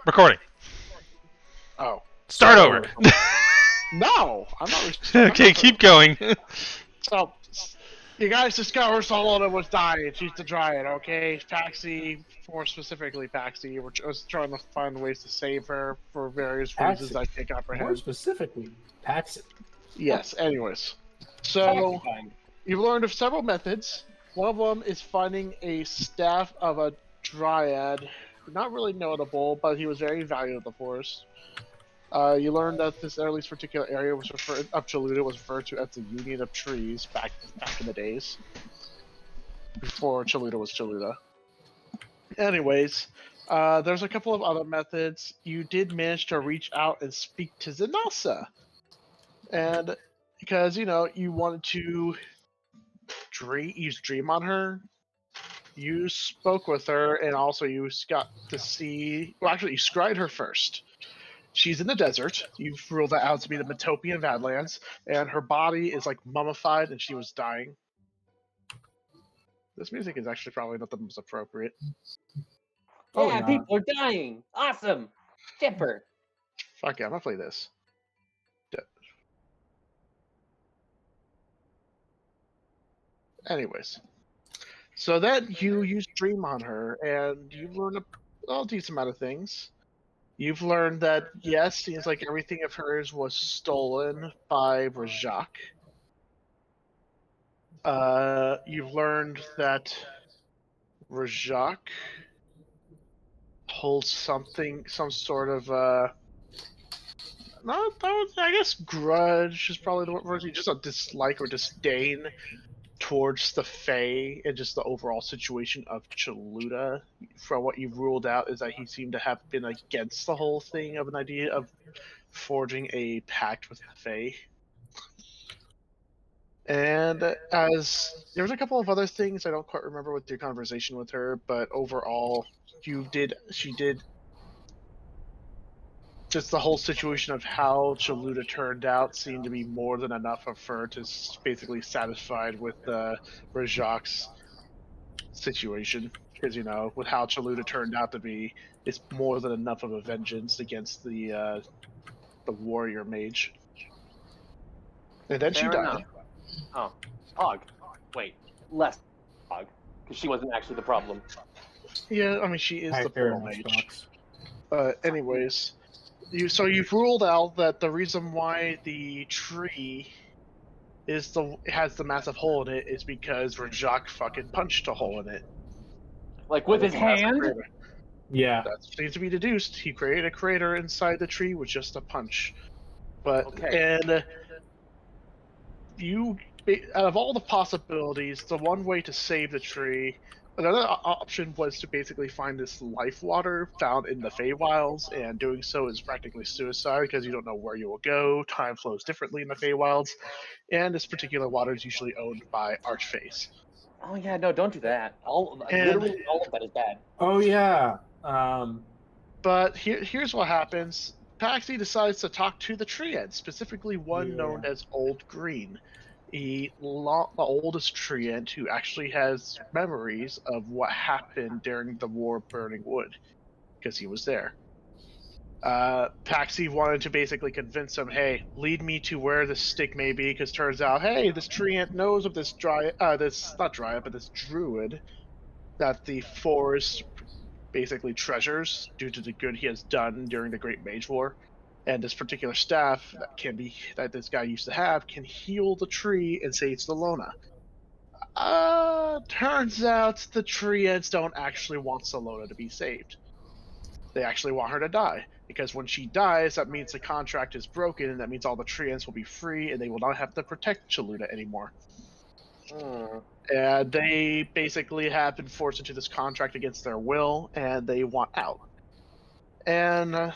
Recording. Oh. Start over. No, I'm not. Okay, keep going. So, you guys discover Solona was dying. She's the Dryad, okay? Paxi, more specifically Paxi, we're just trying to find ways to save her for various reasons I can't More comprehend. specifically, Paxton. Yes, anyways. So, you've learned of several methods. One of them is finding a staff of a Dryad, not really notable, but he was very valuable to the forest. You learned that this, or at least particular area was referred of Chaluda was referred to as the Union of Trees back in the days before Chaluda was Chaluda. Anyways, there's a couple of other methods. You did manage to reach out and speak to Zanasa, and because you wanted to use dream on her, you spoke with her, and also you got to see. Well, actually, you scryed her first. She's in the desert. You've ruled that out to be the Metopian Badlands, and her body is like mummified, and she was dying. This music is actually probably not the most appropriate. Yeah, people are dying. Awesome. Chipper. Fuck yeah, I'm gonna play this. Anyways, so then you use Dream on her, and you've learned a decent amount of things. You've learned that, yes, seems like everything of hers was stolen by Rajak. You've learned that Rajak holds some sort of, I guess grudge is probably the word, just a dislike or disdain towards the Fae and just the overall situation of Chaluda. From what you've ruled out is that he seemed to have been against the whole thing of an idea of forging a pact with the Fae. And as there was a couple of other things, I don't quite remember with your conversation with her, but overall, she did just the whole situation of how Chaluda turned out seemed to be more than enough of her to basically satisfied with Rajak's situation. Because, with how Chaluda turned out to be, it's more than enough of a vengeance against the warrior mage. And then she died. Oh, Hog. Wait, less Hog. Because she wasn't actually the problem. Yeah, I mean, she is the portal mage. Anyways, you've ruled out that the reason why the tree has the massive hole in it is because Rajak fucking punched a hole in it. Like with his hand? Yeah. That seems to be deduced. He created a crater inside the tree with just a punch. But and out of all the possibilities, the one way to save the tree, another option was to basically find this life water found in the Feywilds, and doing so is practically suicide because you don't know where you will go. Time flows differently in the Feywilds, and this particular water is usually owned by Archface. Oh yeah, no, don't do that. Literally all of that is bad. Oh yeah. But here's what happens. Paxi decides to talk to the Triad, specifically one known as Old Green, the oldest Triad who actually has memories of what happened during the War of Burning Wood, because he was there. Paxi wanted to basically convince him, hey, lead me to where the stick may be, because turns out, hey, this Triad knows of this this Druid that the forest basically treasures due to the good he has done during the Great Mage War. And this particular staff that this guy used to have can heal the tree and save Salona. Turns out the Triads don't actually want Salona to be saved. They actually want her to die, because when she dies, that means the contract is broken, and that means all the Triads will be free, and they will not have to protect Chaluda anymore. And they basically have been forced into this contract against their will, and they want out. And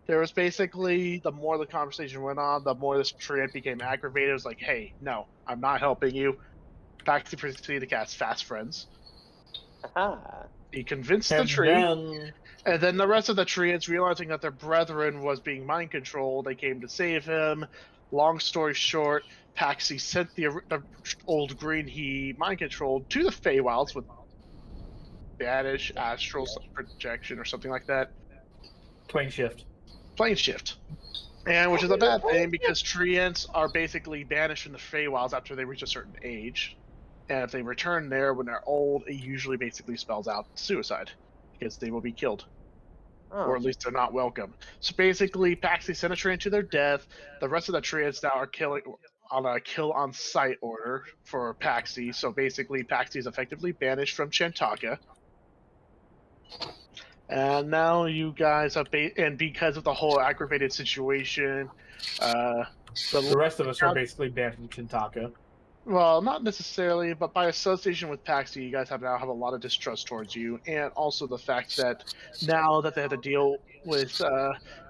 there was basically, the more the conversation went on, the more this Triad became aggravated. It was like, hey, no, I'm not helping you. Back to the cast Fast Friends. He convinced the tree, and then the rest of the Triads, realizing that their brethren was being mind controlled, they came to save him. Long story short, Paxi sent the Old Green he mind controlled to the Feywilds with banish, astral projection, or something like that. Plane shift. Plane shift. And which is a bad thing because treants are basically banished from the Feywilds after they reach a certain age. And if they return there when they're old, it usually basically spells out suicide because they will be killed. Or at least they're not welcome. So basically, Paxi sent a treant to their death. The rest of the treants now are killing on a kill on sight order for Paxi. So basically, Paxi is effectively banished from Chantaka. And now you guys have, and because of the whole aggravated situation, The rest of us are basically banned from Chintaka. well, not necessarily, but by association with Paxi, you guys now have a lot of distrust towards you, and also the fact that now that they have to deal with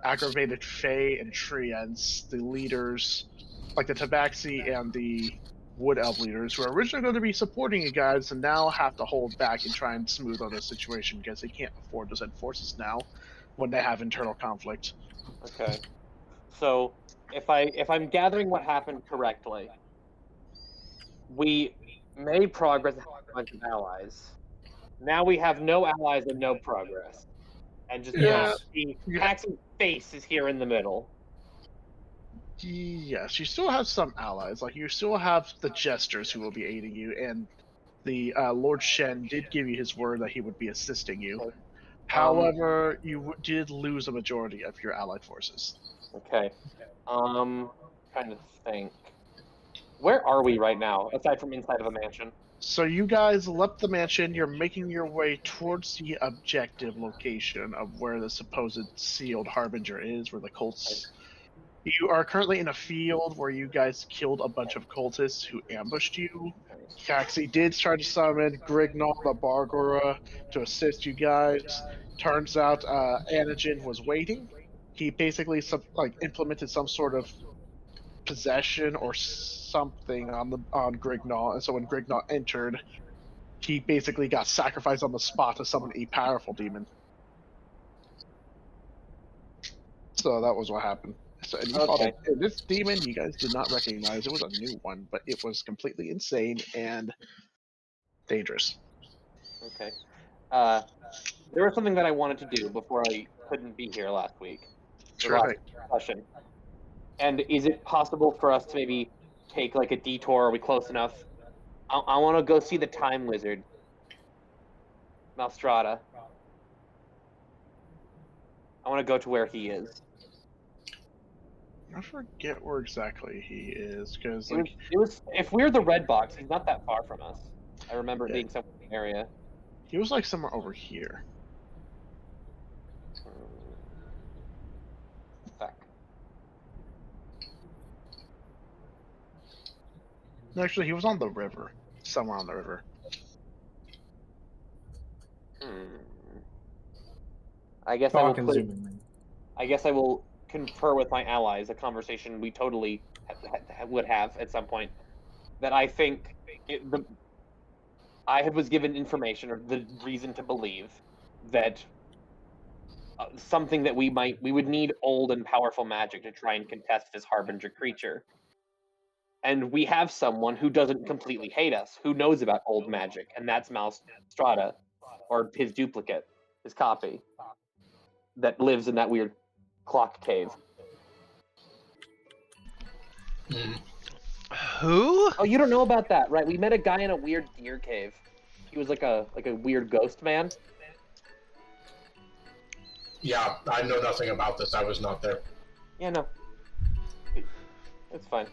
aggravated Fae and Treants, the leaders, like the Tabaxi and the Wood Elf leaders, who are originally going to be supporting you guys, and now have to hold back and try and smooth out the situation because they can't afford to send forces now when they have internal conflict. Okay. So if I'm gathering what happened correctly, we made progress with a bunch of allies. Now we have no allies and no progress. And just Yeah. Paxi's face is here in the middle. Yes, you still have some allies. Like you still have the jesters who will be aiding you, and the Lord Shen did give you his word that he would be assisting you. Okay. However, you did lose a majority of your allied forces. Okay. Trying to think. Where are we right now, aside from inside of a mansion? So you guys left the mansion. You're making your way towards the objective location of where the supposed sealed harbinger is, where the cults. You are currently in a field where you guys killed a bunch of cultists who ambushed you. Caxi did try to summon Grignol the Bargora to assist you guys. Turns out Anagen was waiting. He basically implemented some sort of possession or something on Grignol, and so when Grignol entered, he basically got sacrificed on the spot to summon a powerful demon. So that was what happened. So, and you fought this demon you guys did not recognize. It was a new one, but it was completely insane and dangerous. Okay. There was something that I wanted to do before I couldn't be here last week. Sure. Question. And is it possible for us to maybe take like a detour? Are we close enough? I want to go see the Time Lizard, Malstrada. I want to go to where he is. I forget where exactly he is, because it was if we're the red box, he's not that far from us. I remember being somewhere in the area. He was like somewhere over here. Fuck. Actually, he was on the river, somewhere on the river. I guess I will confer with my allies a conversation we totally would have at some point. That I think I was given information or the reason to believe that something that we would need old and powerful magic to try and contest this harbinger creature. And we have someone who doesn't completely hate us, who knows about old magic, and that's Malstrada, or his duplicate, his copy, that lives in that weird clock cave. Who? Oh, you don't know about that, right? We met a guy in a weird deer cave. He was like a weird ghost man. Yeah, I know nothing about this. I was not there. Yeah, no. It's fine.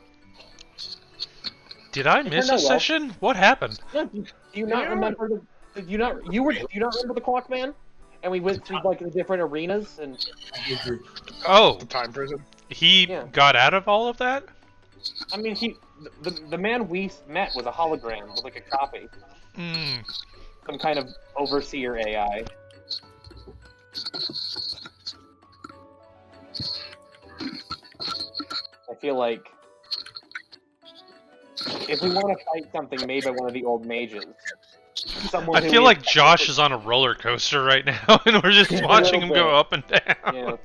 Did I miss a session? What happened? No, do you not remember do you not remember the clock man? And we went through like the different arenas and Oh, The time prison. he got out of all of that? I mean the man we met was a hologram with like a copy. Some kind of overseer AI. I feel like if we want to fight something made by one of the old mages, I feel like Josh is on a roller coaster right now, and we're just watching him go up and down. Yeah.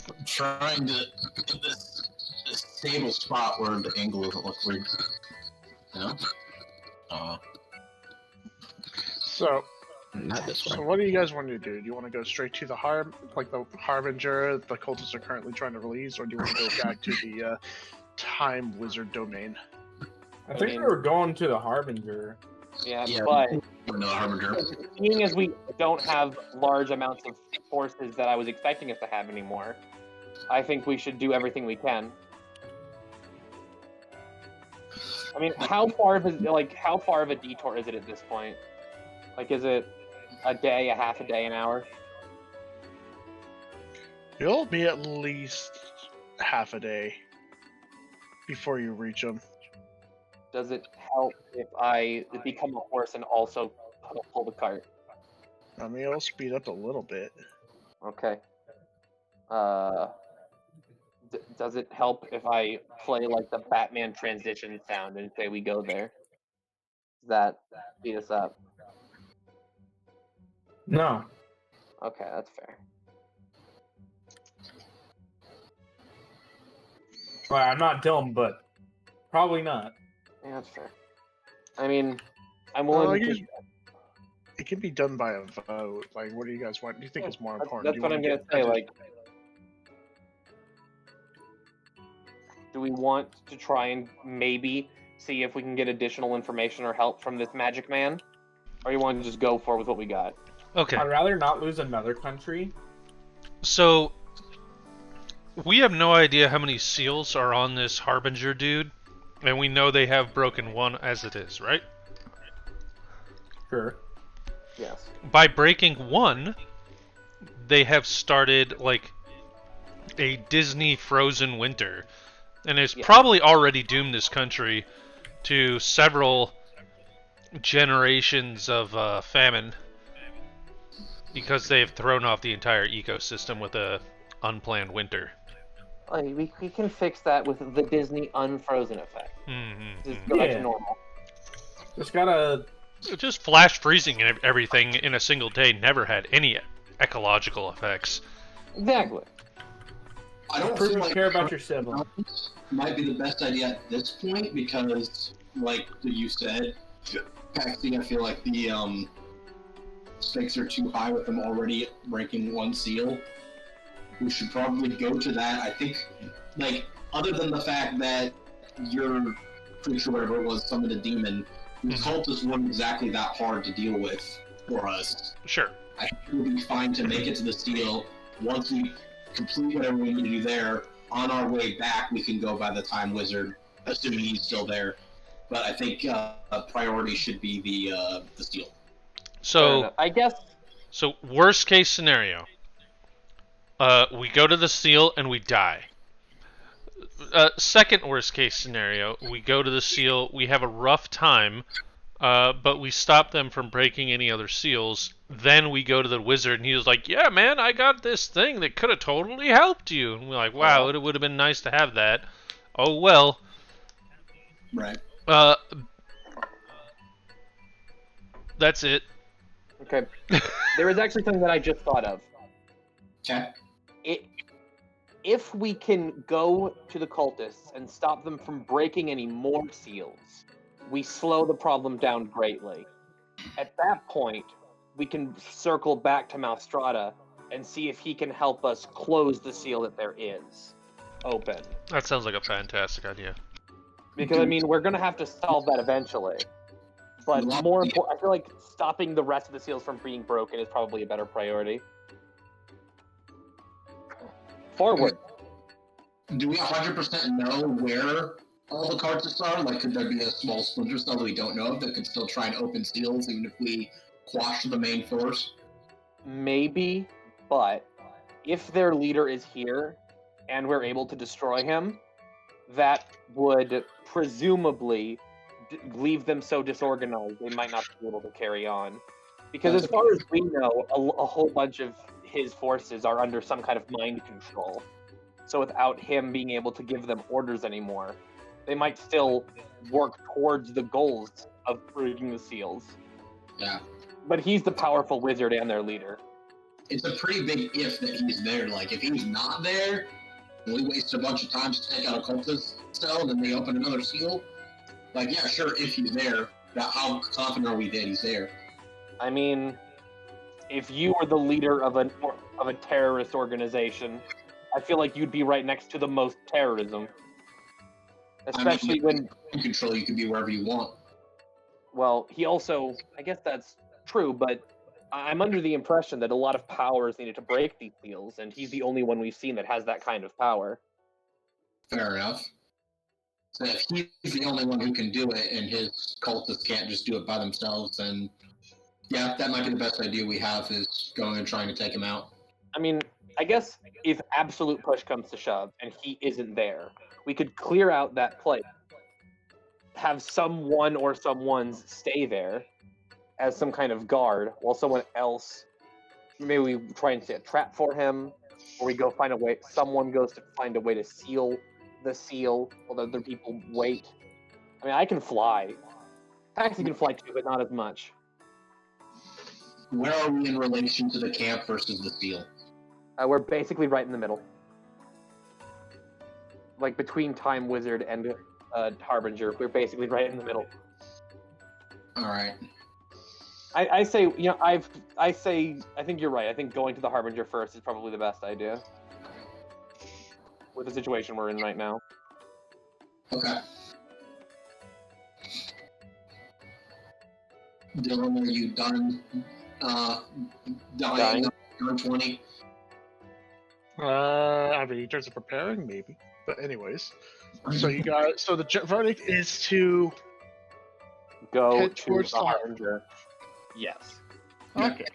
I'm trying to get this stable spot where the angle doesn't look weird. You know? So, Not this So way. what do you guys want to do? Do you want to go straight to the the Harbinger the cultists are currently trying to release, or do you want to go back to the Time Wizard domain? I think we were going to the Harbinger. Yeah, Yeah. but No, Harbinger. seeing as we don't have large amounts of forces that I was expecting us to have anymore, I think we should do everything we can. I mean, how far of a detour is it at this point? Like, is it a day, a half a day, an hour? It'll be at least half a day before you reach them. Does it help if I become a horse and also pull the cart? I mean, it'll speed up a little bit. Okay. Does it help if I play like the Batman transition sound and say we go there? Does that speed us up? No. Okay, that's fair. Well, I'm not dumb, but probably not. Yeah, that's fair. I mean, I'm willing to. It can be done by a vote. Like, what do you guys want? Do you think is more important? That's what I'm gonna say. Like, do we want to try and maybe see if we can get additional information or help from this magic man, or you want to just go for it with what we got? Okay. I'd rather not lose another country. So we have no idea how many seals are on this Harbinger dude, and we know they have broken one as it is, right? Sure. Yes. By breaking one, they have started like a Disney frozen winter, and it's probably already doomed this country to several generations of famine because they've thrown off the entire ecosystem with a unplanned winter. We can fix that with the Disney unfrozen effect. Just go back to normal. Just gotta. Just flash freezing and everything in a single day never had any ecological effects. Exactly. I don't Prove feel you like care about your sibling. might be the best idea at this point because, like you said, Paxi, I feel like the stakes are too high with them already breaking one seal. We should probably go to that. I think, like, other than the fact that your creature, whatever it was, summoned a demon, the cultists weren't exactly that hard to deal with for us. Sure. I think we'll be fine to make it to the seal. Once we complete whatever we need to do there, on our way back, we can go by the Time Wizard, assuming he's still there. But I think priority should be the seal. So I guess. So worst case scenario, we go to the seal and we die. Second worst case scenario, we go to the seal, we have a rough time, but we stop them from breaking any other seals. Then we go to the wizard and he was like, yeah, man, I got this thing that could have totally helped you. And we're like, wow, it would have been nice to have that. Oh, well. Right. That's it. Okay. There is actually something that I just thought of. Okay. If we can go to the cultists and stop them from breaking any more seals, we slow the problem down greatly. At that point, we can circle back to Malstrada and see if he can help us close the seal that there is open. That sounds like a fantastic idea. Because, I mean, we're going to have to solve that eventually. But more important, I feel like stopping the rest of the seals from being broken is probably a better priority. Forward. Do we 100% know where all the cultists are? Like, could there be a small splinter cell that we don't know of that could still try and open seals even if we quash the main force? Maybe, but if their leader is here and we're able to destroy him, that would presumably leave them so disorganized they might not be able to carry on. Because as far as we know, a whole bunch of his forces are under some kind of mind control. So without him being able to give them orders anymore, they might still work towards the goals of breaking the seals. Yeah. But he's the powerful wizard and their leader. It's a pretty big if that he's there. Like, if he's not there, we waste a bunch of time to take out a cultist cell, and then they open another seal. Like, yeah, sure, if he's there, how confident are we that he's there? I mean, if you were the leader of a terrorist organization, I feel like you'd be right next to the most terrorism. Especially when in control, you can be wherever you want. Well, he also, I guess that's true, but I'm under the impression that a lot of power is needed to break these seals, and he's the only one we've seen that has that kind of power. Fair enough. So if he's the only one who can do it, and his cultists can't just do it by themselves, then yeah, that might be the best idea we have, is going and trying to take him out. I mean, I guess if absolute push comes to shove and he isn't there, we could clear out that place, have someone or someone's stay there as some kind of guard, while someone else, maybe we try and set a trap for him, or we go find a way, someone goes to find a way to seal the seal while the other people wait. I mean, I can fly. Taxi can fly too, but not as much. Where are we in relation to the camp versus the seal? We're basically right in the middle. Like between Time Wizard and Harbinger, we're basically right in the middle. Alright. I say, you know, I think you're right. I think going to the Harbinger first is probably the best idea. With the situation we're in right now. Okay. Dylan, are you done dying on 20? I mean, in terms of preparing, maybe. But anyways, so you guys, so the verdict is to Go head to towards the the Harbinger. Yes. Okay.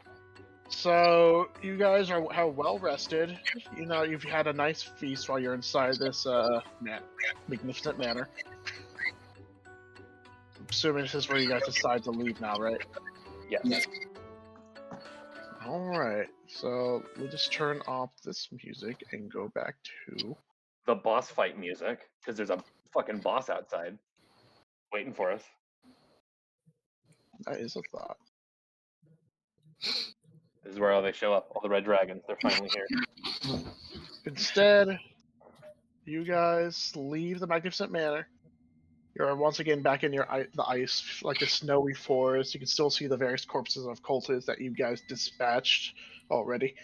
So you guys are well rested. You know, you've had a nice feast while you're inside this magnificent manor. Assuming this is where you guys decide to leave now, right? Yes. Yes. Alright, so we'll just turn off this music and go back to... The boss fight music, because there's a fucking boss outside waiting for us. That is a thought. This is where all they show up, all the red dragons. They're finally here. Instead, you guys leave the magnificent manor. You're once again back in the ice, like a snowy forest. You can still see the various corpses of cultists that you guys dispatched already.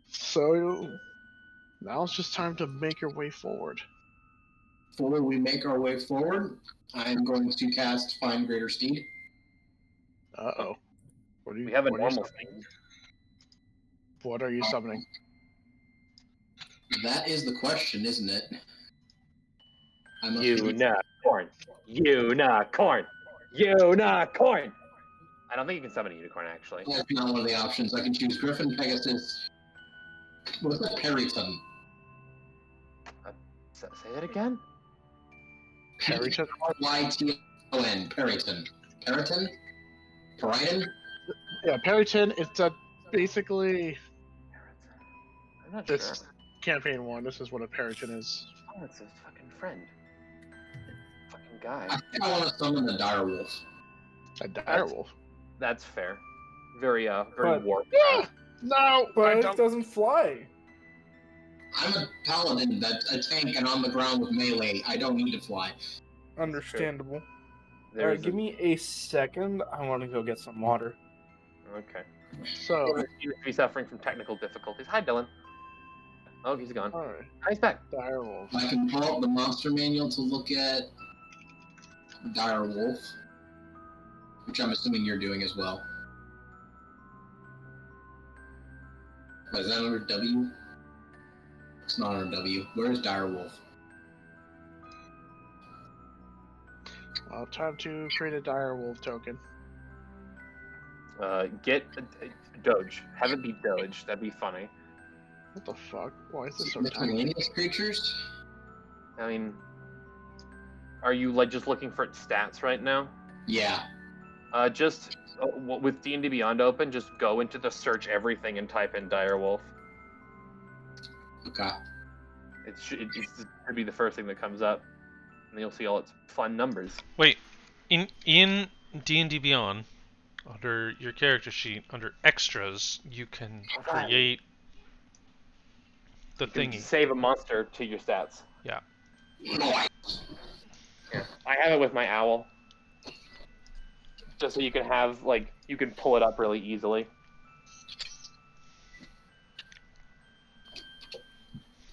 So now it's just time to make your way forward. Before we make our way forward, I'm going to cast Find Greater Steed. Uh-oh. We have a normal thing. What are you summoning? That is the question, isn't it? Unicorn! Unicorn! Unicorn! I don't think you can summon a unicorn, actually. That's not one of the options. I can choose Griffin, Pegasus. What's that? Periton. Say that again? Periton? Pyton. Periton. Periton? Periton? Yeah, Periton, it's basically... I'm not This sure. campaign 1, this is what a Periton is. Oh, it's a fucking friend. Fucking guy. I think I want to summon the direwolf. A direwolf. That's fair. Very But- warped. Yeah! No! But I it don't... doesn't fly. I'm a paladin that's a tank and on the ground with melee. I don't need to fly. Understandable. There's Alright, give me a second. I want to go get some water. Okay. So, He must be suffering from technical difficulties. Hi, Dylan. Oh, he's gone. alright. Oh, he's back. Direwolf. I can pull up the monster manual to look at direwolf, which I'm assuming you're doing as well. Is that under W? It's not under W. Where's direwolf? Time to create a direwolf token. Get Doge. Have it be Doge. That'd be funny. What the fuck? Why is this so tiny? Miscellaneous creatures? I mean, are you like just looking for its stats right now? Yeah. Just with D&D Beyond open, just go into the search everything and type in direwolf. Okay. It should be the first thing that comes up, and you'll see all its fun numbers. Wait, in D&D Beyond, under your character sheet, under extras, you can create the You can thingy. save a monster to your stats. Yeah. Here, I have it with my owl, just so you can have like You can pull it up really easily.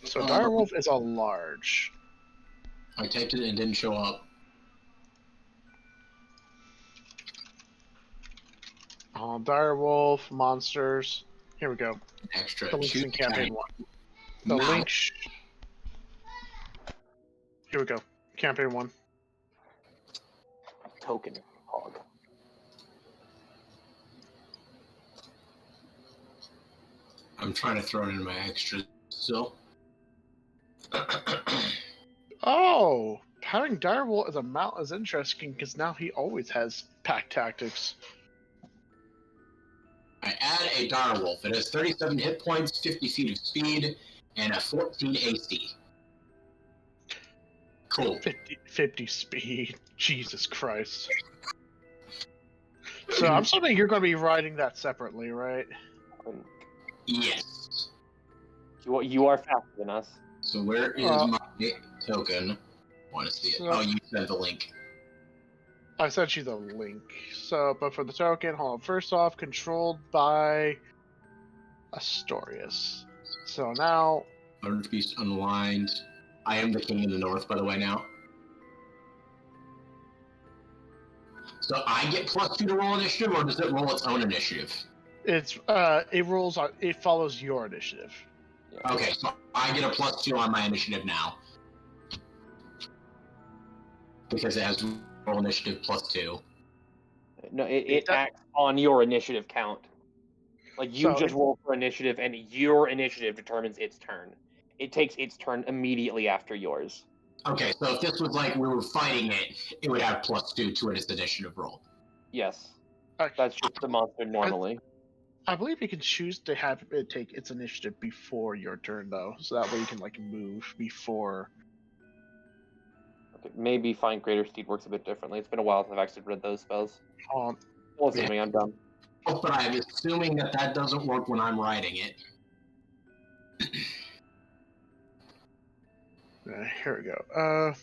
So direwolf is a large. I typed it and it didn't show up. Direwolf, monsters. Here we go. Extra. The links Choose in campaign type. 1. The Mount. link. Here we go. Campaign 1. Token hog. I'm trying to throw it in my extras still. Oh, having direwolf as a mount is interesting because now he always has pack tactics. I add a direwolf. It has 37 hit points, 50 feet of speed, and a 14 AC. Cool. 50 speed. Jesus Christ. So I'm assuming you're going to be riding that separately, right? Yes. You are faster than us. So where is my token? Want to see it? Oh, you sent the link. I sent you the link. So, but for the token, hold on. First off, controlled by Astorius. So now... Large Beast Unwind. I am the king in the north, by the way, now. So I get +2 to roll initiative, or does it roll its own initiative? It rolls on. It follows your initiative. Yeah. Okay, so I get a +2 on my initiative now. Because it has roll initiative +2. No, it acts on your initiative count. Like, you just roll for initiative, and your initiative determines its turn. It takes its turn immediately after yours. Okay, so if this was like we were fighting it, it would have +2 to its initiative roll. Yes. Okay. That's just the monster normally. I believe you can choose to have it take its initiative before your turn, though, so that way you can like move before. Okay, maybe Find Greater Steed works a bit differently. It's been a while since I've actually read those spells. Well, assuming I'm done. But I'm assuming that that doesn't work when I'm riding it. Here we go.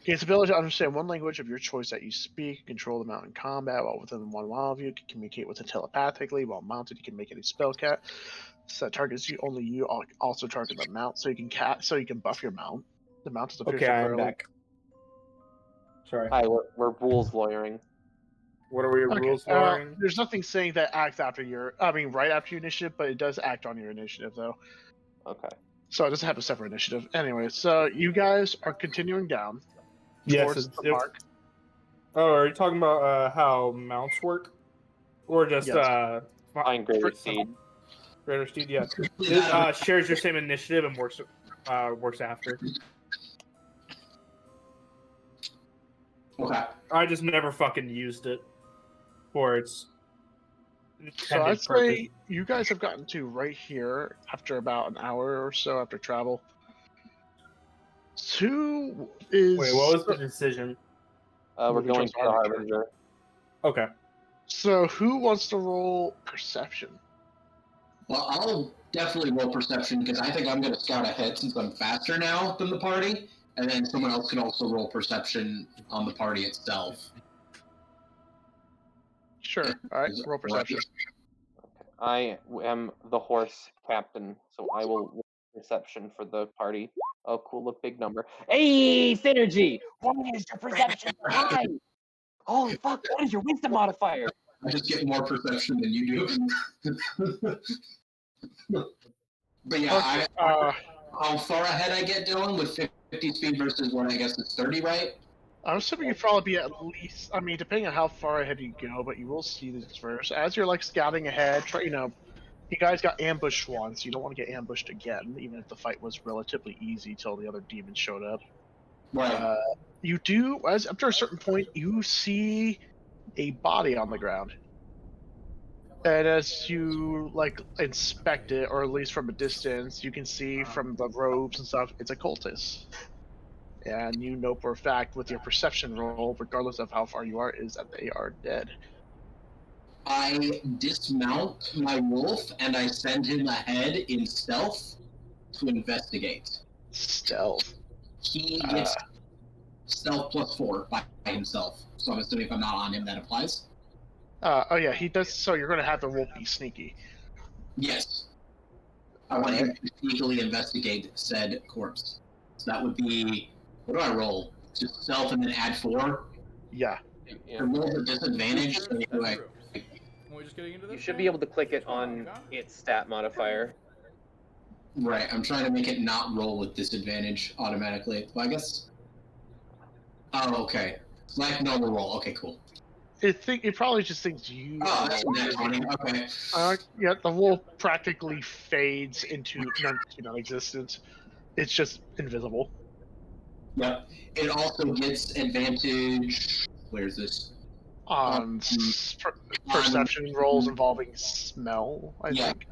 Its ability to understand one language of your choice that you speak, control the mount in combat while within 1 mile of you, can communicate with it telepathically. While mounted, you can make any spell cat. So that targets you, only you also target the mount, so you can buff your mount. The mount is Okay, I am back. Sorry. Hi, we're rules lawyering. What are we rules lawyering? There's nothing saying that acts after right after your initiative, but it does act on your initiative, though. Okay. So it doesn't have a separate initiative. Anyway, so you guys are continuing down. Yes, the mark. Oh, are you talking about how mounts work? Or just Find Greater Steed. Greater Steed, yeah. It shares your same initiative and works after. Okay. I just never fucking used it for its So I'd say you guys have gotten to right here after about an hour or so after travel. 2 is... Wait, what was the decision? We're going to the Harbinger. Okay. So who wants to roll perception? Well, I'll definitely roll perception because I think I'm going to scout ahead since I'm faster now than the party, and then someone else can also roll perception on the party itself. Sure. All right, roll perception. I am the horse captain, so I will roll perception for the party. Oh, cool! Look, big number. Hey, synergy! Why is your perception so high? Holy fuck! What is your wisdom modifier? I just get more perception than you do. But yeah, Okay, how far ahead I get, Dylan, with 50 speed versus what I guess is 30, right? I'm assuming you'd probably be at least, depending on how far ahead you go, but you will see this first. As you're like scouting ahead, you guys got ambushed once. You don't want to get ambushed again, even if the fight was relatively easy till the other demons showed up. Right. You do, after a certain point, you see a body on the ground. And as you inspect it, or at least from a distance, you can see from the robes and stuff, it's a cultist. And you know for a fact with your perception roll, regardless of how far you are, is that they are dead. I dismount my wolf and I send him ahead in stealth to investigate. Stealth. He gets stealth +4 by himself. So I'm assuming if I'm not on him, that applies. Oh yeah, he does. So you're going to have the wolf be sneaky. Yes. I want him to sneakily investigate said corpse. So that would be, what do I roll? Just stealth and then add 4. Yeah. Yeah. Remove the disadvantage. So That's anyway, true. We're just getting into this. You should now? be able to click it Oh, on God. its stat modifier. right. I'm trying to make it not roll with disadvantage automatically. Well, I guess. Oh, okay. Like normal roll. Okay, cool. It probably just thinks you. Oh, that's net 20. Okay. Yeah, the wolf practically fades into non-existence. It's just invisible. Yep. It also gets advantage. Where's this? On perception rolls involving smell, I Yeah. think.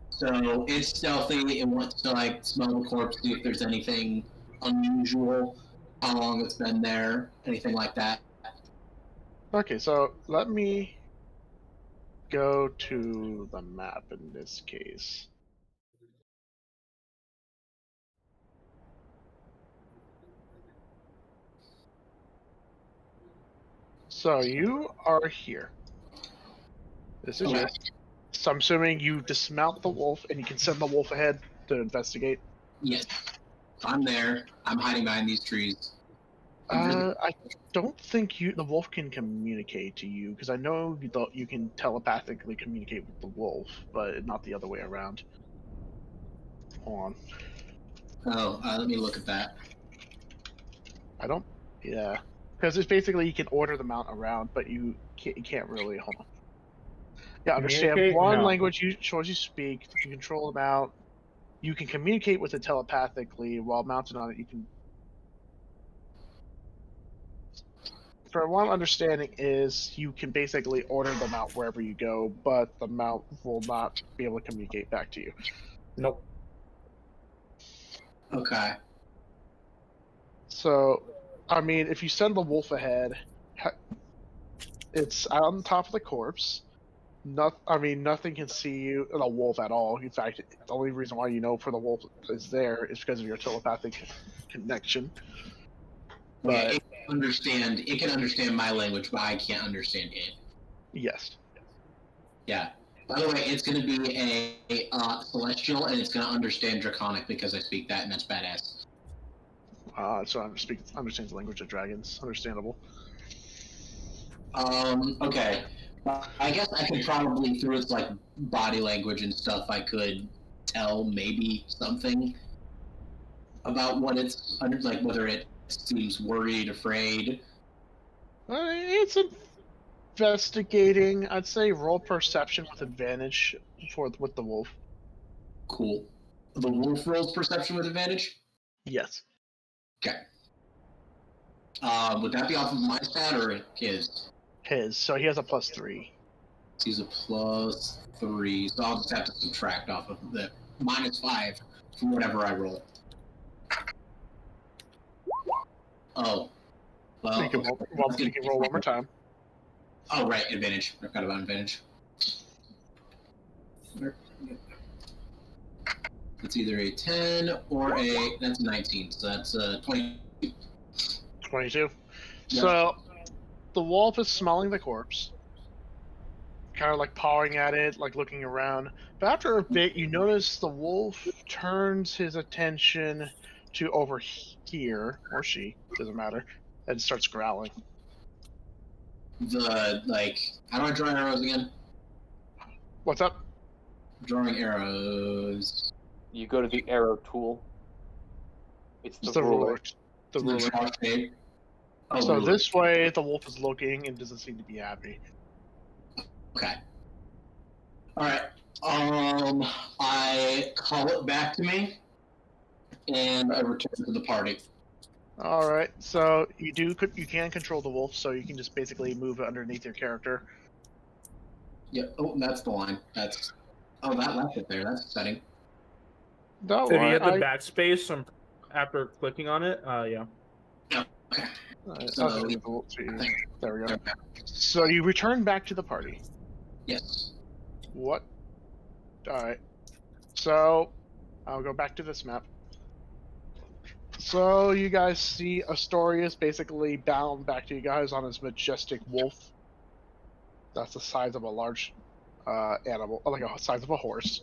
So it's stealthy. It wants to like smell the corpse, see if there's anything unusual, how long it's been there, anything like that. Okay, so let me go to the map in this case. So you are here. This is you. Okay. So I'm assuming you dismount the wolf and you can send the wolf ahead to investigate. Yes. I'm there. I'm hiding behind these trees. I don't think the wolf can communicate to you because I know you can telepathically communicate with the wolf, but not the other way around. Hold on. Oh, let me look at that. I don't. Yeah, because it's basically you can order the mount around, but you can't really. Hold on. Yeah, understand Communicate? one No. language you speak. You can control the mount. You can communicate with it telepathically while mounted on it. You can. For what I'm understanding is you can basically order the mount wherever you go, but the mount will not be able to communicate back to you. Nope. Okay. So, I mean, if you send the wolf ahead, it's out on top of the corpse. Nothing can see you, the wolf at all. In fact, the only reason why you know for the wolf is there is because of your telepathic connection. Okay, But it can understand my language, but I can't understand it. yes, Yeah. By the way, it's going to be a celestial, and it's going to understand Draconic because I speak that, and that's badass. so understands the language of dragons. Understandable. Okay. I guess I could probably, through its like body language and stuff, I could tell maybe something about what it's under, like whether it seems worried, afraid. It's investigating. I'd say roll perception with advantage with the wolf. Cool. The wolf rolls perception with advantage. Yes. Okay. Would that be off of my stat or his? His. So he has a +3. He's a +3, so I'll just have to subtract off of the -5 from whatever I roll. Oh. Well, You can roll one more time. Oh, right, advantage. I forgot about advantage. It's either a 10 or that's a 19, so that's 20. 22. Yeah. So the wolf is smelling the corpse, kind of like pawing at it, like looking around. But after a bit, you notice the wolf turns his attention to over here, or she, doesn't matter, and starts growling. How do I draw arrows again? What's up? Drawing arrows. You go to the arrow tool. It's It's the ruler. The ruler. Draw shape. Oh, So ruler. this way, the wolf is looking and doesn't seem to be happy. Okay. Alright. I call it back to me, and I return to the party. All right. So you can control the wolf, so you can just basically move it underneath your character. Yep. Oh, that's the line. That left it there. That's exciting. Don't So if you worry, hit the backspace after clicking on it, yeah. Okay. I'll So- just leave the wolf to you. There we go. Okay. So you return back to the party. Yes. What? All right. So I'll go back to this map. So you guys see Astorius basically bound back to you guys on his majestic wolf. That's the size of a large animal, like a size of a horse.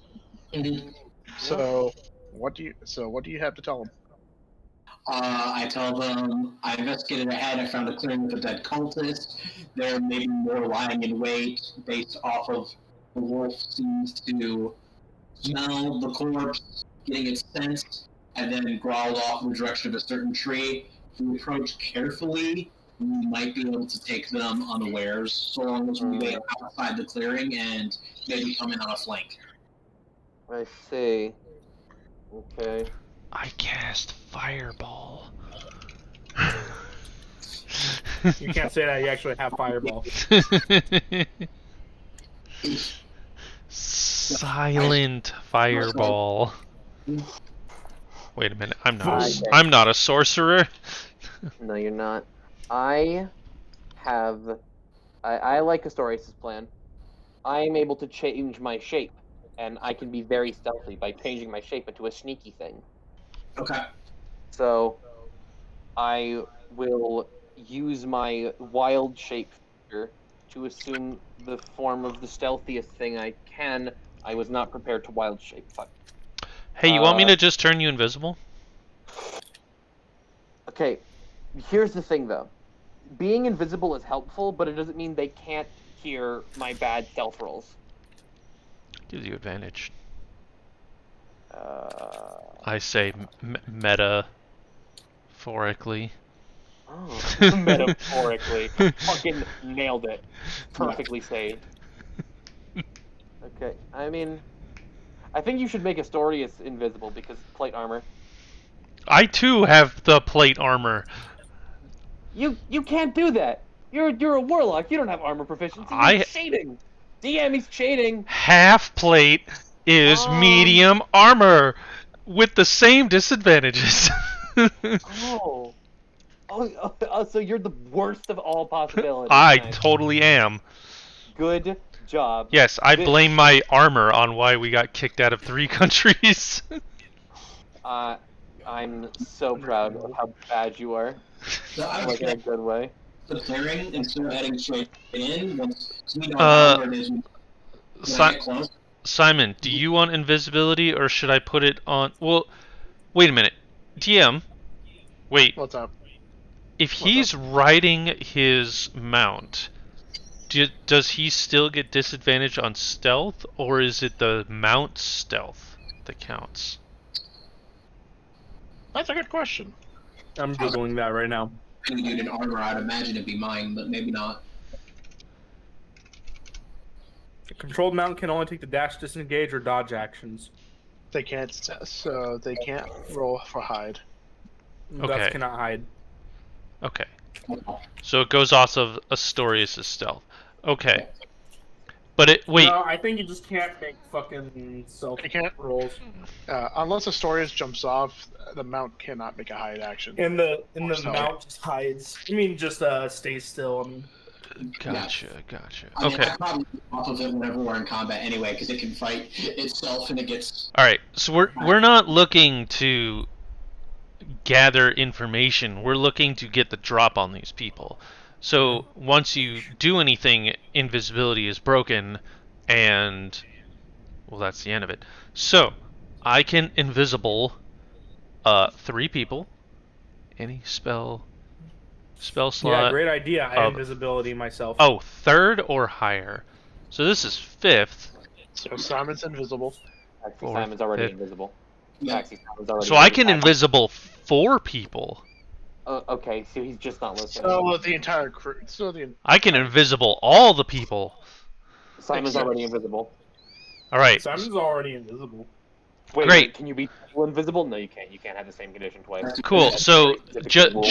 Mhm. So what do you have to tell him? I tell them I investigated ahead. I found a clearing with a dead cultist. There may be more lying in wait based off of the wolf seems to smell the corpse, getting its scent, and then growled off in the direction of a certain tree. If we approach carefully, we might be able to take them unawares, so long as we wait outside the clearing and maybe come in on a flank. I see. Okay. I cast Fireball. You can't say that. You actually have fireball. Silent Fireball. Wait a minute, I'm Okay. not a sorcerer. No, you're not. I like Astorius' plan. I am able to change my shape, and I can be very stealthy by changing my shape into a sneaky thing. Okay. So, I will use my wild shape feature to assume the form of the stealthiest thing I can. I was not prepared to wild shape. Fuck. Hey, you want me to just turn you invisible? Okay, here's the thing though. Being invisible is helpful, but it doesn't mean they can't hear my bad stealth rolls. Gives you advantage. Uh, I say metaphorically. oh, metaphorically. Fucking nailed it. Perfectly saved. Okay, I mean, I think you should make Astorius invisible because plate armor. I too have the plate armor. You can't do that. You're a warlock. You don't have armor proficiency. I- You're cheating. DM, he's cheating. Half plate is medium armor with the same disadvantages. Oh. So you're the worst of all possibilities. I Nice. totally am. Good job. Yes, I blame my armor on why we got kicked out of 3 countries. I'm so proud of how bad you are. So I Like in a good way. the clearing instead of heading straight in. Once we know how where it is, we get close. Simon, do you want invisibility or should I put it on? Well, wait a minute. DM, wait. What's up? If he's riding his mount, does he still get disadvantage on stealth, or is it the mount stealth that counts? That's a good question. I'm googling that right now. If you in armor, I'd imagine it'd be mine, but maybe not. A controlled mount can only take the dash, disengage, or dodge actions. They can't, so they can't roll for hide. Okay. That cannot hide. Okay. So it goes off of Astorius' stealth. Okay. But wait. No, I think you just can't make fucking self You can't? rolls. Unless Astorius jumps off, the mount cannot make a hide action. And the So- mount just hides. I mean, just stays still. I mean, Gotcha. I mean, Okay. I probably off of it whenever we're in combat anyway, because it can fight itself and it gets. All right. So we're not looking to gather information. We're looking to get the drop on these people. So once you do anything, invisibility is broken, and well, that's the end of it. So I can invisible 3 people. Any spell slot. yeah, great idea. I have of- invisibility myself. Oh, 3rd or higher. So this is 5th. So Simon's invisible. Actually, Fourth, Simon's already fifth. invisible. Yeah. Actually, Simon's already So I can invisible. invisible 4 people. Okay, so he's just not listening. So the entire crew. So the I can invisible all the people. Simon's already invisible. All right. Simon's already invisible. Wait, Great. Can you be invisible? No, you can't. You can't have the same condition twice. Cool. That's So very specific rule.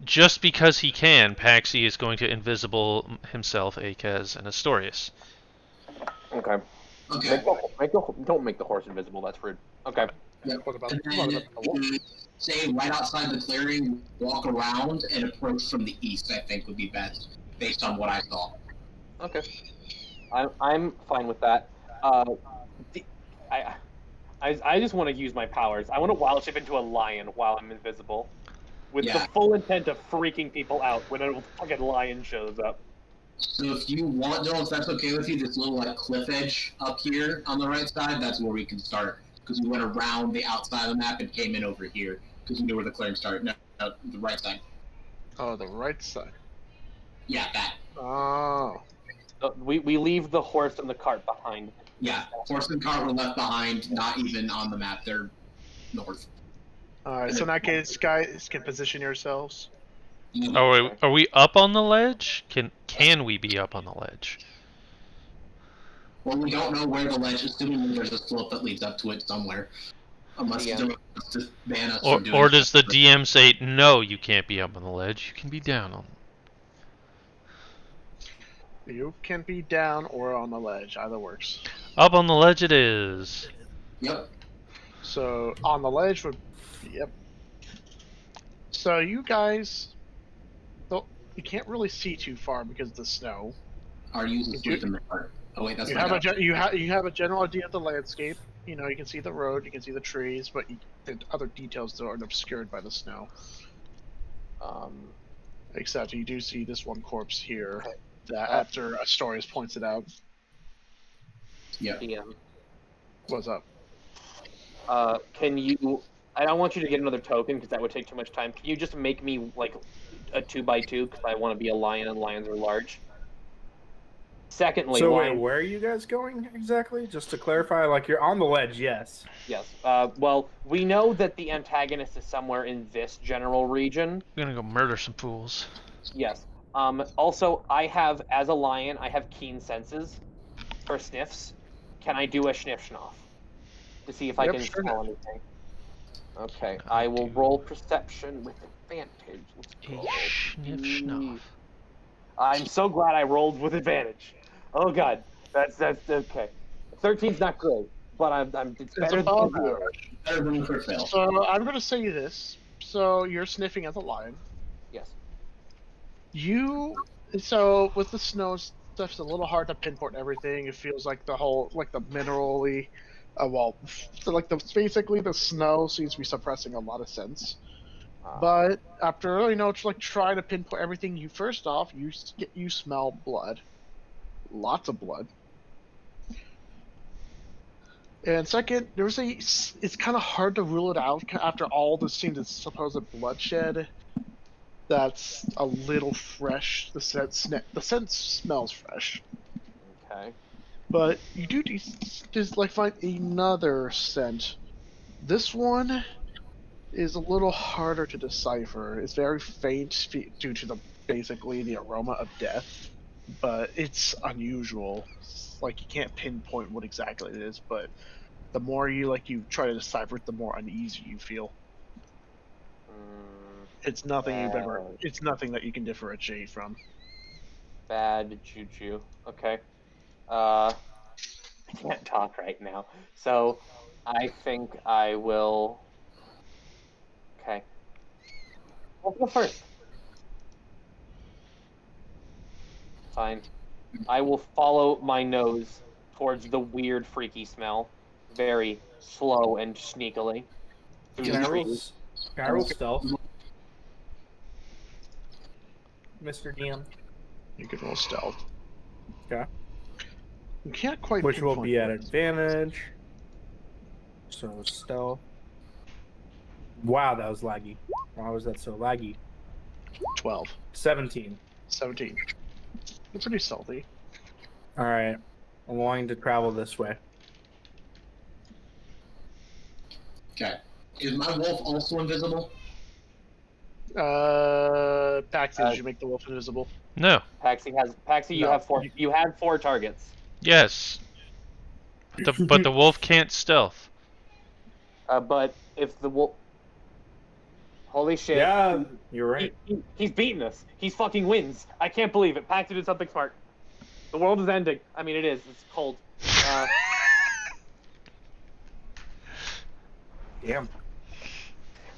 just because he can, Paxi is going to invisible himself, Akez, and Astorius. Okay. Okay. Don't make the horse invisible. That's rude. Okay. what about, And what then about the wolf? say right outside the clearing, walk around and approach from the east. I think would be best based on what I saw. Okay. I'm fine with that. I just want to use my powers. I want to wild shape into a lion while I'm invisible, with the Yeah. full intent of freaking people out when a fucking lion shows up. So if you want, Joel, if that's okay with you, this little like cliff edge up here on the right side, that's where we can start. Because we went around the outside of the map and came in over here because we knew where the clearing started. No, the right side. Oh, the right side. Yeah, that. Oh. We leave the horse and the cart behind. Yeah, horse and cart were left behind, not even on the map. They're north. Alright, so in that case, guys, can position yourselves. Are we up on the ledge? Can we be up on the ledge? Well, we don't know where the ledge is, assuming there's a slope that leads up to it somewhere. Unless Yeah. Joel wants to ban us from doing Or does the that. DM say, no, you can't be up on the ledge, you can be down on You can be down or on the ledge, either works. Up on the ledge it is. Yep. So on the ledge would, yep. So you guys, you can't really see too far because of the snow. Our users within the cart. Oh wait, that's You my have dog. you have a general idea of the landscape. You know, you can see the road, you can see the trees, but the other details though are obscured by the snow. Except you do see this one corpse here that after Astorius points it out. Yep. DM. What's up? Can you? I don't want you to get another token because that would take too much time. Can you just make me like a 2x2 because I want to be a lion and lions are large? Secondly, So lion. wait, where are you guys going exactly? Just to clarify, like you're on the ledge, yes. Yes. Well, we know that the antagonist is somewhere in this general region. We're gonna go murder some fools. Yes. Also, I have, as a lion, I have keen senses for sniffs. Can I do a sniff schnoff to see if I Yep, can sure. smell anything? Okay, I will roll perception with advantage. Let's go. Sniff schnoff. I'm so glad I rolled with advantage. Oh god, that's okay. 13's not great, but it's better above than 0. Better than crit fail. So I'm going to say this. So you're sniffing as a lion. Yes. So with the snow stuff, it's a little hard to pinpoint everything. It feels like the whole, like the minerally, basically the snow seems to be suppressing a lot of sense. But after like trying to pinpoint everything, you smell blood, lots of blood. And second, it's kind of hard to rule it out after all the scenes of supposed bloodshed. That's a little fresh. The scent smells fresh. Okay. But you do just like find another scent. This one is a little harder to decipher. It's very faint due to basically the aroma of death, but it's unusual. Like you can't pinpoint what exactly it is, but the more you try to decipher it, the more uneasy you feel. It's nothing It's nothing that you can differentiate from. Bad juju. Okay. I can't talk right now, so I think I will. Okay. I'll go first. Fine. I will follow my nose towards the weird, freaky smell, very slow and sneakily. Through the trees. Can I roll stealth? Mr. DM. You can roll stealth. Okay. You can't quite. Which will be at pinpoint it. advantage. So stealth. Wow, that was laggy. Why was that so laggy? 12. 17. 17. You're pretty stealthy. Alright. I'm wanting to travel this way. Okay. Is my wolf also invisible? Paxi, did you make the wolf invisible? No. Paxi, you No. have 4. You had 4 targets. Yes. But the wolf can't stealth. But if the wolf. Holy shit. Yeah, you're right. He's beaten us. He's fucking wins. I can't believe it. Paxi did something smart. The world is ending. I mean, it is. It's cold. Damn.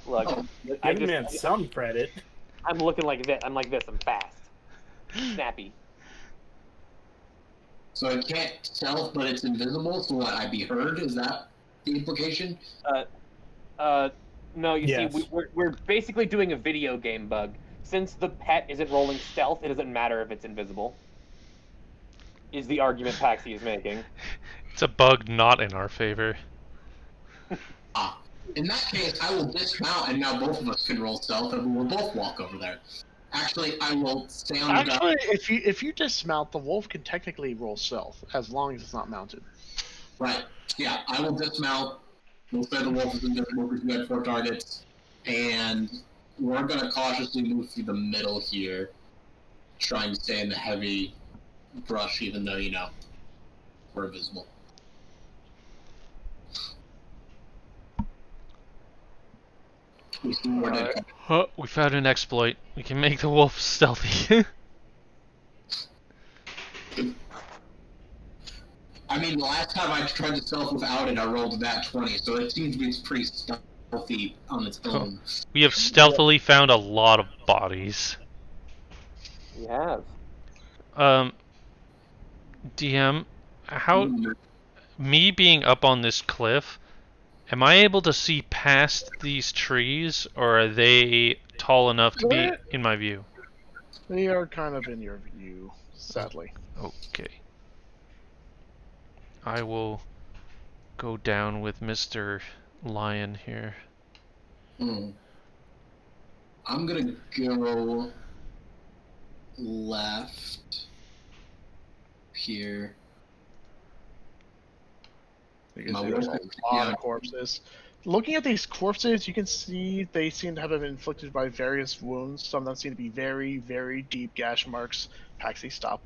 Look, Give me man some credit. I'm looking like this. I'm like this. I'm fast. Snappy. So it can't stealth, but it's invisible, so what, I be heard? Is that the implication? No, you Yes. see, we're basically doing a video game bug. Since the pet isn't rolling stealth, it doesn't matter if it's invisible. Is the argument Paxi is making. It's a bug not in our favor. Ah. In that case, I will dismount, and now both of us can roll stealth, and we will both walk over there. Actually, I will stay on the Actually, if you dismount, the wolf can technically roll stealth as long as it's not mounted. Right. Yeah, I will dismount. We'll say the wolf is invisible because we had 4 targets, and we're gonna cautiously move through the middle here, trying to stay in the heavy brush, even though we're invisible. We see where Alright. they Oh, we found an exploit. We can make the wolf stealthy. I mean, the last time I tried to stealth without it, I rolled that 20, so it seems to be pretty stealthy on its own. We have stealthily found a lot of bodies. We have. DM, how me being up on this cliff, am I able to see past these trees, or are they tall enough to be in my view? They are kind of in your view, sadly. Okay. I will go down with Mr. Lion here. I'm gonna go left here. Because there's a lot of corpses. Looking at these corpses, you can see they seem to have been inflicted by various wounds. Some of them seem to be very, very deep gash marks. Paxi, stop.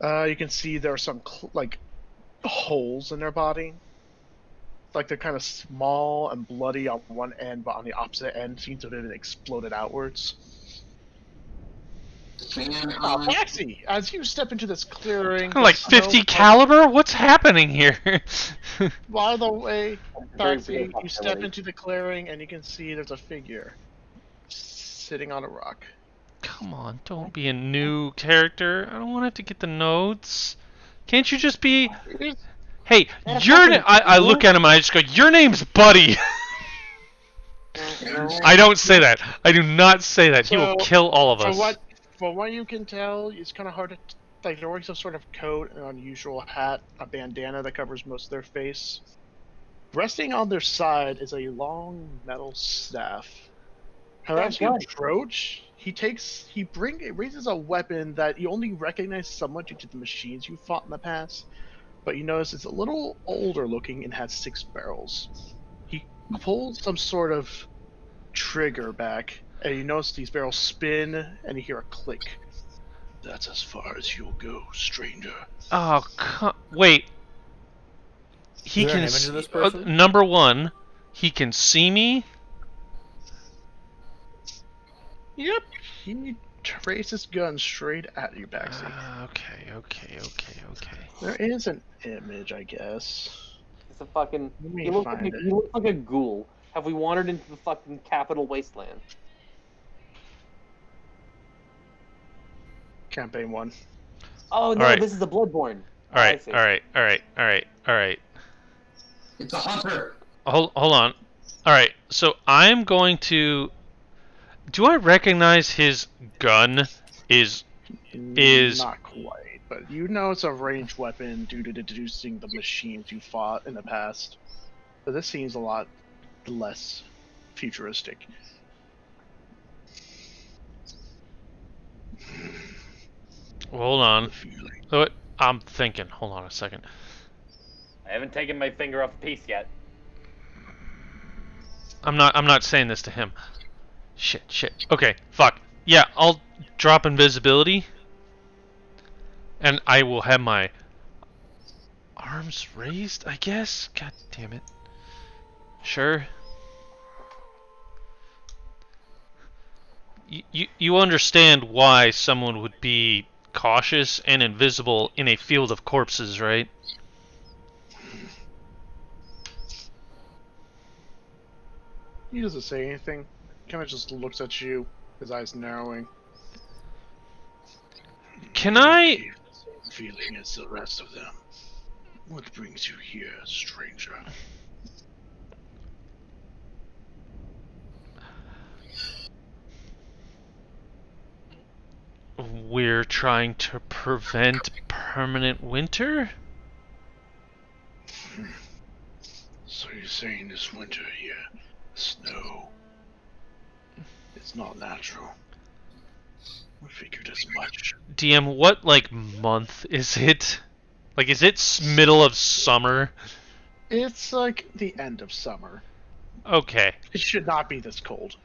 You can see there are some holes in their body. Like they're kind of small and bloody on one end, but on the opposite end seems to have been exploded outwards. Paxi, as you step into this clearing, Like 50 caliber? What's happening here? By the way, Very Paxi, weird you step possibility. into the clearing and you can see there's a figure sitting on a rock. Come on, don't be a new character. I don't want to have to get the notes. Can't you just be... Hey, I look at him and I just go, your name's Buddy. I don't say that. I do not say that. He will kill all of us. For what you can tell, it's kind of hard to... Like, they're wearing some sort of coat, an unusual hat, a bandana that covers most of their face. Resting on their side is a long metal staff. However, as you approach, he raises a weapon that you only recognize somewhat due to the machines you fought in the past. But you notice it's a little older looking and has 6 barrels. He pulls some sort of trigger back, and you notice these barrels spin, and you hear a click. That's as far as you'll go, stranger. Oh, wait. He Is there can an image of this person? number 1, he can see me. Yep, he traces his gun straight at you, Paxi. Okay. There is an image, I guess. It's a fucking. Let me He looks find it. like a ghoul. Have we wandered into the fucking capital wasteland? Campaign 1. Oh no, Alright. this is a Bloodborne. Alright. It's a hunter. Hold on. Alright, so I'm going to... Do I recognize his gun is... Not quite, but you know it's a ranged weapon due to deducing the machines you fought in the past. But this seems a lot less futuristic. Hold on. Oh, I'm thinking. Hold on a second. I haven't taken my finger off the piece yet. I'm not saying this to him. Shit. Okay, fuck. Yeah, I'll drop invisibility. And I will have my arms raised, I guess? God damn it. Sure. You understand why someone would be cautious and invisible in a field of corpses, right? He doesn't say anything. Kind of just looks at you, his eyes narrowing. Can I... Feeling as the rest of them. What brings you here, stranger? We're trying to prevent permanent winter? So you're saying this winter here, snow, it's not natural. We figured as much. DM, what, like, month is it? Like, is it middle of summer? It's like the end of summer. Okay. It should not be this cold.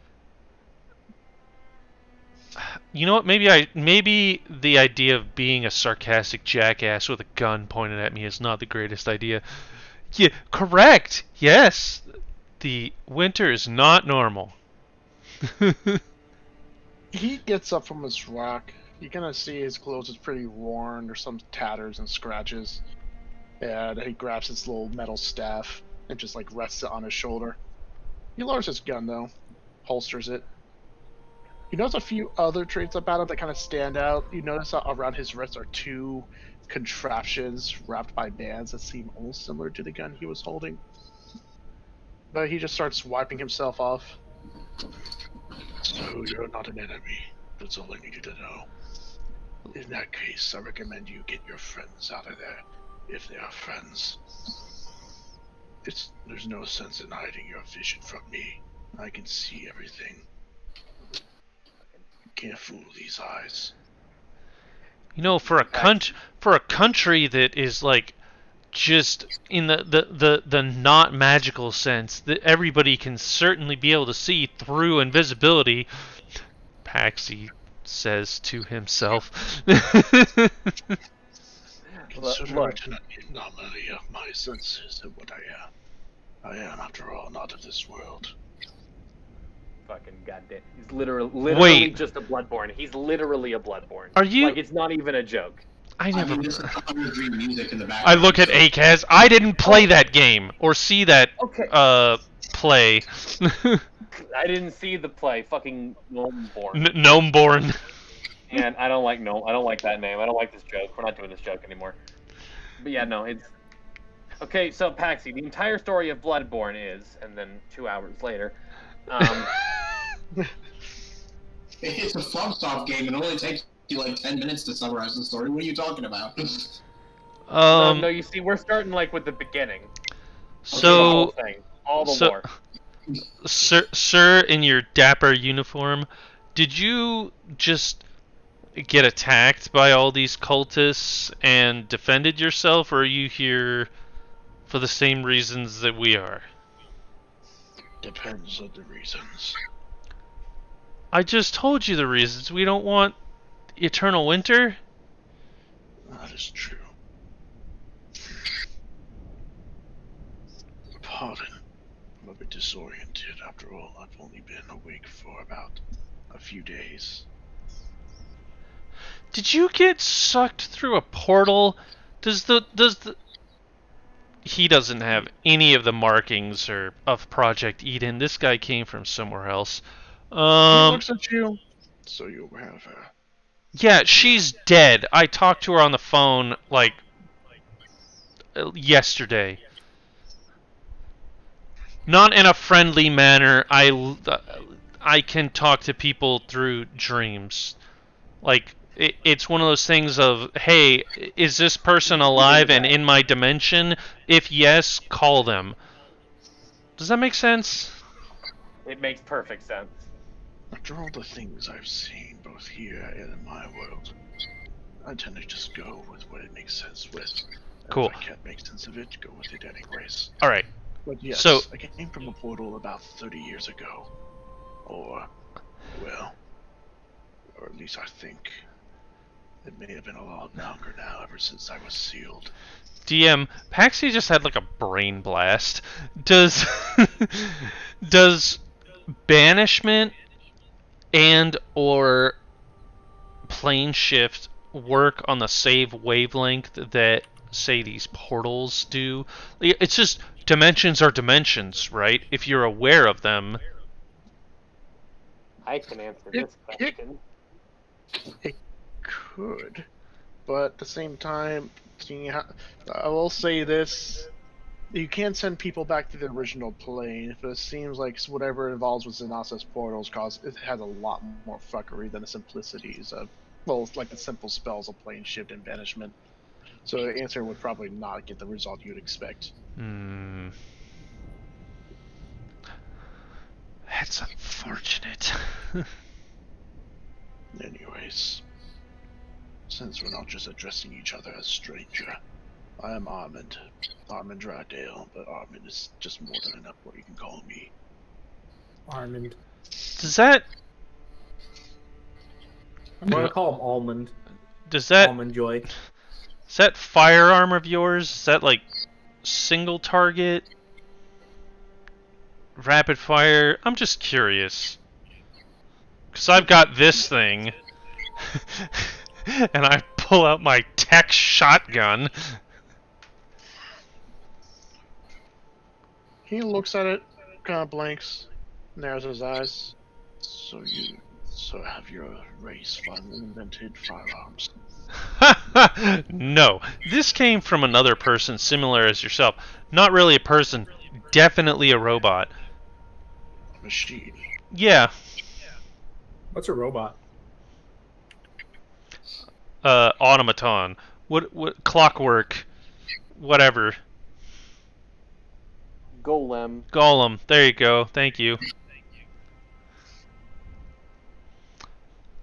You know what? Maybe the idea of being a sarcastic jackass with a gun pointed at me is not the greatest idea. Yeah, correct. Yes. The winter is not normal. He gets up from his rock. You kind of see his clothes is pretty worn. There's some tatters and scratches. And he grabs his little metal staff and just like rests it on his shoulder. He lowers his gun though, holsters it. You notice a few other traits about him that kind of stand out. You notice that around his wrist are two contraptions wrapped by bands that seem almost similar to the gun he was holding. But he just starts wiping himself off. So you're not an enemy. That's all I needed to know. In that case, I recommend you get your friends out of there, if they are friends. There's no sense in hiding your vision from me. I can see everything. You can't fool these eyes. You know, for a country that is like just in the not magical sense that everybody can certainly be able to see through invisibility, Paxi says to himself. Consider it an anomaly of my senses and what I am. I am, after all, not of this world. Fucking goddamn. He's literally Wait. just a Bloodborne. He's literally a Bloodborne. Are you? Like, it's not even a joke. I never. mean, this is dream music in the I background. look at so- Akaz. I didn't play that game or see that Okay. play. I didn't see the play. Fucking Gnomeborn. Gnomeborn. And I don't like I don't like that name. I don't like this joke. We're not doing this joke anymore. But yeah, no, it's okay. So Paxi, the entire story of Bloodborne is, and then 2 hours later, It's a FromSoft game and it only takes you like 10 minutes to summarize the story. What are you talking about? no, you see, we're starting like with the beginning. The whole So, thing, all the lore. sir, in your dapper uniform, did you just get attacked by all these cultists and defended yourself, or are you here for the same reasons that we are? Depends on the reasons. I just told you the reasons. We don't want eternal winter. That is true. Pardon. I'm a bit disoriented. After all, I've only been awake for about a few days. Did you get sucked through a portal? Does the He doesn't have any of the markings or of Project Eden. This guy came from somewhere else. He looks at you. So you're aware of her. Yeah, she's dead. I talked to her on the phone like yesterday. Not in a friendly manner. I can talk to people through dreams. Like it's one of those things of, hey, is this person alive and in my dimension? If yes, call them. Does that make sense? It makes perfect sense. After all the things I've seen, both here and in my world, I tend to just go with what it makes sense with. And Cool. if I can't make sense of it, go with it anyways. All right. But yes, So- I came from a portal about 30 years ago. Or, well, or at least I think. It may have been a lot longer now, ever since I was sealed. DM, Paxi just had like a brain blast. Does does banishment and or plane shift work on the save wavelength that say these portals do? It's just dimensions are dimensions, right? If you're aware of them. I can answer this question. It could. but at the same time, I will say this: you can send people back to the original plane, but it seems like whatever involves with Xenas's portals it has a lot more fuckery than the simplicities of, well, like the simple spells of plane shift and banishment. So the answer would probably not get the result you'd expect. Hmm. That's unfortunate. Anyways, since we're not just addressing each other as stranger, I am Armand Drydale, but Armand is just more than enough what you can call me. Armand. Does that I'm gonna call him Almond. does that Almond Joy. is that firearm of yours? Is that like single target? Rapid fire? I'm just curious. Cause I've got this thing. And I pull out my tech shotgun. He looks at it, kind of blinks, narrows his eyes. So have your race finally invented firearms? No, this came from another person similar as yourself. Not really a person, definitely a robot. A machine. Yeah, What's a robot? automaton. What clockwork, whatever. Golem. Golem. There you go. Thank you.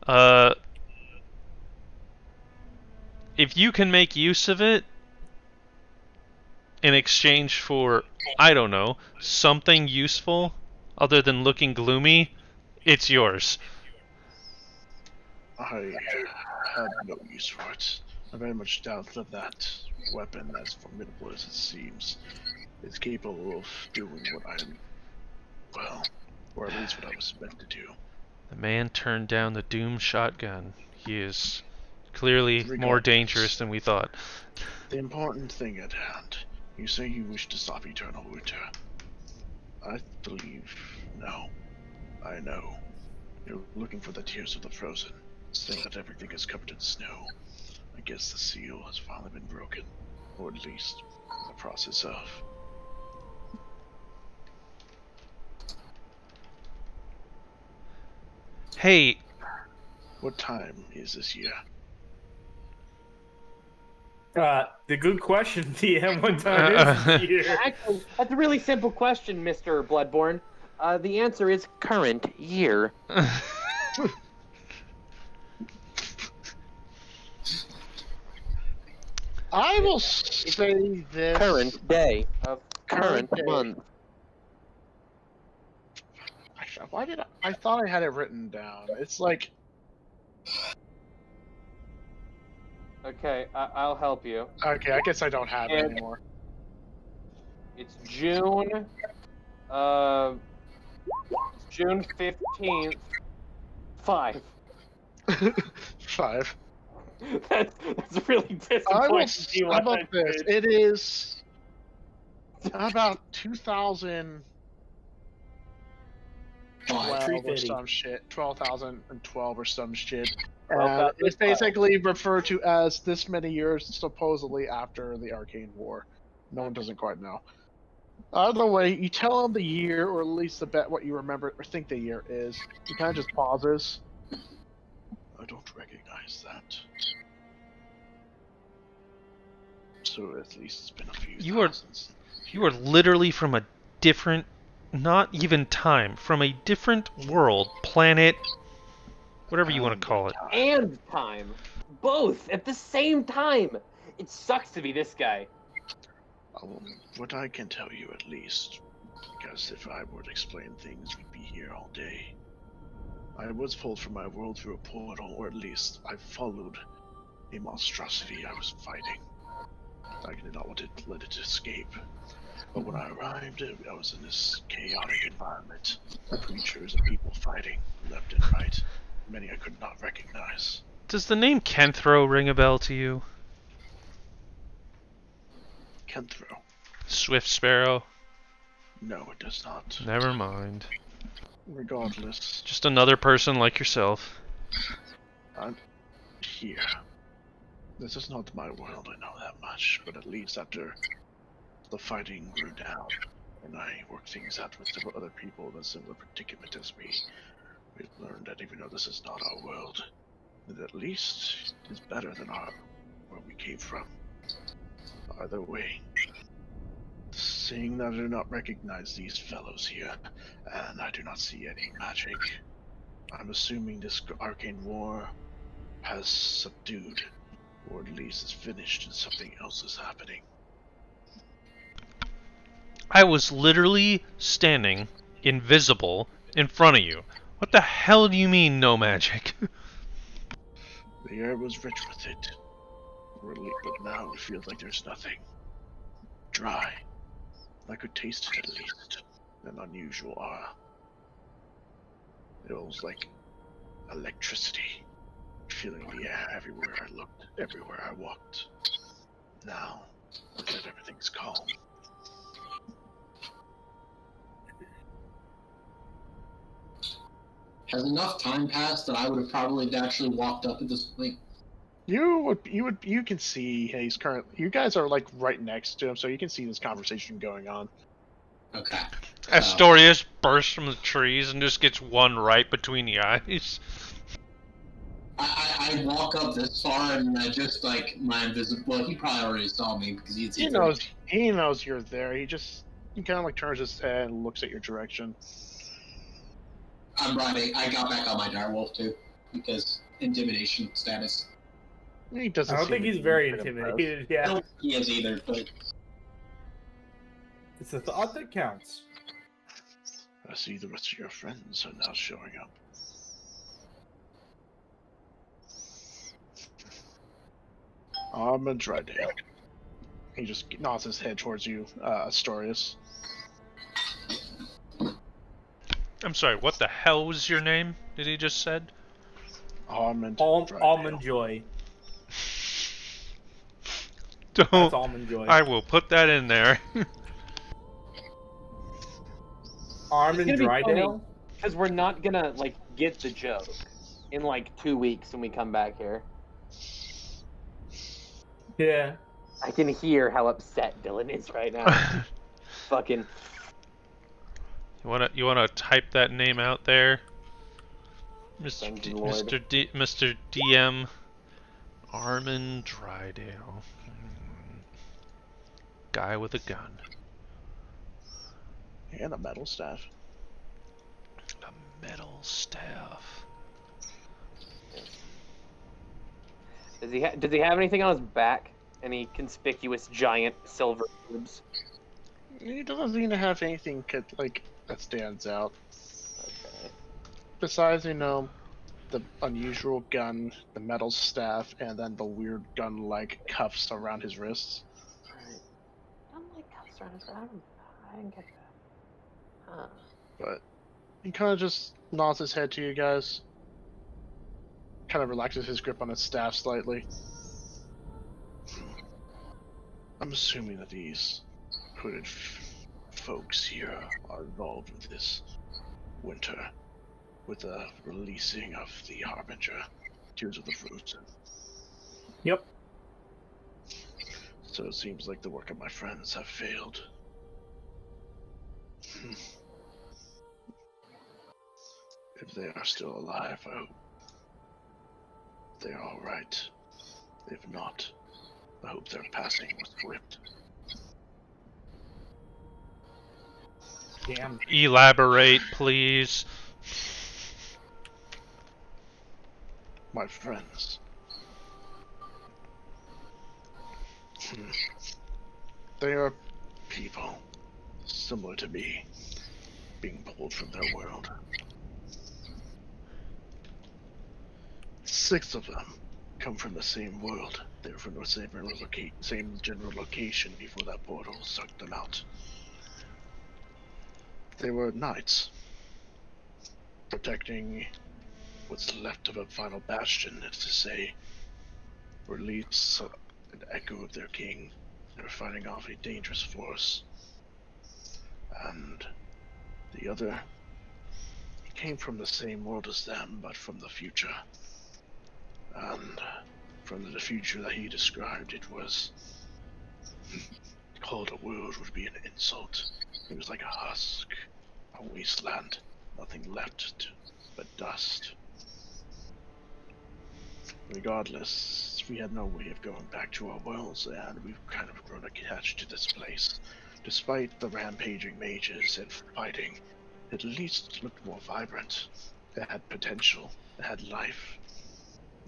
Uh, if you can make use of it in exchange for, I don't know, something useful other than looking gloomy, it's yours. I have no use for it. I very much doubt that weapon, as formidable as it seems, is capable of doing what I am, well, or at least what I was meant to do. The man turned down the Doom shotgun. He is clearly more dangerous than we thought. The important thing at hand. You say you wish to stop eternal winter. I believe, no. I know. You're looking for the tears of the frozen, saying that everything is covered in snow. I guess the seal has finally been broken, or at least in the process of. Hey, What time is this year? The good question, DM. What time is it here? Actually, that's a really simple question, Mr. Bloodborne. The answer is current year. I will say this. Current day of current Current day. month. Why did I thought I had it written down? It's like Okay, I'll help you. okay. I guess I don't have it And- anymore. It's June. June 15th. 5. 5. That's really I will. disappointing. How about this? It is about 2012 or 350. some shit. 12,012 or some shit. Well, It's basically referred to as this many years supposedly after the Arcane War. No one doesn't quite know. Either way, you tell him the year, or at least the bet what you remember or think the year is. He kind of just pauses. I don't recognize that. So at least it's been a few You are- thousands. you are literally from a different, not even time, from a different world, planet, whatever you want to call it. And time. Both at the same time. It sucks to be this guy. What I can tell you at least, because if I were to explain things, we'd be here all day. I was pulled from my world through a portal, or at least I followed a monstrosity I was fighting. I did not want to let it escape. But when I arrived, I was in this chaotic environment. Creatures and people fighting, left and right. Many I could not recognize. Does the name Kenthro ring a bell to you? Kenthro. Swift Sparrow? No, it does not. Never mind. Regardless, Just another person like yourself. I'm here. This is not my world, I know that much, but at least after the fighting grew down, and I worked things out with several other people in a similar predicament as me, we've learned that even though this is not our world, it at least is better than where we came from. Either way, seeing that I do not recognize these fellows here, and I do not see any magic, I'm assuming this arcane war has subdued, or at least is finished, and something else is happening. I was literally standing, invisible, in front of you. What the hell do you mean, no magic? The air was rich with it, really, but now it feels like there's nothing. Dry. I could taste it at least. An unusual aura. It was like electricity, filling the air everywhere I looked, everywhere I walked. Now, with it, everything's calm. Has enough time passed that I would have probably actually walked up at this point? You can see he's currently. You guys are like right next to him, so you can see this conversation going on. Okay. Astorius bursts from the trees and just gets one right between the eyes. I walk up this far and I just like my invisible. Well, he probably already saw me because He knows you're there. He kind of like turns his head and looks at your direction. I'm riding. I got back on my direwolf too because intimidation status. He doesn't. I don't seem think to he's be very impressed. intimidated. I Yeah, don't think he is either, but it's the thought that counts. I see the rest of your friends are now showing up. Auseland Drydale. He just nods his head towards you, Astorius. I'm sorry, what the hell was your name? Did he just said? Auseland Drydale. Almond Joy. Don't. That's Almond Joy. I will put that in there. Armand Drydale? Because we're not gonna like get the joke in like 2 weeks when we come back here. Yeah. I can hear how upset Dylan is right now. Fucking. You wanna type that name out there, Thank you, Lord. Mr. DM, Armand Drydale, guy with a gun, And a metal staff. a metal staff. Does he have anything on his back? Any conspicuous giant silver boobs? He doesn't seem to have anything that stands out. Okay. Besides, the unusual gun, the metal staff, and then the weird gun-like cuffs around his wrists. Alright. I don't like cuffs around his I didn't get that. Huh. But he kind of just nods his head to you guys. Kind of relaxes his grip on his staff slightly. I'm assuming that these hooded folks here are involved with this winter, with the releasing of the Harbinger, Tears of the Frozen. Yep. So it seems like the work of my friends have failed. If they are still alive, I hope they are alright. If not, I hope their passing was swift. Damn. Elaborate, please. My friends. They are people similar to me, being pulled from their world. 6 of them come from the same world. They were from the same general location before that portal sucked them out. They were knights, protecting what's left of a final bastion, as to say, or at least an echo of their king. They were fighting off a dangerous force. And the other came from the same world as them, but from the future. And from the future that he described, it was called a world would be an insult. It was like a husk, a wasteland, nothing left but dust. Regardless, we had no way of going back to our worlds, and we've kind of grown attached to this place. Despite the rampaging mages and fighting, it at least looked more vibrant. It had potential, it had life.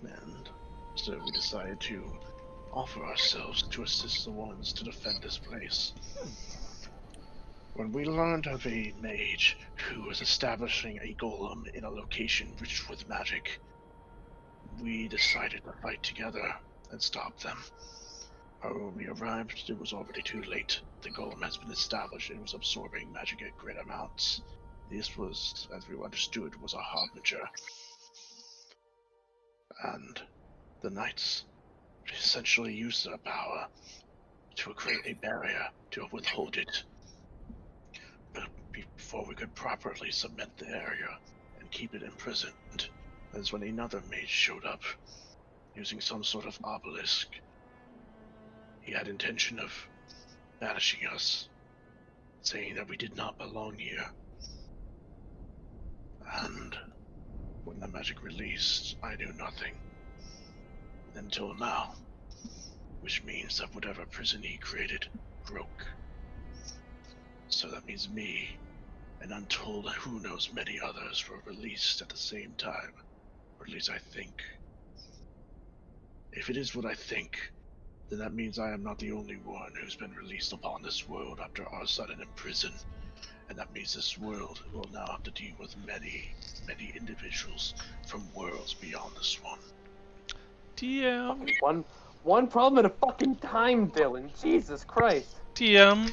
And so we decided to offer ourselves to assist the ones to defend this place. When we learned of a mage who was establishing a golem in a location rich with magic, we decided to fight together and stop them. However, when we arrived, it was already too late. The golem has been established and was absorbing magic at great amounts. This was, as we understood, was a harbinger. And the knights essentially used their power to create a barrier to withhold it. But before we could properly cement the area and keep it imprisoned, that's when another mage showed up, using some sort of obelisk. He had intention of banishing us, saying that we did not belong here. And when the magic released, I knew nothing. Until now. Which means that whatever prison he created broke. So that means me, and untold who knows many others were released at the same time. Or at least I think. If it is what I think, then that means I am not the only one who's been released upon this world after Auseland in prison. And that means this world will now have to deal with many, many individuals from worlds beyond this one. DM. One problem at a fucking time, Dylan. Jesus Christ. DM.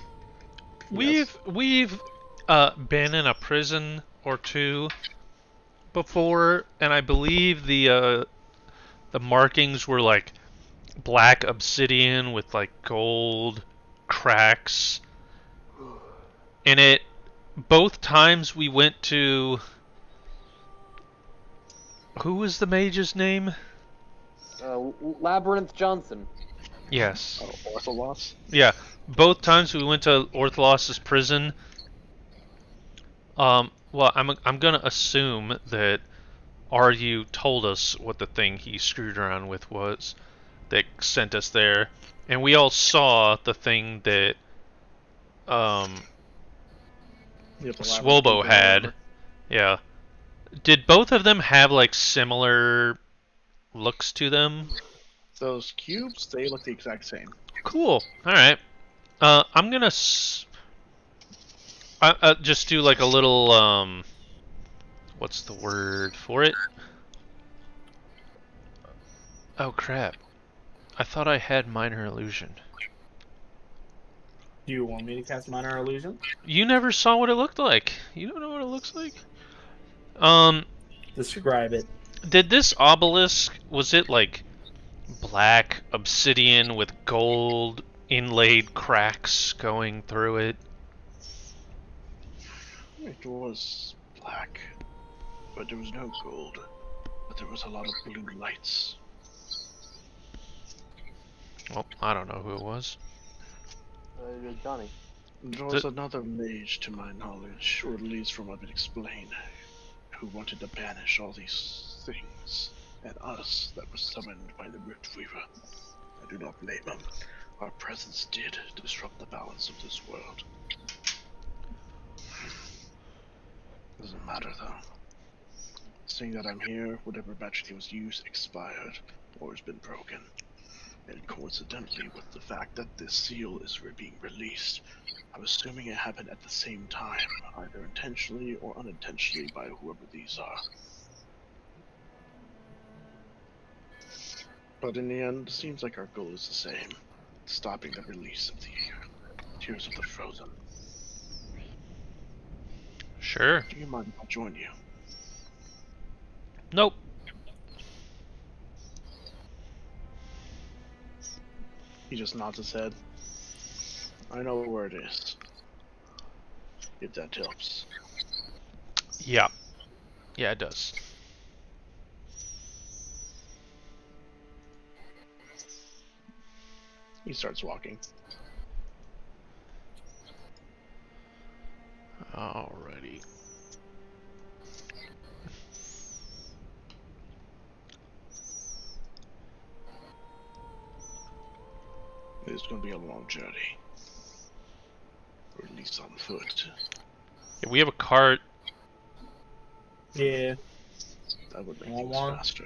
We've been in a prison or two before, and I believe the markings were like black obsidian with like gold cracks in it. Both times we went to, who was the mage's name? Labyrinth Johnson. Yes. Oh, Ortholos? Yeah. Both times we went to Ortholos's prison. Well, I'm gonna assume that RU told us what the thing he screwed around with was that sent us there, and we all saw the thing that Swobo had. Yeah. Did both of them have like similar looks to them? Those cubes, they look the exact same. Cool. All right. I'm gonna just do like a little what's the word for it? Oh crap! I thought I had minor illusion. Do you want me to cast Minor Illusion? You never saw what it looked like. You don't know what it looks like. Describe it. Did this obelisk, was it like black obsidian with gold inlaid cracks going through it? It was black, but there was no gold. But there was a lot of blue lights. Well, I don't know who it was. Johnny. There was another mage, to my knowledge, or at least from what I've been explained, who wanted to banish all these things and us that was summoned by the Rift Weaver. I do not blame him. Our presence did disrupt the balance of this world. Doesn't matter though. Seeing that I'm here, whatever magic was used expired or has been broken. And coincidentally, with the fact that this seal is being released, I'm assuming it happened at the same time, either intentionally or unintentionally by whoever these are. But in the end, it seems like our goal is the same, stopping the release of the Tears of the Frozen. Sure. Do you mind if I join you? Nope. He just nods his head. I know where it is. If that helps. Yeah. Yeah, it does. He starts walking. Alrighty. It's going to be a long journey. Or at least on foot. Yeah, we have a cart. Yeah. That would make Want things one? faster.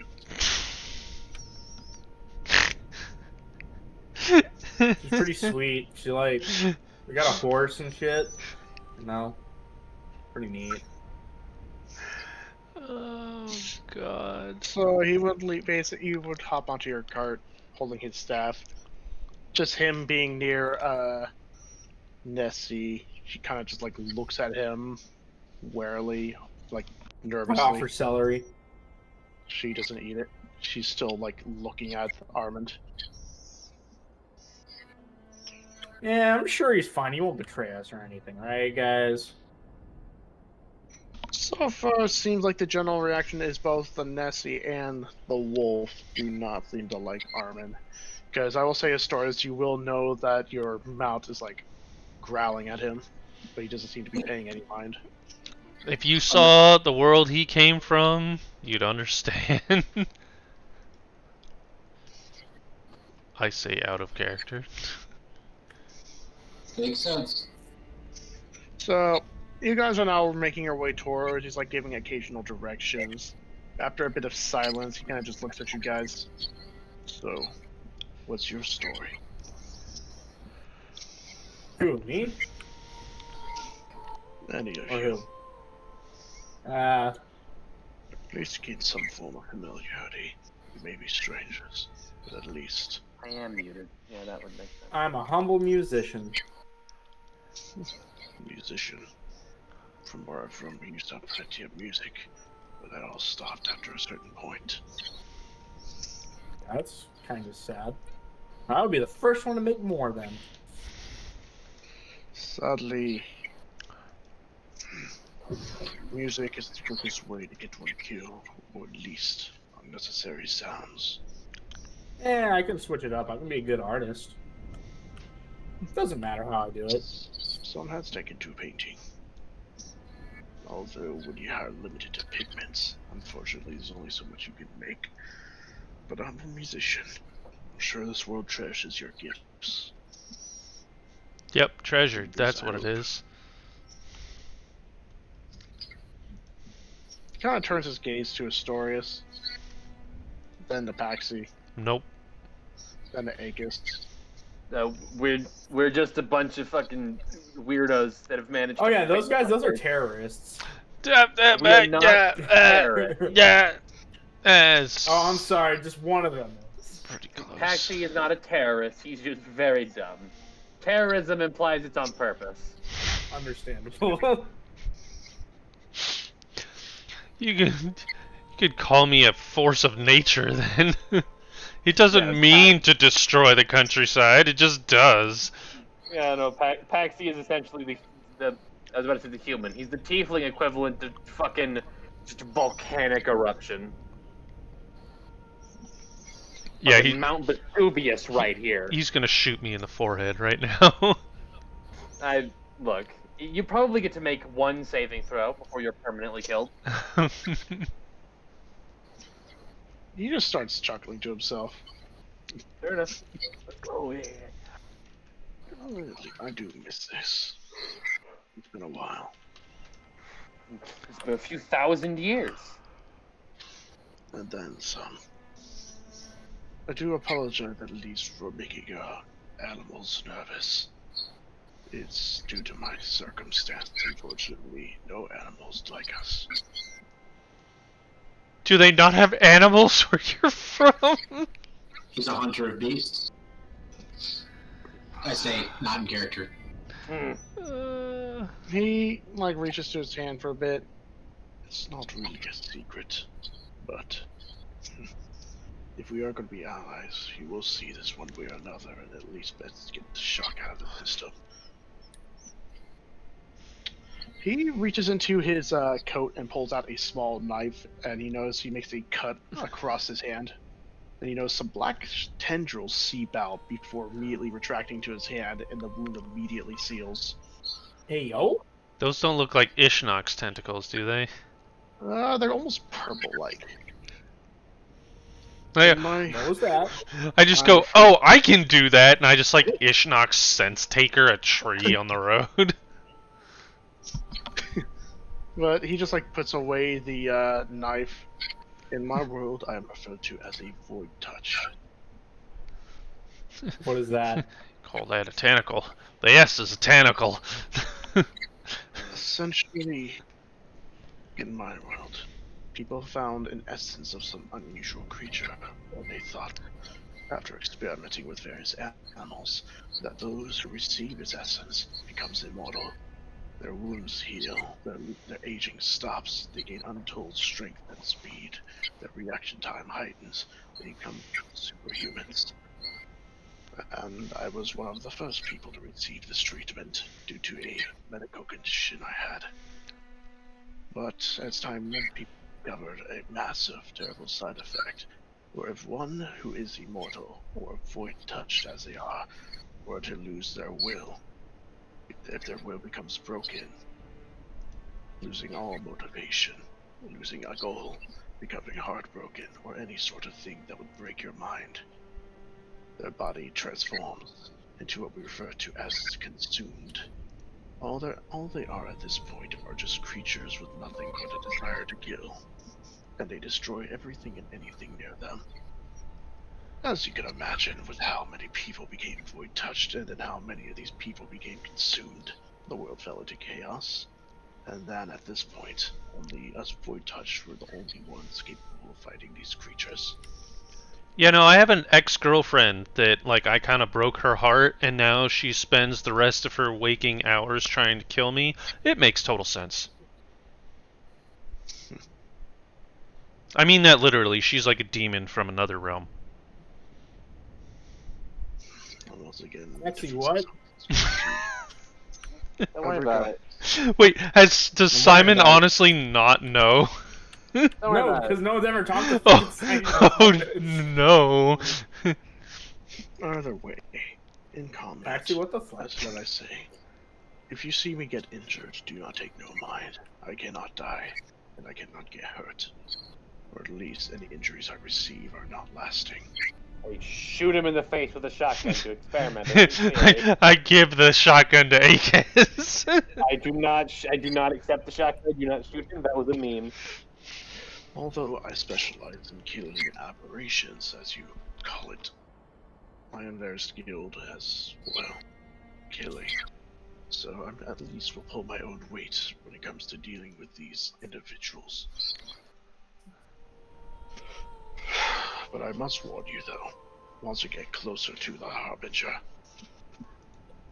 She's pretty sweet. She like, we got a horse and shit. You know, pretty neat. Oh God. So he would basically you would hop onto your cart holding his staff. Just him being near Nessie, she kind of just like looks at him warily, like I nervously. offer celery. She doesn't eat it. She's still like looking at Armand. Yeah, I'm sure he's fine. He won't betray us or anything, right, guys? So far, it seems like the general reaction is both the Nessie and the wolf do not seem to like Armin. Because I will say, as far as you will know that your mount is like growling at him, but he doesn't seem to be paying any mind. If you saw the world he came from, you'd understand. I say out of character. Makes sense. So, you guys are now making your way towards. He's like giving occasional directions. After a bit of silence, he kind of just looks at you guys. So, what's your story? Who, me? Any of Or you, who? at least gain some form of familiarity. We may be strangers, but at least I am muted. Yeah, that would make sense. I'm a humble musician. musician. From where I'm from, we used to have plenty of music, but that all stopped after a certain point. That's kind of sad. I would be the first one to make more then. Sadly, Music is the quickest way to get one killed, or at least unnecessary sounds. Yeah, I can switch it up. I can be a good artist. Doesn't matter how I do it. Some has taken to painting. Although when you are limited to pigments, unfortunately there's only so much you can make. But I'm a musician. I'm sure this world treasures your gifts. Yep, treasured. That's what it is. he kind of turns his gaze to Astorius, then to Paxi, Nope. then to Aegis. We're just a bunch of fucking weirdos that have managed. Oh to yeah, those fight guys, those are the terrorists. We are not terrorists. Yeah. Yes. Oh, I'm sorry, just one of them. Pretty close. Paxi is not a terrorist. He's just very dumb. Terrorism implies it's on purpose. Understandable. You could call me a force of nature then. It doesn't Yeah, mean to destroy the countryside. It just does. Yeah, no. Paxi is essentially the I was about to say the human. He's the tiefling equivalent to fucking just volcanic eruption. Yeah, Fucking Mount Vesuvius right here. he's gonna shoot me in the forehead right now. Look. You probably get to make one saving throw before you're permanently killed. He just starts chuckling to himself. Fair enough. Let's go. Yeah. Really, I do miss this. It's been a while. It's been a few thousand years. And then some. I do apologize. At least for making animals nervous. It's due to my circumstance. Unfortunately, no animals like us. Do they not have animals where you're from? He's a hunter of beasts. I say, not in character. He like reaches to his hand for a bit. It's not really a secret, but if we are going to be allies, you will see this one way or another, and at least best get the shock out of the system. He reaches into his coat and pulls out a small knife, and he notices he makes a cut across his hand. And some black tendrils seep out before immediately retracting to his hand, and the wound immediately seals. Hey, yo. Those don't look like Ishnok's tentacles, do they? They're almost purple-like. I, What was that? I just go, oh, I can do that, and I just like Ishnok's sense taker a tree on the road. But he just puts away the knife. In my world, I am referred to as a void touch. What is that? Call that a tentacle. The S is a tentacle. Essentially, in my world, people found an essence of some unusual creature, and they thought, after experimenting with various animals, that those who receive its essence becomes immortal. Their wounds heal, their aging stops, they gain untold strength and speed, their reaction time heightens, they become superhumans. And I was one of the first people to receive this treatment due to a medical condition I had. But as time went, people discovered a massive, terrible side effect, where if one who is immortal, or void-touched as they are, were to lose their will, if their will becomes broken, losing all motivation, losing a goal, becoming heartbroken, or any sort of thing that would break your mind, their body transforms into what we refer to as consumed. All they are at this point are just creatures with nothing but a desire to kill, and they destroy everything and anything near them. As you can imagine, with how many people became void-touched, and then how many of these people became consumed, the world fell into chaos. And then at this point, only us void-touched were the only ones capable of fighting these creatures. Yeah, no, I have an ex-girlfriend that, I kind of broke her heart, and now she spends the rest of her waking hours trying to kill me. It makes total sense. I mean that literally. She's like a demon from another realm. Once again, Actually, what? Don't worry about it. Wait, does Simon honestly not know? Don't worry No, about it. because no one's ever talked to Oh, Simon. oh no. Either way, in combat, Actually, what the fuck? that's what I say. If you see me get injured, do not take no mind. I cannot die, and I cannot get hurt. Or at least any injuries I receive are not lasting. Hey, shoot him in the face with a shotgun to experiment. I give the shotgun to Akez. I do not accept the shotgun. Do not shoot him. That was a meme. Although I specialize in killing aberrations, as you call it, I am very skilled as, well, killing. So I at least will pull my own weight when it comes to dealing with these individuals. But I must warn you though, once you get closer to the Harbinger,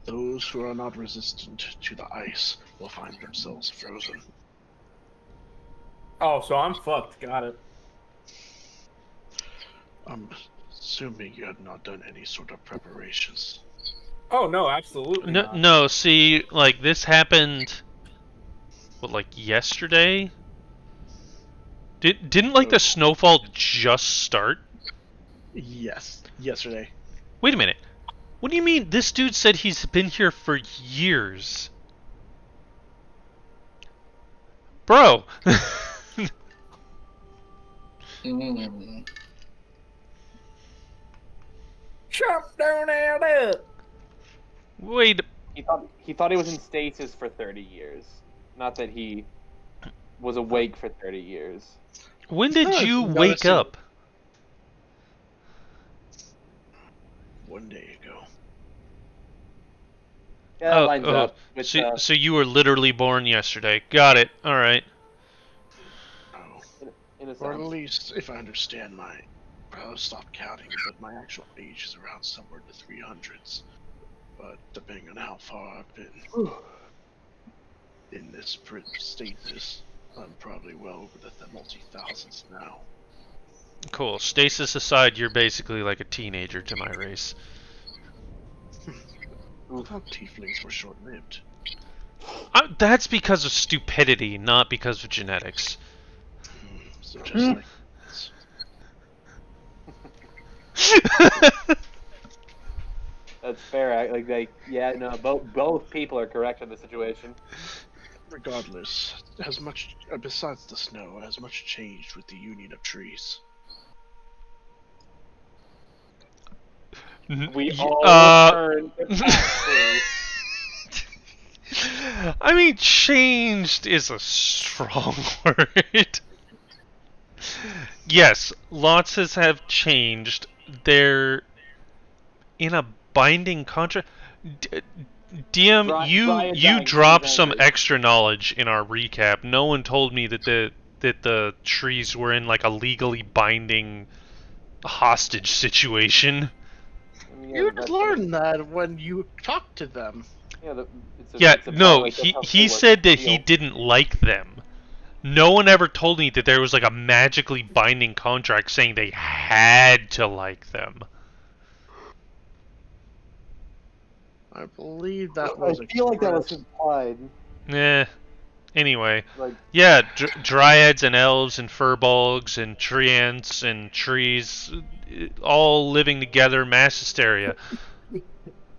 those who are not resistant to the ice will find themselves frozen. Oh, so I'm fucked. Got it. I'm assuming you have not done any sort of preparations. Oh, no, absolutely No, not. no, see, this happened, yesterday? Didn't the snowfall just start? Yes, yesterday. Wait a minute. What do you mean? This dude said he's been here for years. Bro! Chop down there. Wait. He thought he was in stasis for 30 years. Not that he was awake for 30 years. When did you Not wake a up? One day ago. Yeah, that lines up with, So you were literally born yesterday. Got it. Alright. Oh. in a Or at sense. least, if I understand I'll stop counting, but my actual age is around somewhere in the 300s. But depending on how far I've been in this stasis, I'm probably well over the multi-thousands now. Cool. Stasis aside, you're basically like a teenager to my race. I thought tieflings were short-lived. That's because of stupidity, not because of genetics. So just like this. That's fair. Yeah, no, both people are correct in the situation. Regardless, has much besides the snow, has much changed with the union of trees. We Y- all uh, return to Paxley. I mean, changed is a strong word. Yes, lots have changed. They're in a binding contract. DM, Dryad you dying trees dropped some angry. extra knowledge in our recap. No one told me that the trees were in like a legally binding hostage situation. You just learned that when you talked to them. Yeah, Yeah, it's a no, like that's how he they work said the that he deal. didn't like them. No one ever told me that there was like a magically binding contract saying they had to like them. I believe that I was feel like that was expressed. implied. Eh. Anyway, Like, yeah, dryads and elves and furbolgs and treants and trees, all living together, mass hysteria.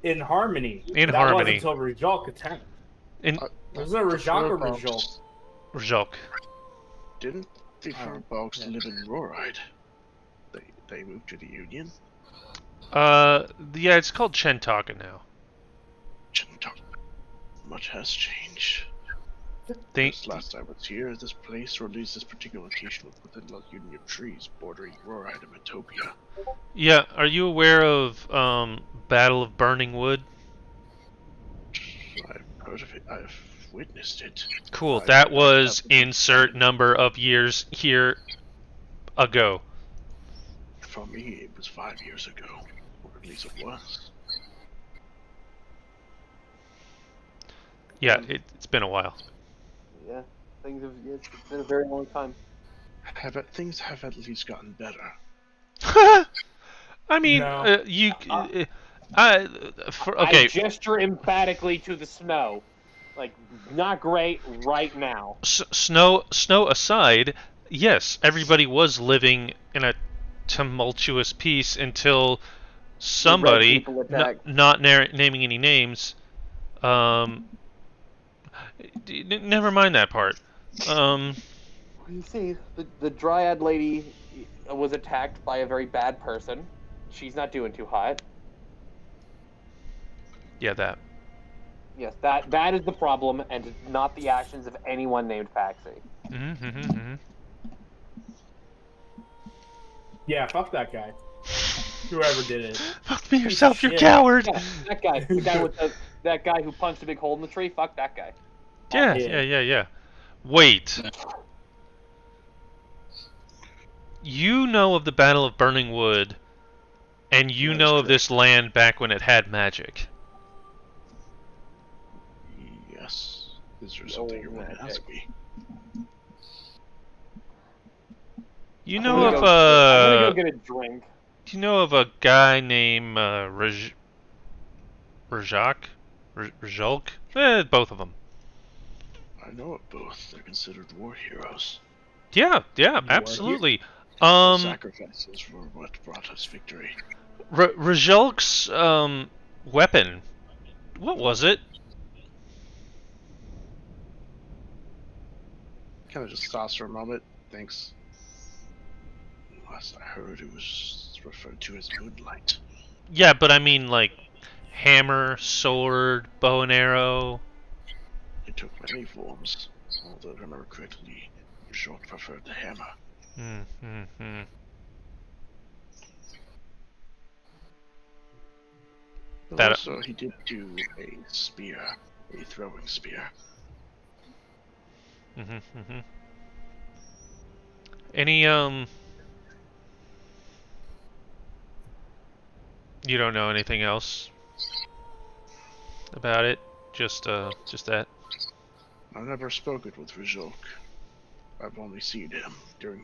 In harmony. In That was harmony. until Rajok attacked. In Was it Rajok or Rajok? Rajok. Didn't the Oh, Furbolgs yeah. live in Roride? They moved to the Union? Yeah, it's called Chentaka now. Much has changed. They, Since last I was here, this place, or at least this particular location, was within the Union of trees bordering Roride and Metopia. yeah, are you aware of, Battle of Burning Wood? I've heard of it. I've witnessed it. Cool, I- that I was have- insert number of years here ago. For me, it was 5 years ago, or at least it was. Yeah, it's been a while. yeah, it's been a very long time. Things have at least gotten better. I mean, No. okay. I gesture emphatically to the snow. Like, not great right now. Snow aside, yes, everybody was living in a tumultuous peace until somebody, people attacked. not naming any names, never mind that part. You see, the Dryad lady was attacked by a very bad person. She's not doing too hot. Yeah, that. Yes, that is the problem, and not the actions of anyone named Paxi. Mm-hmm. Yeah, fuck that guy. Whoever did it. Fuck me yourself, you shit. coward! Yeah, that guy, that guy who punched a big hole in the tree. Fuck that guy. Yeah. Wait. You know of the Battle of Burning Wood, and you That is know of correct. this land back when it had magic. Yes. Is there something you want to ask me? You I'm know gonna of I'm gonna go get a drink. do you know of a guy named Rajak? Rajolk? Both of them. I know of both. They're considered war heroes. Yeah, War absolutely. Their sacrifices were what brought us victory. Rajolk's weapon. What was it? Kind of just stops for a moment. Thinks. Last I heard, it was referred to as moonlight. Yeah, but I mean like hammer, sword, bow and arrow. It took many forms. Although, if I remember correctly, Short preferred the hammer. But That- also, he did do a spear, a throwing spear. Any you don't know anything else about it? Just that. I've never spoken with Rajok. I've only seen him during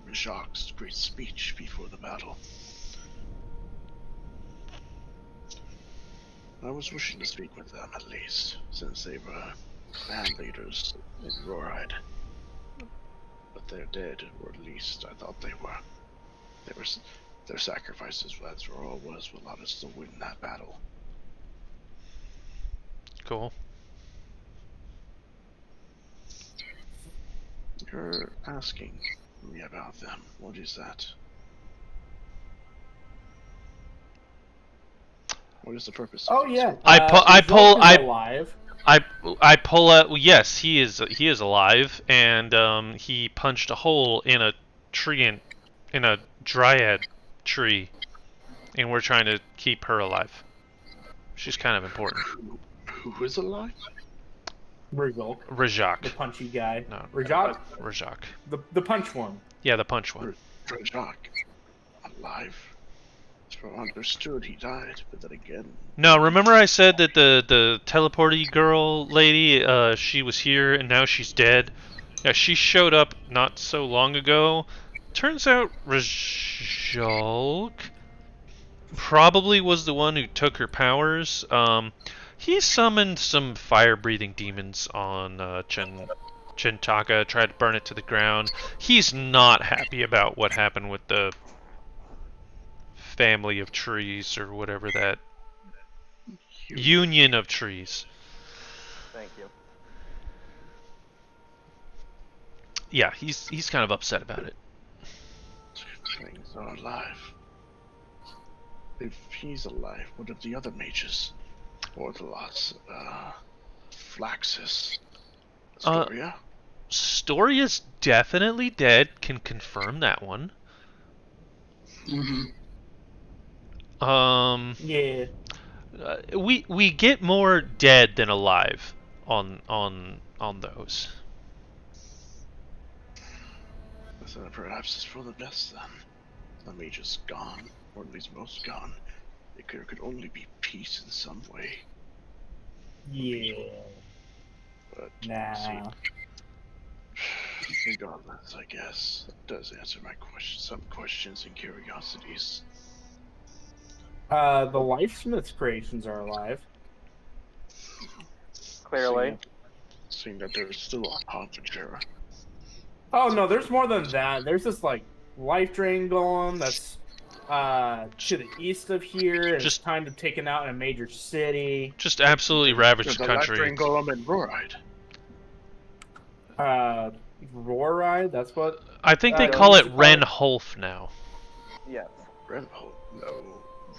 Rajok's great speech before the battle. I was wishing to speak with them at least, since they were clan leaders in Roride. But they're dead, or at least I thought they were. Their sacrifices, that's where all was, what allowed us to win that battle. Cool. You're asking me about them. What is that? What is the purpose? Oh of this? yeah. I Zolk is alive. I pull out. Yes, he is alive, and he punched a hole in a tree in a dryad tree, and we're trying to keep her alive. She's kind of important. Who is alive? Zolk, the Rajak. punchy guy. No, Rajak, Rajak. the punch one. Yeah, the punch one. Rajak. Alive. As far as I understood, he died, but then again. No, remember I said that the teleporty girl lady, she was here and now she's dead. Yeah, she showed up not so long ago. Turns out Rajak probably was the one who took her powers. He summoned some fire-breathing demons on Chintaka, tried to burn it to the ground. He's not happy about what happened with the family of trees or whatever that union of trees. Thank you. Yeah, he's kind of upset about it. Things are alive. If he's alive, what of the other mages? Ortholos, Flaxus, Astoria? Storia's definitely dead. Can confirm that one. Mm-hmm. Yeah. We get more dead than alive on those. So perhaps it's for the best then. The mage is gone, or at least most gone. There could only be peace in some way. Yeah. But Nah. regardless, I guess it does answer my some questions and curiosities. The Lifesmith's creations are alive. Clearly. Seeing that there's still a harbinger. Oh no, there's more than that. There's this like life drain golem that's to the east of here. And Just it's kind of taken out in a major city. Just absolutely ravaged There's the a country. Life Golem and Roride. Roride, that's what. I think they Don't call you it call Ren it? Hulf now. Yes. No.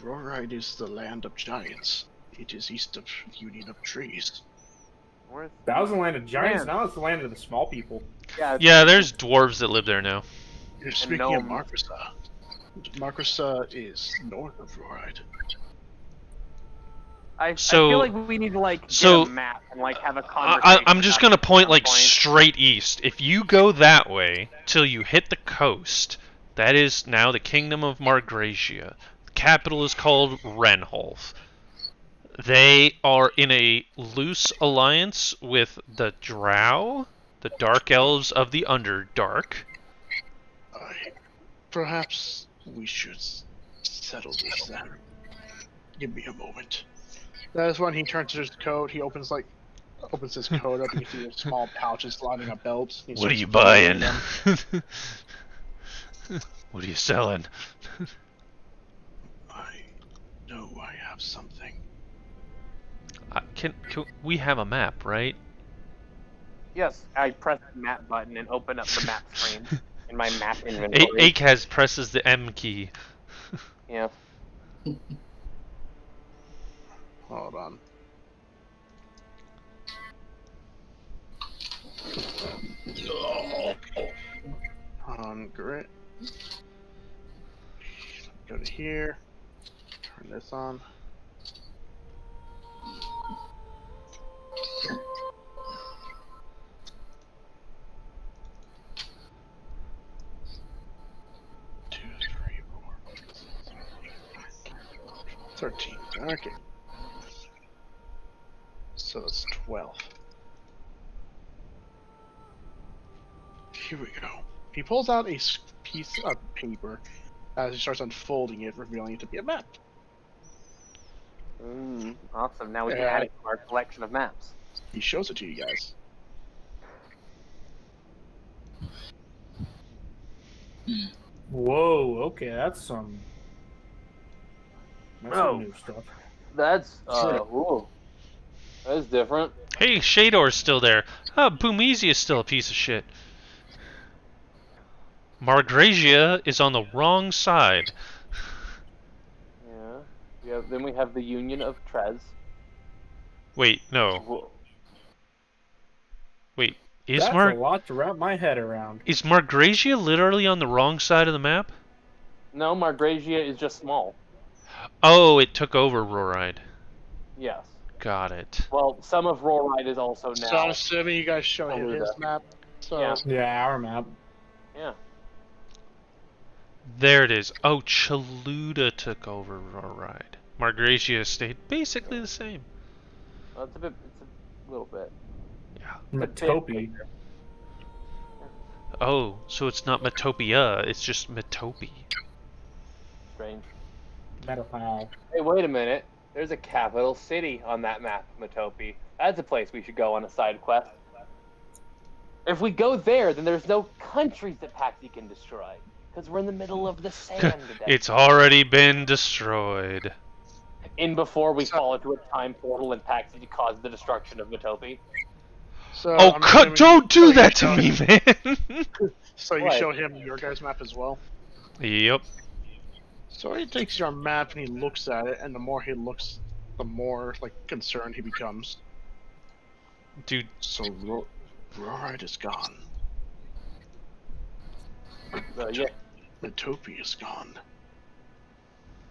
Roride is the land of giants. It is east of Union of Trees. Where's... That was the land of giants. Man. Now it's the land of the small people. Yeah. Yeah, there's dwarves that live there now. You're speaking of gnomes. Markrasa. Markrasa is north of Roride. I So- feel like we need to like get so- a map and like have a conversation. I'm just about gonna point some like point. straight east. If you go that way till you hit the coast, that is now the Kingdom of Margracia. The capital is called Renholf. They are in a loose alliance with the Drow, the Dark Elves of the Underdark. Perhaps we should settle this then. Give me a moment. That is when he turns to his coat. He opens his coat up, and you see a small pouches lining a belt. He What are starts you pulling buying? them. What are you selling? I know I have something. Can we have a map, right? Yes, I press the map button and open up the map screen in my map inventory. Akaz presses the M key. Yeah. Hold on. On grit. Go to here. Turn this on. Two, three, four, 13. Okay. So it's 12. Here we go. He pulls out a piece of paper as he starts unfolding it, revealing it to be a map. Awesome. Now we can Yeah. add it to our collection of maps. He shows it to you guys. Whoa. Okay, that's some That's Oh. some new stuff. That's Sure. ooh, that's different. Hey, Shador's still there. Boomezi is still a piece of shit. Margrasia is on the wrong side. Yeah. Yeah. Then we have the Union of Trez. Wait, no. Whoa. Wait, That's a lot to wrap my head around. is Margrasia literally on the wrong side of the map? No, Margrasia is just small. Oh, it took over Roride. Yes. Got it. Well, some of Roride is also now. So I'm assuming you guys show him his Aluda. map. So Yeah. Yeah, our map. Yeah. There it is. Oh, Chaluda took over Roride. Margrasia stayed basically the same. Well, it's a little bit. Yeah. Matopi. Oh, so it's not Metopia, it's just Metopi. Strange. Metapile. Hey, wait a minute. There's a capital city on that map, Matopi. That's a place we should go on a side quest. If we go there, then there's no countries that Paxi can destroy. Because we're in the middle of the sand. It's already been destroyed. In before we fall into a time portal and Paxi causes the destruction of Matopi. So Oh, I'm cut! assuming Don't do you that show- to me, man! So you What? show him your guys' map as well. Yep. So he takes your map and he looks at it, and the more he looks, the more like concerned he becomes. Dude, So Roride is gone. Yeah. Metopia is gone.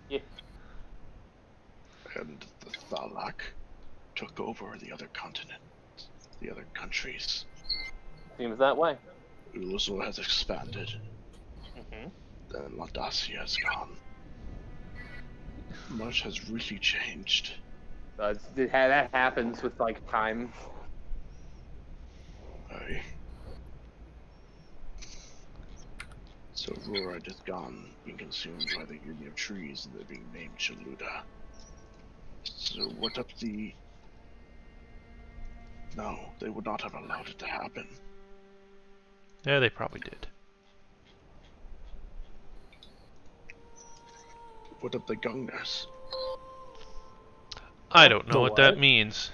Yeah. And the Thalak took over the other continent, the other countries. Seems that way. Ulazor has expanded. Mm-hmm. Then Ladacia is gone. Much has really changed. That happens with like time. Aye. So Roride is gone, being consumed by the Union of Trees, and they're being named Chaluda. So what up the... No, they would not have allowed it to happen. yeah, they probably did. What of the Gungners? I don't know The what that what? means.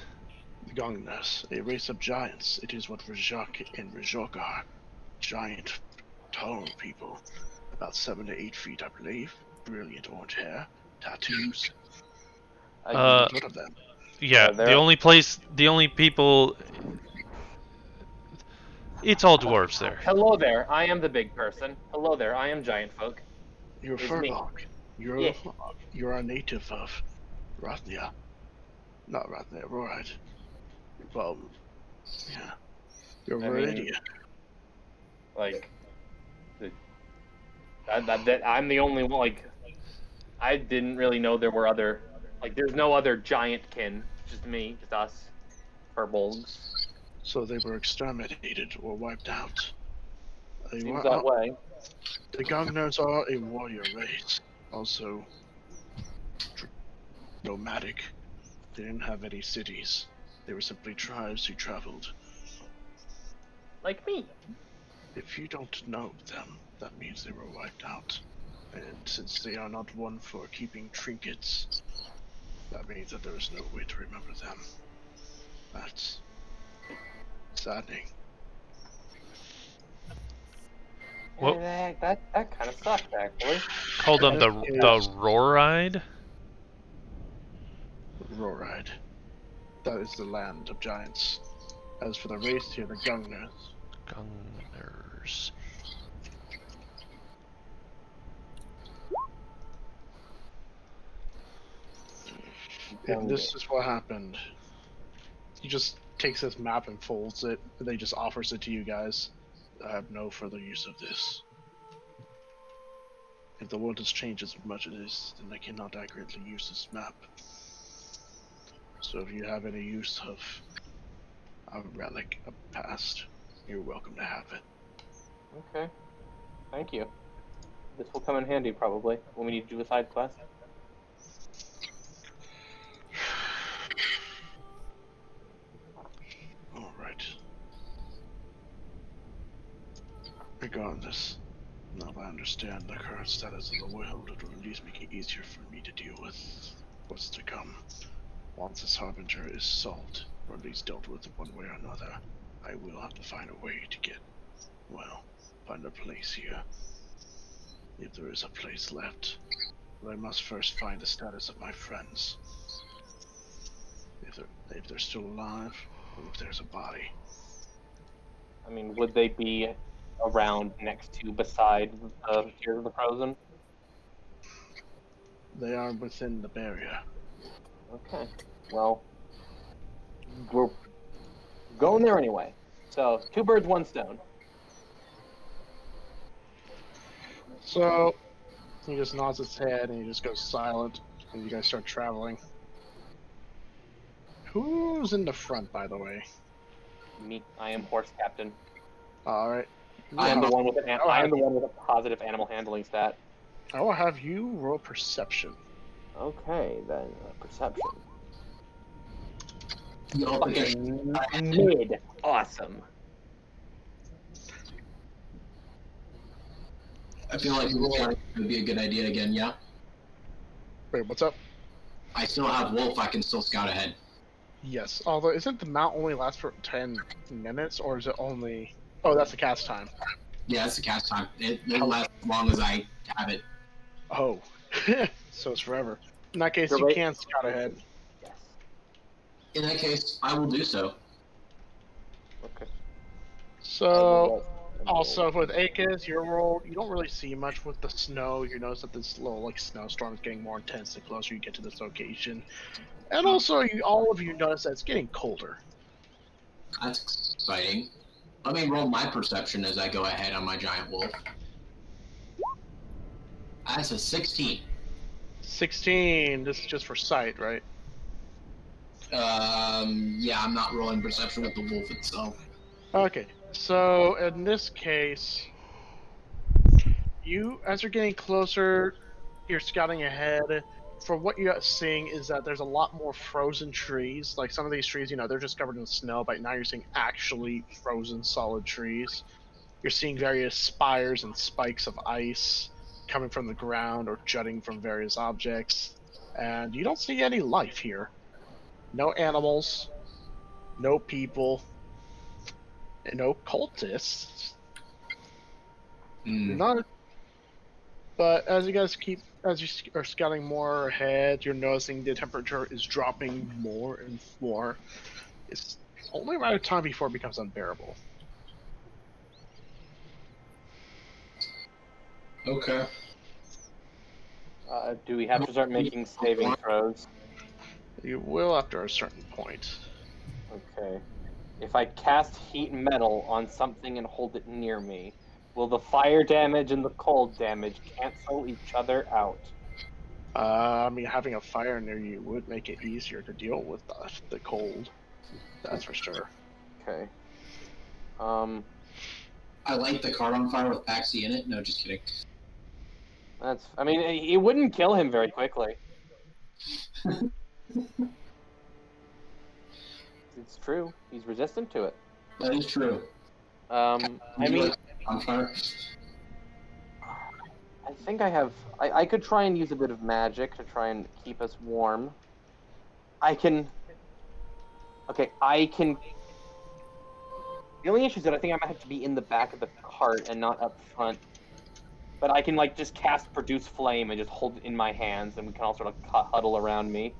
The Gungners, a race of giants. It is what Rajak and Rajok are. Giant, tall people. About 7 to 8 feet, I believe. Brilliant orange hair. Tattoos. I Uh, Heard of them. Yeah, they're- the only people... It's all dwarves there. Hello there, I am the big person. Hello there, I am giant folk. You're It's me. Furlong. You're Yeah. you're a native of Rathnia. Not Rathnia, Roride. Well, yeah. You're I mean- Viridian. Like, I'm the only one. Like, I didn't really know there were other. Like, there's no other giant kin. Just me, just us, Furbolgs. So they were exterminated or wiped out. Seems that way. The Gungners are a warrior race. Also, nomadic. They didn't have any cities. They were simply tribes who traveled. Like me. If you don't know them, that means they were wiped out. And since they are not one for keeping trinkets, that means that there is no way to remember them. That's saddening. What- Yeah, that kind of sucked, actually. Called them the Roride? Roride. That is the land of giants. As for the race here, the Gungners. Gunners. And this is what happened. He just takes his map and folds it, and then he just offers it to you guys. I have no further use of this. If the world has changed as much as it is, then I cannot accurately use this map. So if you have any use of a relic of past, you're welcome to have it. Okay. Thank you. This will come in handy, probably, when we need to do a side quest. Alright. Regardless, now that I understand the current status of the world, it will at least make it easier for me to deal with what's to come. Once this Harbinger is solved, or at least dealt with one way or another, I will have to find a way to get, well, find a place here. If there is a place left. But I must first find the status of my friends. If they're still alive, or if there's a body. I mean, would they be around next to, beside the Tears of the Frozen? They are within the barrier. Okay. Well, we're going there anyway. So, 2 birds, 1 stone. So he just nods his head and he just goes silent, and you guys start traveling. Who's in the front, by the way? Me, I am horse captain. All right. I am the one with I'll I am have the you- one with a positive animal handling stat. I will have you roll perception. Okay, then perception. Y'all Fucking mid. Awesome. I feel like scouting would be a good idea again, yeah? Wait, what's up? I still have Wolf, I can still scout ahead. Yes. Although, isn't the mount only last for 10 minutes, or is it only? Oh, that's the cast time. Yeah, it's the cast time. It'll last as long as I have it. Oh, so it's forever. In that case, You're you right. can scout ahead. Yes. In that case, I will do so. Okay. So, also with Akis, your roll, you don't really see much with the snow. You notice that this little snowstorm is getting more intense the closer you get to this location, and also all of you notice that it's getting colder. That's exciting. Let me roll my perception as I go ahead on my giant wolf. That's a 16. 16. This is just for sight, right? Yeah, I'm not rolling perception with the wolf itself. Okay. So in this case, as you're getting closer, you're scouting ahead. From what you're seeing is that there's a lot more frozen trees. Like some of these trees, they're just covered in snow, but now you're seeing actually frozen solid trees. You're seeing various spires and spikes of ice coming from the ground or jutting from various objects. And you don't see any life here. No animals, no people, and no cultists. Not. But as you are scouting more ahead, you're noticing the temperature is dropping more and more. It's only a matter of time before it becomes unbearable. Okay. Do we have to start making saving throws? You will after a certain point. Okay. If I cast heat metal on something and hold it near me, will the fire damage and the cold damage cancel each other out? Having a fire near you would make it easier to deal with the cold. That's for sure. Okay. I light the cart on fire with Paxi in it. No, just kidding. It wouldn't kill him very quickly. It's true. He's resistant to it. That is true. On fire. I think I have. I could try and use a bit of magic to try and keep us warm. I can. Okay, I can. The only issue is that I think I might have to be in the back of the cart and not up front. But I can just cast produce flame and just hold it in my hands, and we can all sort of huddle around me.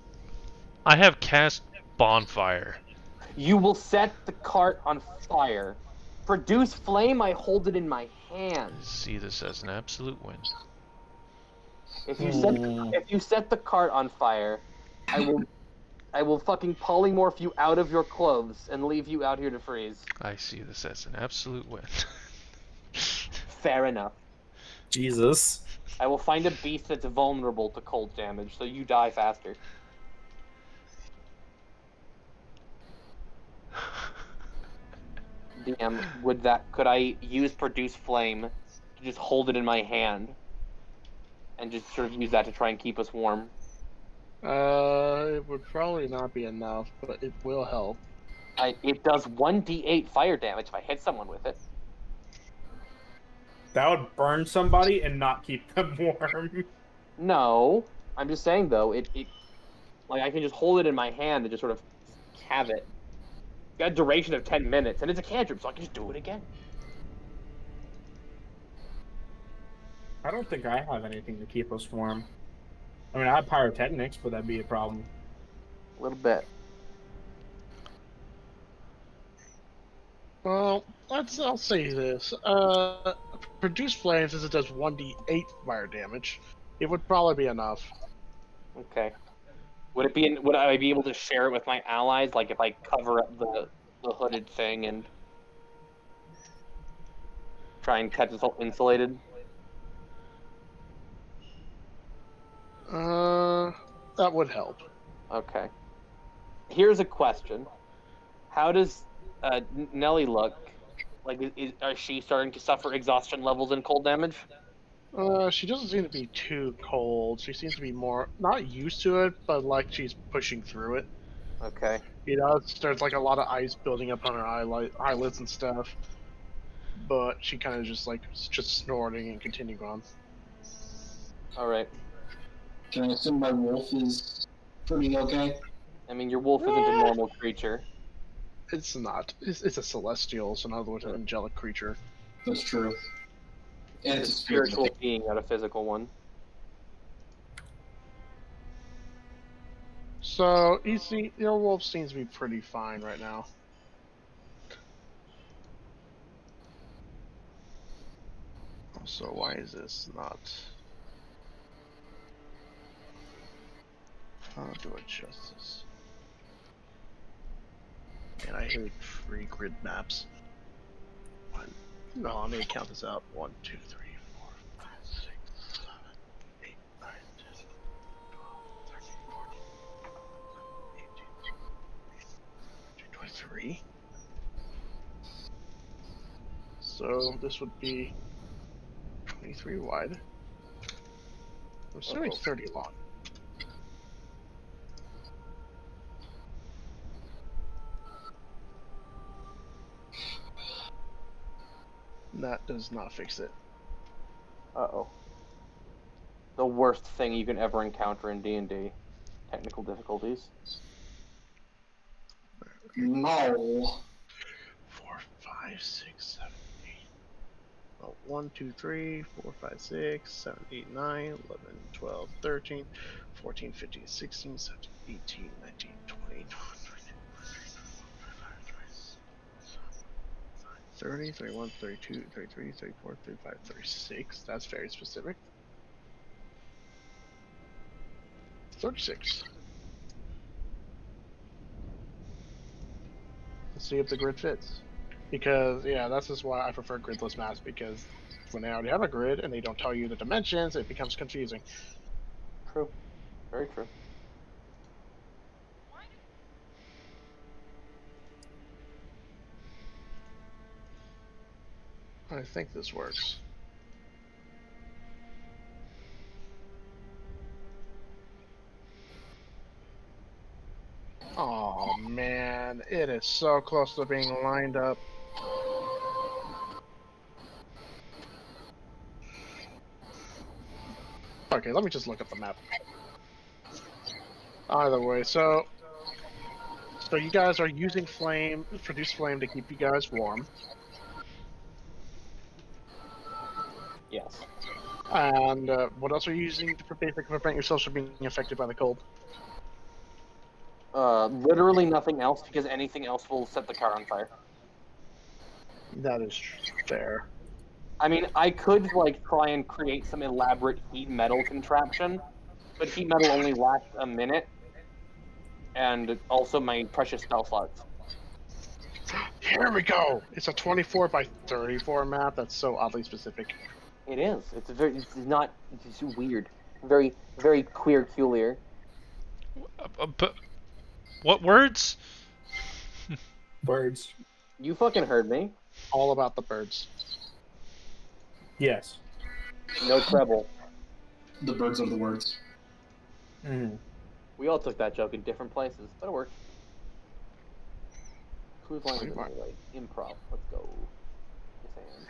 I have cast bonfire. You will set the cart on fire. Produce flame, I hold it in my hands. See this as an absolute win. If you set the cart on fire, I will fucking polymorph you out of your clothes and leave you out here to freeze. I see this as an absolute win. Fair enough. Jesus. I will find a beast that's vulnerable to cold damage, so you die faster. DM, could I use produce flame to just hold it in my hand and just sort of use that to try and keep us warm? It would probably not be enough, but it will help. It does 1d8 fire damage if I hit someone with it. That would burn somebody and not keep them warm. No, I'm just saying though, it like I can just hold it in my hand and just sort of have it. It's got a duration of 10 minutes, and it's a cantrip, so I can just do it again. I don't think I have anything to keep us warm. I mean, I have pyrotechnics, but that'd be a problem. A little bit. Well, I'll say this. Produce flames, since it does 1d8 fire damage, it would probably be enough. Okay. Would I be able to share it with my allies? Like if I cover up the hooded thing and try and catch us all insulated? That would help. Okay. Here's a question: how does Nelly look? Like, is she starting to suffer exhaustion levels and cold damage? She doesn't seem to be too cold. She seems to be more not used to it, but like she's pushing through it. Okay. You know, there's like a lot of ice building up on her eyelids and stuff. But she kind of just snorting and continuing on. All right. Can I assume my wolf is pretty okay? I mean, your wolf isn't a normal creature. It's not. It's a celestial, so in other words, an angelic creature. That's true. And It's it's a a spirit. spiritual being, not a physical one. So your wolf seems to be pretty fine right now. So why is this not? How do I adjust this? And I hate free grid maps. No, I'm gonna count this out. 1, 2, 3, 4, 5, 6, 7, 8, 9, 10, 12, 13, 14, 18, 23. So this would be 23 wide. I'm assuming 30 long. That does not fix it. Uh-oh. The worst thing you can ever encounter in D&D. Technical difficulties. No. 4, 5, 6, 7, 8. Well, 1, 2, 3, 4, 5, 6, 7, 8, 9, 11, 12, 13, 14, 15, 16, 17, 18, 19, 20, 30, 31, 32, 33, 34, 35, 36. That's very specific. 36. Let's see if the grid fits. Because, yeah, that's just why I prefer gridless maps, because when they already have a grid and they don't tell you the dimensions, it becomes confusing. True. Very true. I think this works. Oh man, it is so close to being lined up. Okay, let me just look at the map. Either way, so you guys are using produce flame to keep you guys warm. Yes. And what else are you using to basically prevent yourselves from being affected by the cold? Literally nothing else, because anything else will set the car on fire. That is fair. I mean, I could, like, try and create some elaborate heat metal contraption, but heat metal only lasts a minute, and also my precious spell slots. Here we go! It's a 24 by 34 map. That's so oddly specific. It is. It's weird. Very, very queer-culiar. But what words? Birds. You fucking heard me. All about the birds. Yes. No treble. The birds are the words. Mm. We all took that joke in different places, but it worked. Whose line is it anyway? Improv. Let's go. Yes, I am.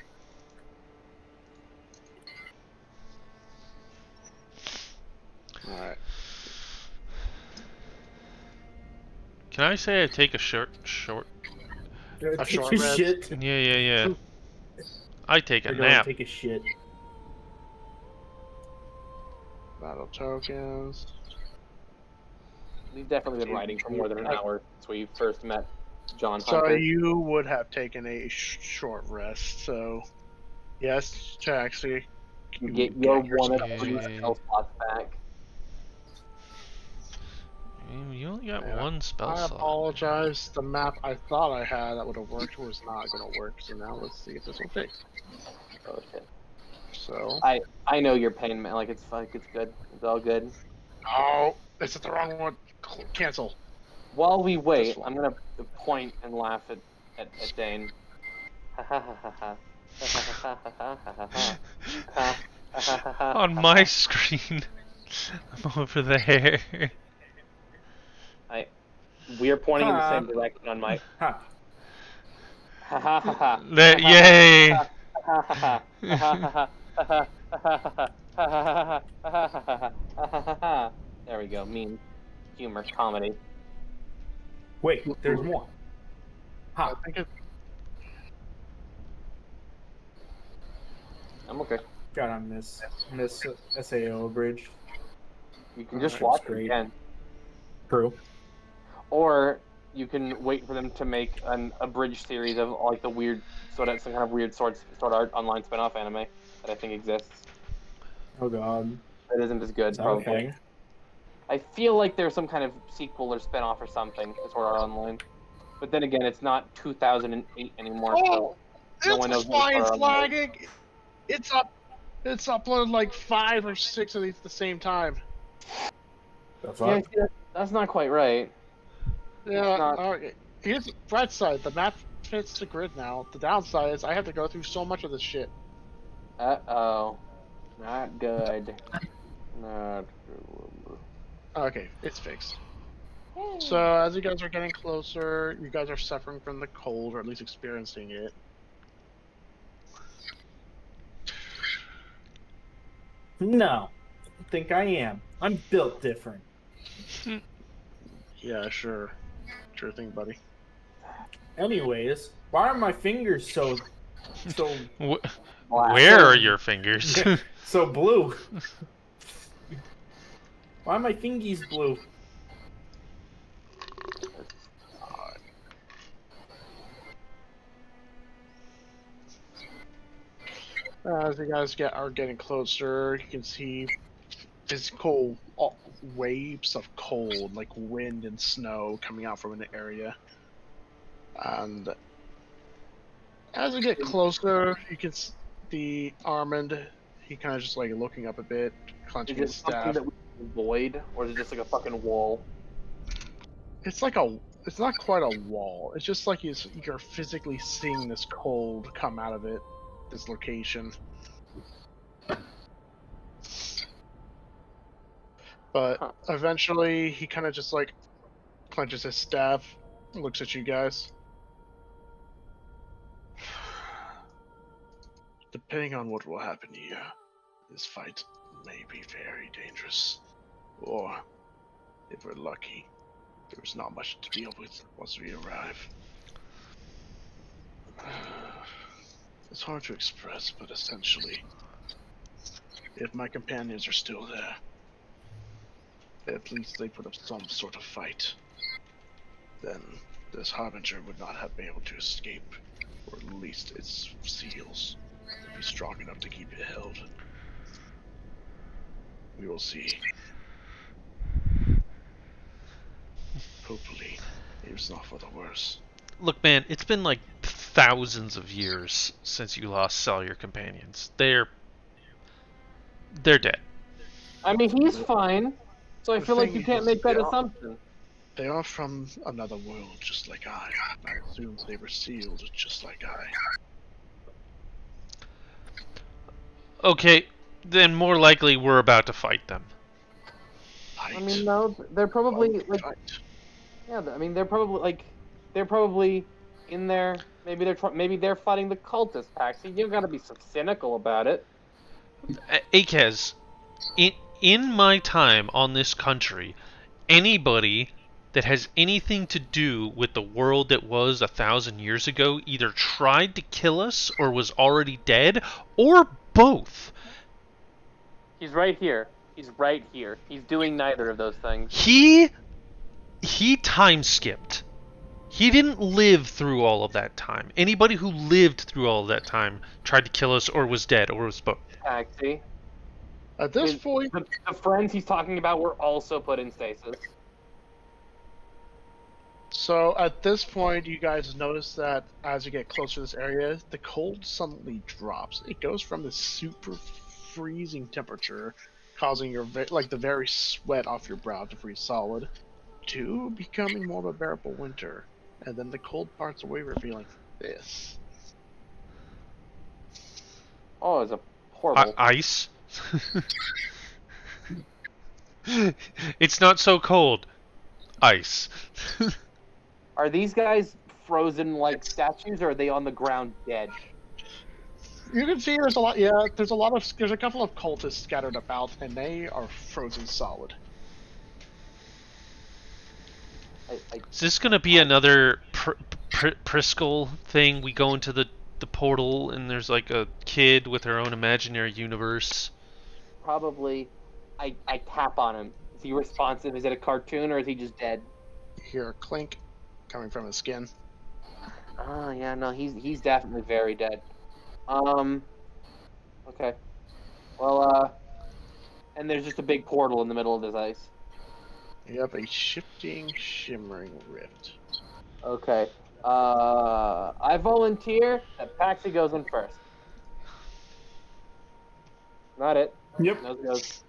All right. Can I say I take a short? A Take short a rest. shit. Yeah. I take a Or go and nap. take a shit. Battle tokens. We've definitely been riding for more than an hour since we first met John So Hunter. you would have taken a short rest. So yes, Taxi. You get your your one of spells three back. spell slots back. You only got Yeah. one spell I slot. apologize. The map I thought I had that would have worked was not going to work. So now let's see if this will fix. Oh shit. So. I know your pain, man. Like it's good. It's all good. Oh, this is the wrong one. Cancel. While we wait, one. I'm gonna point and laugh at Dane. On my screen, I'm over there. We're pointing in the same direction on my. Ha. Yay! There we go. Meme, humor, comedy. Wait, there's more. I Ha. think it. I'm okay. God, I miss SAO bridge. You can just Alright, watch that's it great. again, True. or you can wait for them to make a bridge series of like the weird some kind of weird sword art online spin-off anime that I think exists. Oh god. That isn't as good, Is that probably. okay? I feel like there's some kind of sequel or spin-off or something to Sword Art Online. But then again, it's not 2008 anymore, so no one knows It's what fine. Sword It's Art Online is. lagging. It's up. It's uploaded like 5 or 6 of these at the same time. That's Yeah, right. see, that's not quite right. Yeah. not- Here's the bright side. The map fits the grid now. The downside is I have to go through so much of this shit. Uh-oh. Not good. Not good. Okay, it's fixed. So as you guys are getting closer, you guys are suffering from the cold, or at least experiencing it. No. I don't think I am. I'm built different. Yeah, sure. Sure thing, buddy. Anyways, why are my fingers so Black. Where are your fingers? so blue? Why are my fingies blue? As you guys are getting closer, you can see physical waves of cold, like wind and snow, coming out from an area. And as you get closer, you can see the Armand. He kind of just like looking up a bit, clenching Is it his something staff. that we can avoid, or is it just like a fucking wall? It's like a. It's not quite a wall. It's just like you're physically seeing this cold come out of it, this location. But Huh. eventually, he kind of just like clenches his staff, looks at you guys. Depending on what will happen here, this fight may be very dangerous. Or, if we're lucky, there's not much to deal with once we arrive. It's hard to express, but essentially, if my companions are still there, at least they put up some sort of fight, then this Harbinger would not have been able to escape, or at least its seals would be strong enough to keep it held. We will see. Hopefully, it's not for the worse. Look, man, it's been like thousands of years since you lost all your companions. They're dead. I mean, he's fine, so I The feel like thing you can't is, make that yeah. assumption. They are from another world, just like I. I assumed they were sealed, just like I. Okay, then more likely we're about to fight them. Fight. I mean, no, they're probably like, Fight. yeah. I mean, they're probably in there. Maybe they're fighting the cultist, Paxi. You gotta be some cynical about it. Akez, in my time on this country, anybody that has anything to do with the world that was 1,000 years ago either tried to kill us or was already dead, or both. He's right here. He's right here. He's doing neither of those things. He time skipped. He didn't live through all of that time. Anybody who lived through all of that time tried to kill us or was dead or was both. Taxi. At this point, The friends he's talking about were also put in stasis. so at this point, you guys notice that as you get closer to this area, the cold suddenly drops. It goes from the super freezing temperature, causing your the very sweat off your brow to freeze solid, to becoming more of a bearable winter, and then the cold parts away, revealing this. Oh, it's a portal. Ice. It's not so cold. Ice. Are these guys frozen like statues, or are they on the ground dead? You can see there's a lot. Yeah, there's a couple of cultists scattered about, and they are frozen solid. Is this gonna be another Priskel thing? We go into the portal and there's like a kid with her own imaginary universe. Probably. I tap on him. Is he responsive? Is it a cartoon, or is he just dead? You hear a clink coming from his skin. Oh yeah, no, he's definitely very dead. Okay. Well, and there's just a big portal in the middle of this ice. Yep, a shifting, shimmering rift. Okay. I volunteer that Paxi goes in first. Not it. Yep. Nose goes.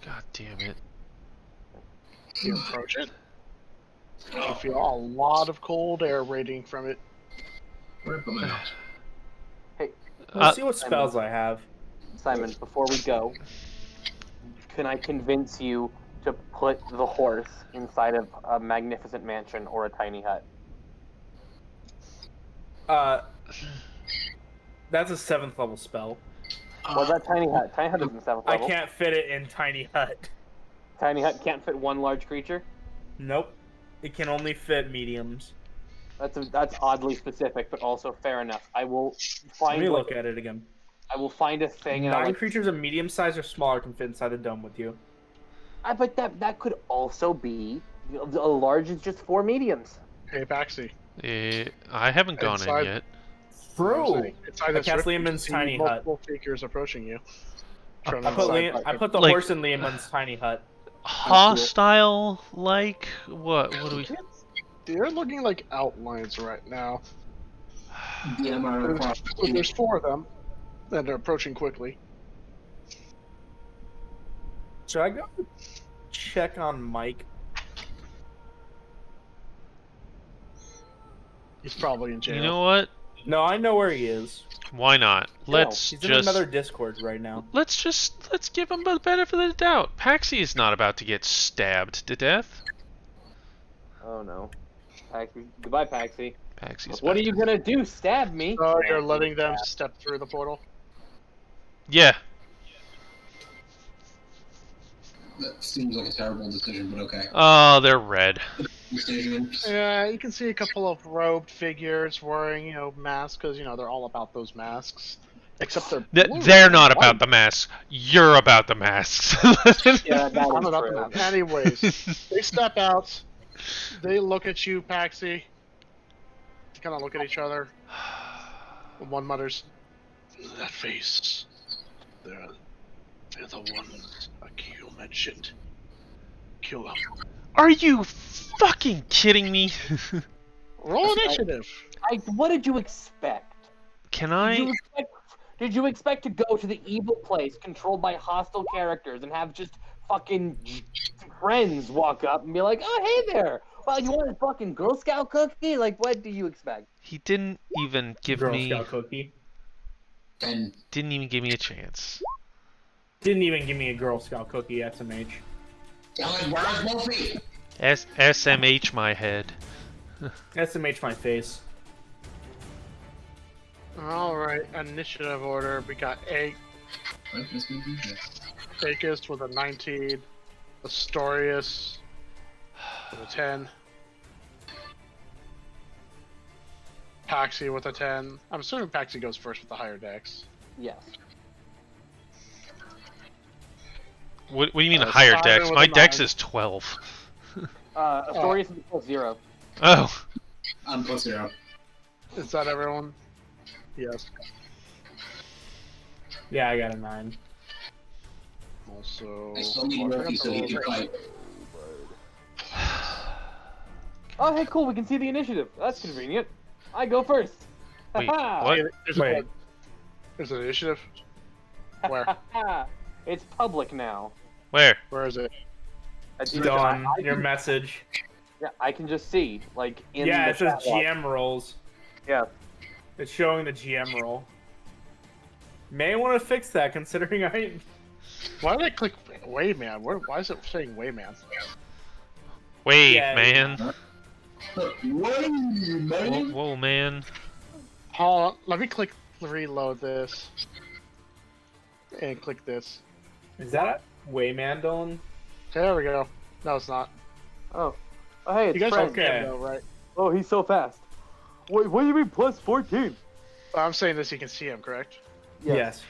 God damn it. You approach it. You feel a lot of cold air radiating from it. Where did I put my mouse? Hey, Let's see what spells I have. Simon, before we go, can I convince you to put the horse inside of a magnificent mansion or a tiny hut? That's a 7th level spell. Well, that tiny hut. Tiny hut isn't 7th I level. can't fit it in tiny hut. Tiny hut can't fit one large creature. Nope. It can only fit mediums. That's oddly specific, but also fair enough. I will Let find. me look at it again. I will find a thing. And I'll, 9 creatures of medium size or smaller can fit inside the dome with you. but that could also be a large is just 4 mediums. Hey, Paxi. I haven't gone Inside- in yet. True. Inside I this cast rift, you Liamon's see tiny hut. multiple figures approaching you. I From put, inside. I put the Like- horse in Liamon's tiny hut. Hostile, like what? What do we? They're looking like outlines right now. DM I require. There's 4 of them, and they're approaching quickly. Should I go check on Mike? He's probably in jail. You know what? No, I know where he is. Why not? Let's He's in just another Discord right now. let's give him the benefit of the doubt. Paxi is not about to get stabbed to death. Oh no, Paxi. Goodbye, Paxi. Paxi's What are back. you gonna do? Stab me? So you're letting them step through the portal? Yeah. That seems like a terrible decision, but okay. Oh, they're red. Decision. Yeah, you can see a couple of robed figures wearing, masks, because, they're all about those masks. Except they're blue They're and not white. about the masks. You're about the masks. Yeah, that I'm is about true. the mask. Anyways, they step out. They look at you, Paxi. They kind of look at each other. One mutters, That face. They're the ones Akio mentioned. Kill them. Are you fucking kidding me? roll initiative. What did you expect? Can Did you expect to go to the evil place controlled by hostile characters and have just fucking friends walk up and be like, "Oh, hey there! Well, you want a fucking Girl Scout cookie? Like, what do you expect?" He didn't even give Girl me. Scout cookie. And Didn't even give me a chance. Didn't even give me a Girl Scout cookie, SMH. Dylan, where's Wolfie? SMH my head. SMH my face. All right, initiative order. We got Akis with a 19, Astorius with a 10, Paxi with a 10. I'm assuming Paxi goes first with the higher dex. Yes. What do you mean higher Simon dex? with My a dex 9. is 12. Astorius is +0. Oh. I'm +0. Is that everyone? Yes. Yeah, I got a 9. Also, I still need Murphy so he can fight. Oh, hey, cool. We can see the initiative. That's convenient. I go first. Wait, Ha-ha! what? Wait, There's an initiative. Where? It's public now. Where? Where is it? Dawn, I your can- message. Yeah, I can just see, like, in Yeah, the it says chat log. GM rolls. Yeah. It's showing the GM roll. May want to fix that considering I. Why did I click Wayman? Why is it saying Wayman? Wait, Yeah, man. What, man? Whoa, man. Hold on, let me click reload this. And click this. Is that Wayman, Dylan? There we go. No, it's not. Oh. Oh, hey, it's You guys Fred. have Okay. though, right? Oh, he's so fast. Wait, what do you mean +14? I'm saying this, you can see him, correct? Yes.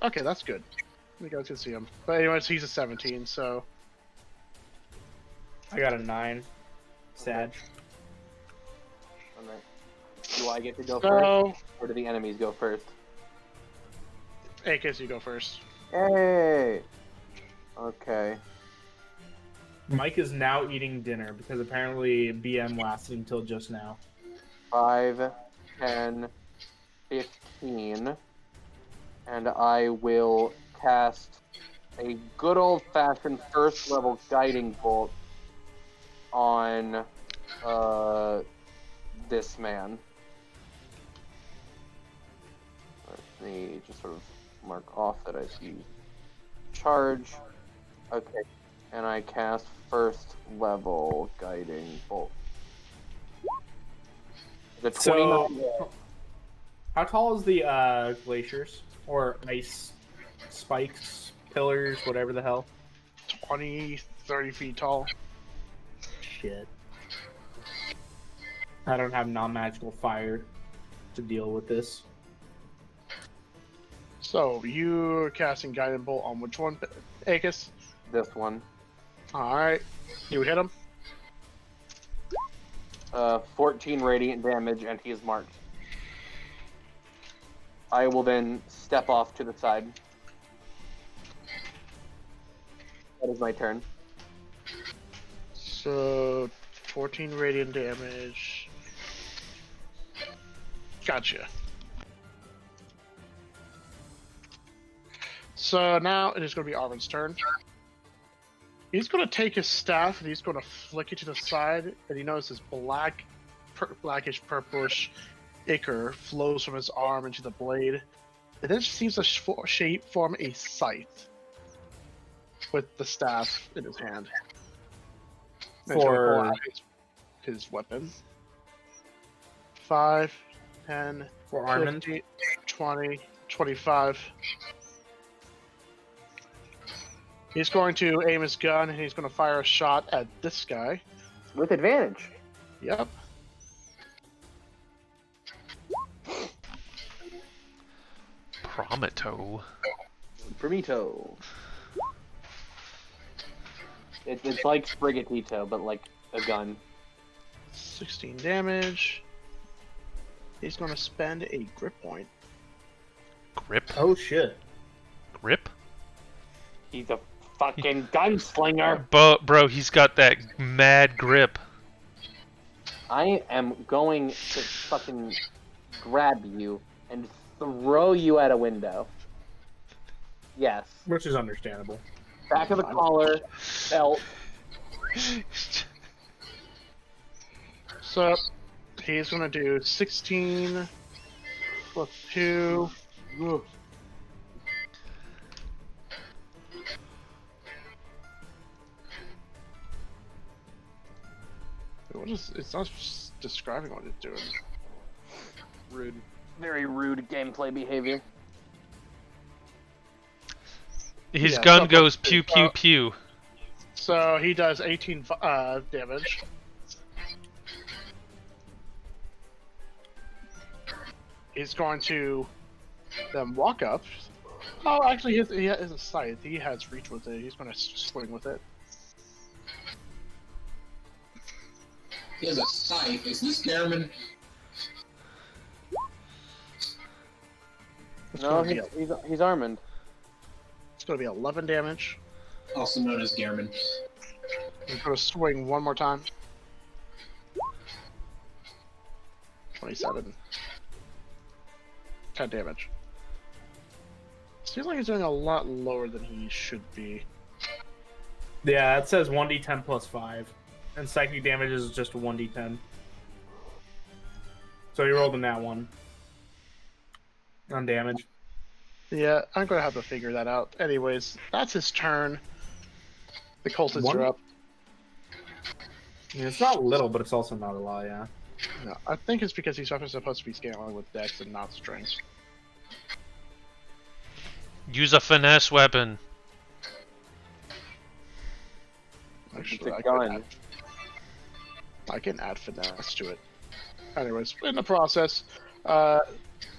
Okay, that's good. You guys can see him. But anyways, he's a 17, so... I got a 9. Sad. Alright. Do I get to go first, So, or do the enemies go first? Akis, you go first. Hey! Okay. Mike is now eating dinner because apparently BM lasted until just now. 5, 10, 15. And I will cast a good old-fashioned first-level guiding bolt on this man. Let me just sort of mark off that I see charge. Okay, and I cast first-level guiding bolt. The 29. So, how tall is the glaciers or ice spikes, pillars, whatever the hell? 20, 30 feet tall. Shit. I don't have non-magical fire to deal with this. So, you're casting Guiding Bolt on which one, Akis? This one. Alright. You hit him? 14 radiant damage, and he is marked. I will then step off to the side. That is my turn. So, 14 radiant damage. Gotcha. So now it is going to be Arvin's turn. He's going to take his staff and he's going to flick it to the side, and he notices blackish purplish ichor flows from his arm into the blade. It then seems to form a scythe with the staff in his hand. And he's gonna pull out his weapon. 5, 10, For Armin? 15, 20, 25. He's going to aim his gun and he's going to fire a shot at this guy. With advantage. Yep. Prometo. Primito. It's like Sprigatito, but like a gun. 16 damage. He's going to spend a grip point. Grip? Oh shit. Grip? He's a fucking gunslinger. Bro, he's got that mad grip. I am going to fucking grab you and throw you at a window. Yes. Which is understandable. Back of the collar, belt. So he's going to do 16 plus 2. Ugh. What is, it's not describing what it's doing. Rude. Very rude gameplay behavior. His Yeah, gun so- goes pew pew pew. So he does 18 damage. He's going to then walk up. Oh, actually, he has a scythe. He has reach with it. He's going to swing with it. He has a scythe. Is this Garmin? It's No, going to be he's Armand. it's going to be 11 damage. Also known as Garmin. He's going to swing one more time. 27. 10 damage. Seems like he's doing a lot lower than he should be. Yeah, it says 1d10 plus 5. And psychic damage is just a 1d10. So he rolled a nat 1 on damage. Yeah, I'm going to have to figure that out. Anyways, that's his turn. The cultists One- are up. I mean, it's not little, but it's also not a lot, yeah. No, I think it's because he's supposed to be scaling with dex and not strength. Use a finesse weapon. Actually, It's a gun. I can add finesse to it. Anyways, in the process,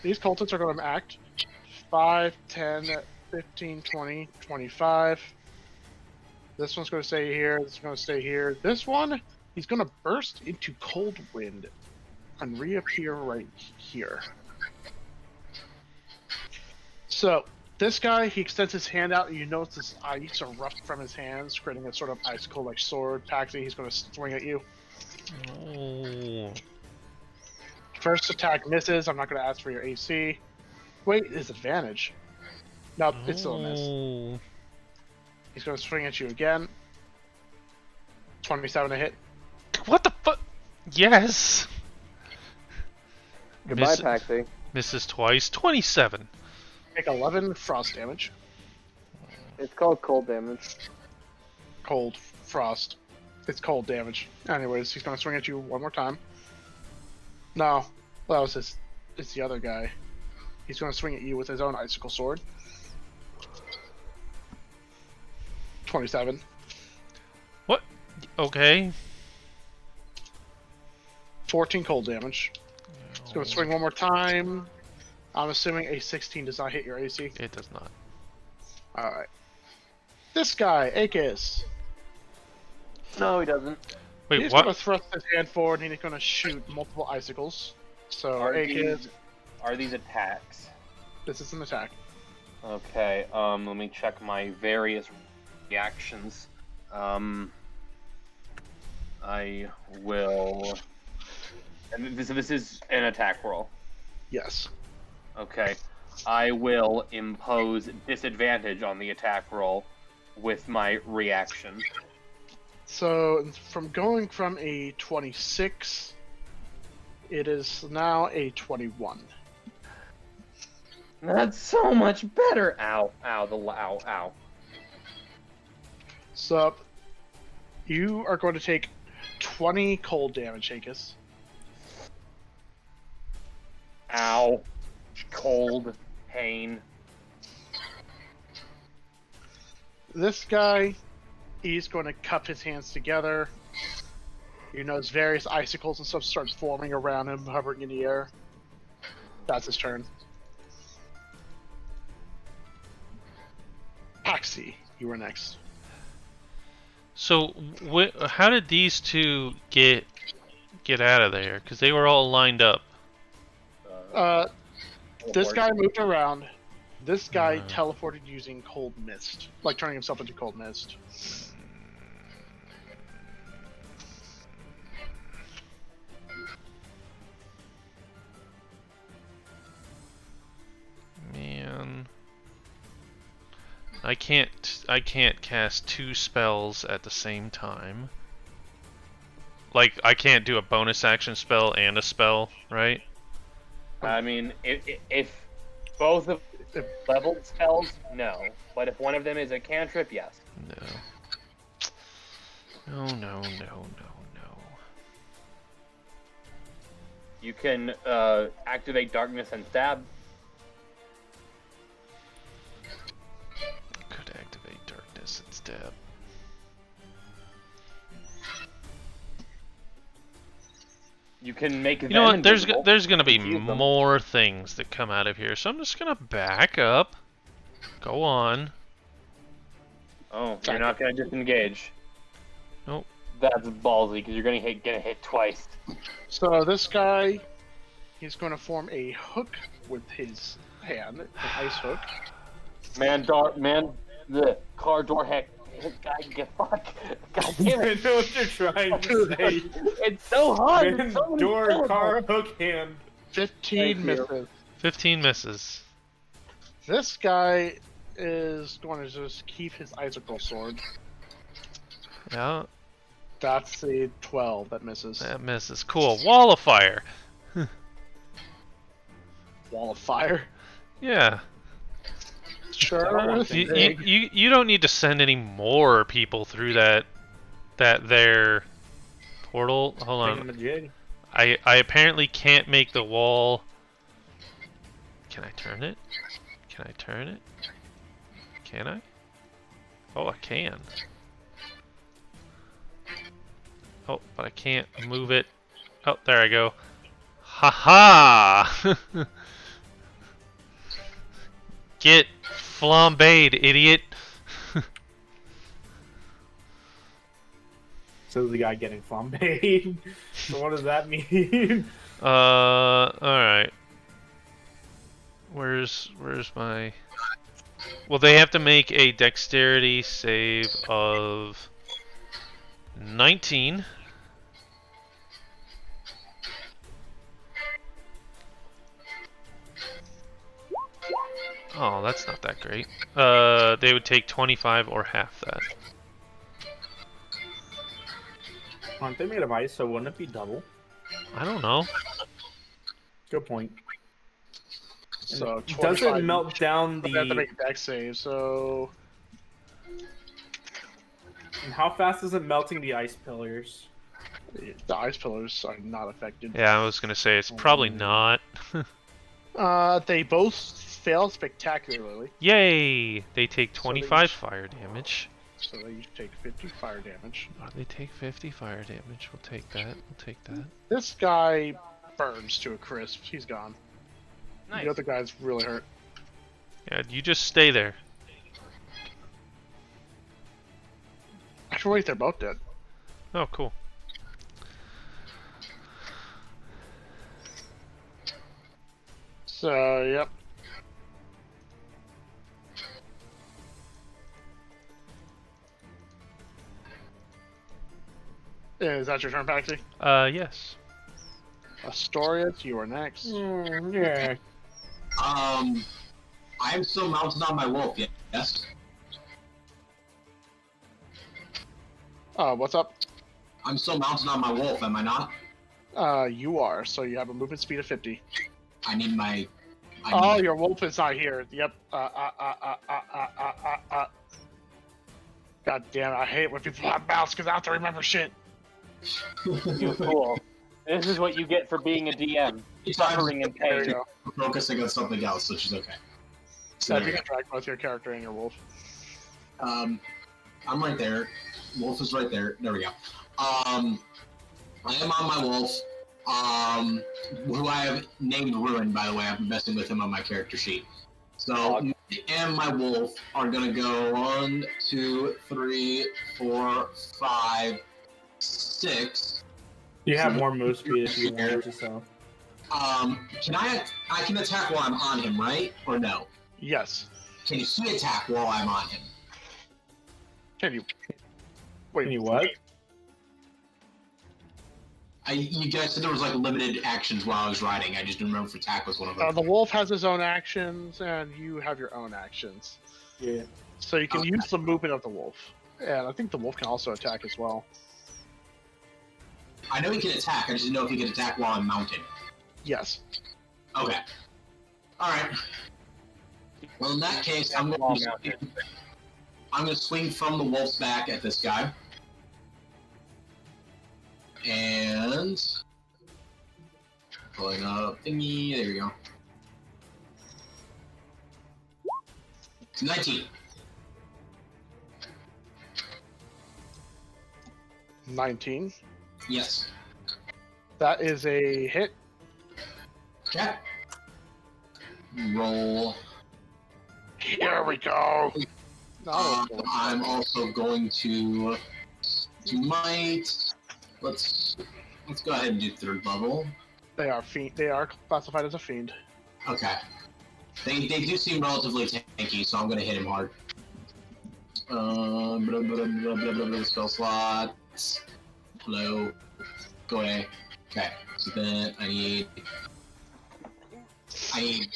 these cultists are going to act 5, 10, 15, 20, 25. This one's going to stay here. This is going to stay here. This one, he's going to burst into cold wind and reappear right here. So, this guy, he extends his hand out, and you notice this ice erupt from his hands, creating a sort of icicle-like sword. Paxi, he's going to swing at you. Oh. First attack misses. I'm not going to ask for your AC. Wait, his advantage. Nope, it's still a miss. Oh. He's going to swing at you again. 27 to hit. What the fuck? Yes. Goodbye, Miss- Paxi. Misses twice. 27. Take 11 frost damage. It's called cold damage. Cold, frost. It's cold damage. Anyways, he's going to swing at you one more time. No, that was his. It's the other guy. He's going to swing at you with his own icicle sword. 27. What? Okay. 14 cold damage. He's going to swing one more time. I'm assuming a 16 does not hit your AC. It does not. Alright. This guy, Akis. No, he doesn't. Wait, He's what? going to thrust his hand forward and he's going to shoot multiple icicles. So, Akis, Are these attacks? this is an attack. Okay, let me check my various reactions. I will... And this is an attack roll. Yes. Okay. I will impose disadvantage on the attack roll with my reaction. So, from going from a 26, it is now a 21. That's so much better! Ow, ow, ow, ow. So, you are going to take 20 cold damage, Akis. Ow. Cold. Pain. This guy, he's going to cup his hands together. You notice various icicles and stuff start forming around him, hovering in the air. That's his turn. Paxi, you were next. So, how did these two get out of there? Because they were all lined up. This guy moved around. This guy Uh. teleported using cold mist, like turning himself into cold mist. Man, I can't cast two spells at the same time. Like, I can't do a bonus action spell and a spell, right? I mean, if both of the leveled spells, no. But if one of them is a cantrip, yes. No. No. You can activate darkness and stab. Could activate darkness and stab. You can make You know what? There's gonna be Confuse them. more things that come out of here, so I'm just gonna back up. Go on. Oh, you're not gonna disengage. Nope. That's ballsy because you're gonna get hit twice. So this guy, he's going to form a hook with his hand, an ice hook. The car door heck. God, get fuck. God damn I it. know what you're trying to say. It's so hard. Man, It's so many door, syllables. car, hook, hand. 15 Thank you. misses. 15 misses. This guy is going to just keep his icicle sword. Yeah, That's a 12 that misses. that misses. Cool. Wall of fire. Wall of fire. Yeah. Sure. You don't need to send any more people through that there portal. Hold on. Thingamajig. I apparently can't make the wall. Can I turn it? Can I turn it? Can I? Oh, I can. Oh, but I can't move it. Oh, there I go. Ha ha! Get flambéed, idiot. So the guy getting flambéed. So what does that mean? Alright. Where's my... Well, they have to make a dexterity save of 19. Oh, that's not that great. They would take 25 or half that. Aren't they made of ice, so wouldn't it be double? I don't know. Good point. So Does 25 it melt down But they have to the... make a dex save, so And how fast is it melting the ice pillars? the ice pillars are not affected. Yeah, I was gonna say it's probably not. They both fail spectacularly, Yay! They take So they 25 each- fire damage. so they each take 50 fire damage. Oh, they take 50 fire damage. We'll take that. We'll take that. This guy burns to a crisp. He's gone. Nice. The other guy's really hurt. Yeah, you just stay there. Actually, wait, they're both dead. Oh, cool. So, yep. Is that your turn, Paxi? Yes. Astorius, you are next. Yeah. I am still mounted on my wolf, yes? What's up? I'm still mounted on my wolf, am I not? You are, so you have a movement speed of 50. I need my... Oh, your wolf is not here. Yep. God damn it, I hate when people have mouths because I have to remember shit. You fool. This is what you get for being a DM. Suffering and There you pain. go. Focusing on something else, which is okay. So So there you we can track both your character and your wolf. go. I'm right there. Wolf is right there. There we go. I am on my wolf. Who I have named Ruin, by the way. I've been messing with him on my character sheet. So, me and my wolf are gonna go 1, 2, 3, 4, 5, 6. You have more move speed if you wanted to, Can I can attack while I'm on him, right? Or no? Yes. Can he attack while I'm on him? Can you? Wait, Can you what? You guys said there was like limited actions while I was riding. I just didn't remember if attack was one of them. The wolf has his own actions, and you have your own actions. Yeah. So you can Okay. use the movement of the wolf. And I think the wolf can also attack as well. I know he can attack. I just didn't know if he could attack while I'm mounted. Yes. Okay. All right. Well, in that case, I'm going to swing from the wolf's back at this guy. And Pulling up thingy. There we go. 19. 19. Yes. That is a hit. Okay. Roll. Here we go. I'm also going to do might. Let's go ahead and do third level. They are fiend. They are classified as a fiend. Okay. They do seem relatively tanky, so I'm gonna hit him hard. Spell slots. Hello. Go away. Okay. So then I need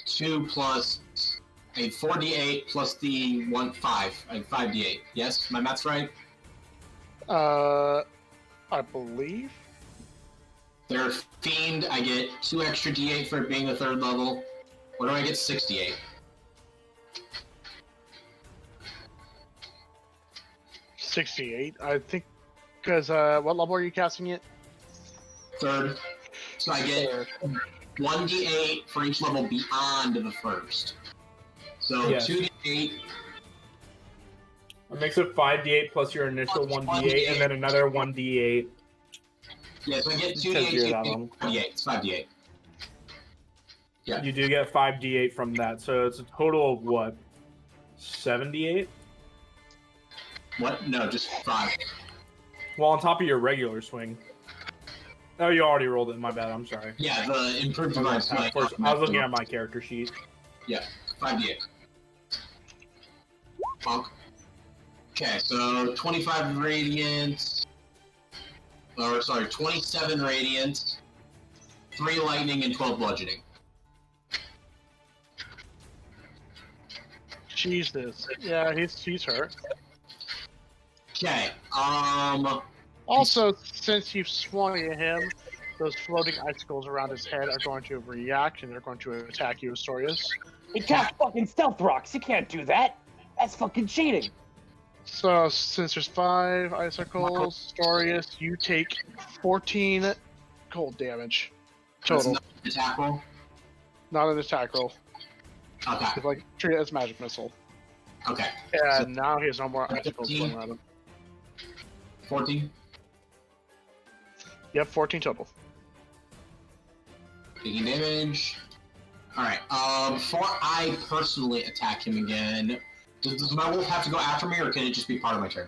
2 plus. I need 4d8 plus the 5. I need 5d8. Yes, my math's right. I believe. They're fiend. I get 2 extra d8 for it being the third level. What do I get? 68. 68. I think. Because what level are you casting it? Third. So I get 1d8 for each level beyond the first. So Yes. 2d8. It makes it 5d8 plus your initial 1d8, and then another 1d8. Yeah, so I get Because 2d8, you're that 5d8. It's 5d8. Yeah. You do get 5d8 from that, so it's a total of what? 78? What? No, just 5. Well, on top of your regular swing. Oh, you already rolled it. My bad. I'm sorry. Yeah, the improved My divine bad. swing. First, I was looking at my character sheet. Yeah, 5d8. Bonk. Okay, so 25 radiant. Or, sorry, 27 radiant, 3 lightning, and 12 bludgeoning. Jesus. Yeah, he's hurt. Okay, Also, since you've swung at him, those floating icicles around his head are going to react and they're going to attack you, Astorius. He cast fucking stealth rocks. You can't do that. That's fucking cheating. So, since there's 5 icicles, Astorius, you take 14 cold damage total. That's not an attack roll. Not an attack roll. Okay, It's like treat it as magic missile. okay. And now he has no more icicles 15. going around him. 14. Yep, 14 total. Taking damage. Alright, before I personally attack him again, does my wolf have to go after me, or can it just be part of my turn?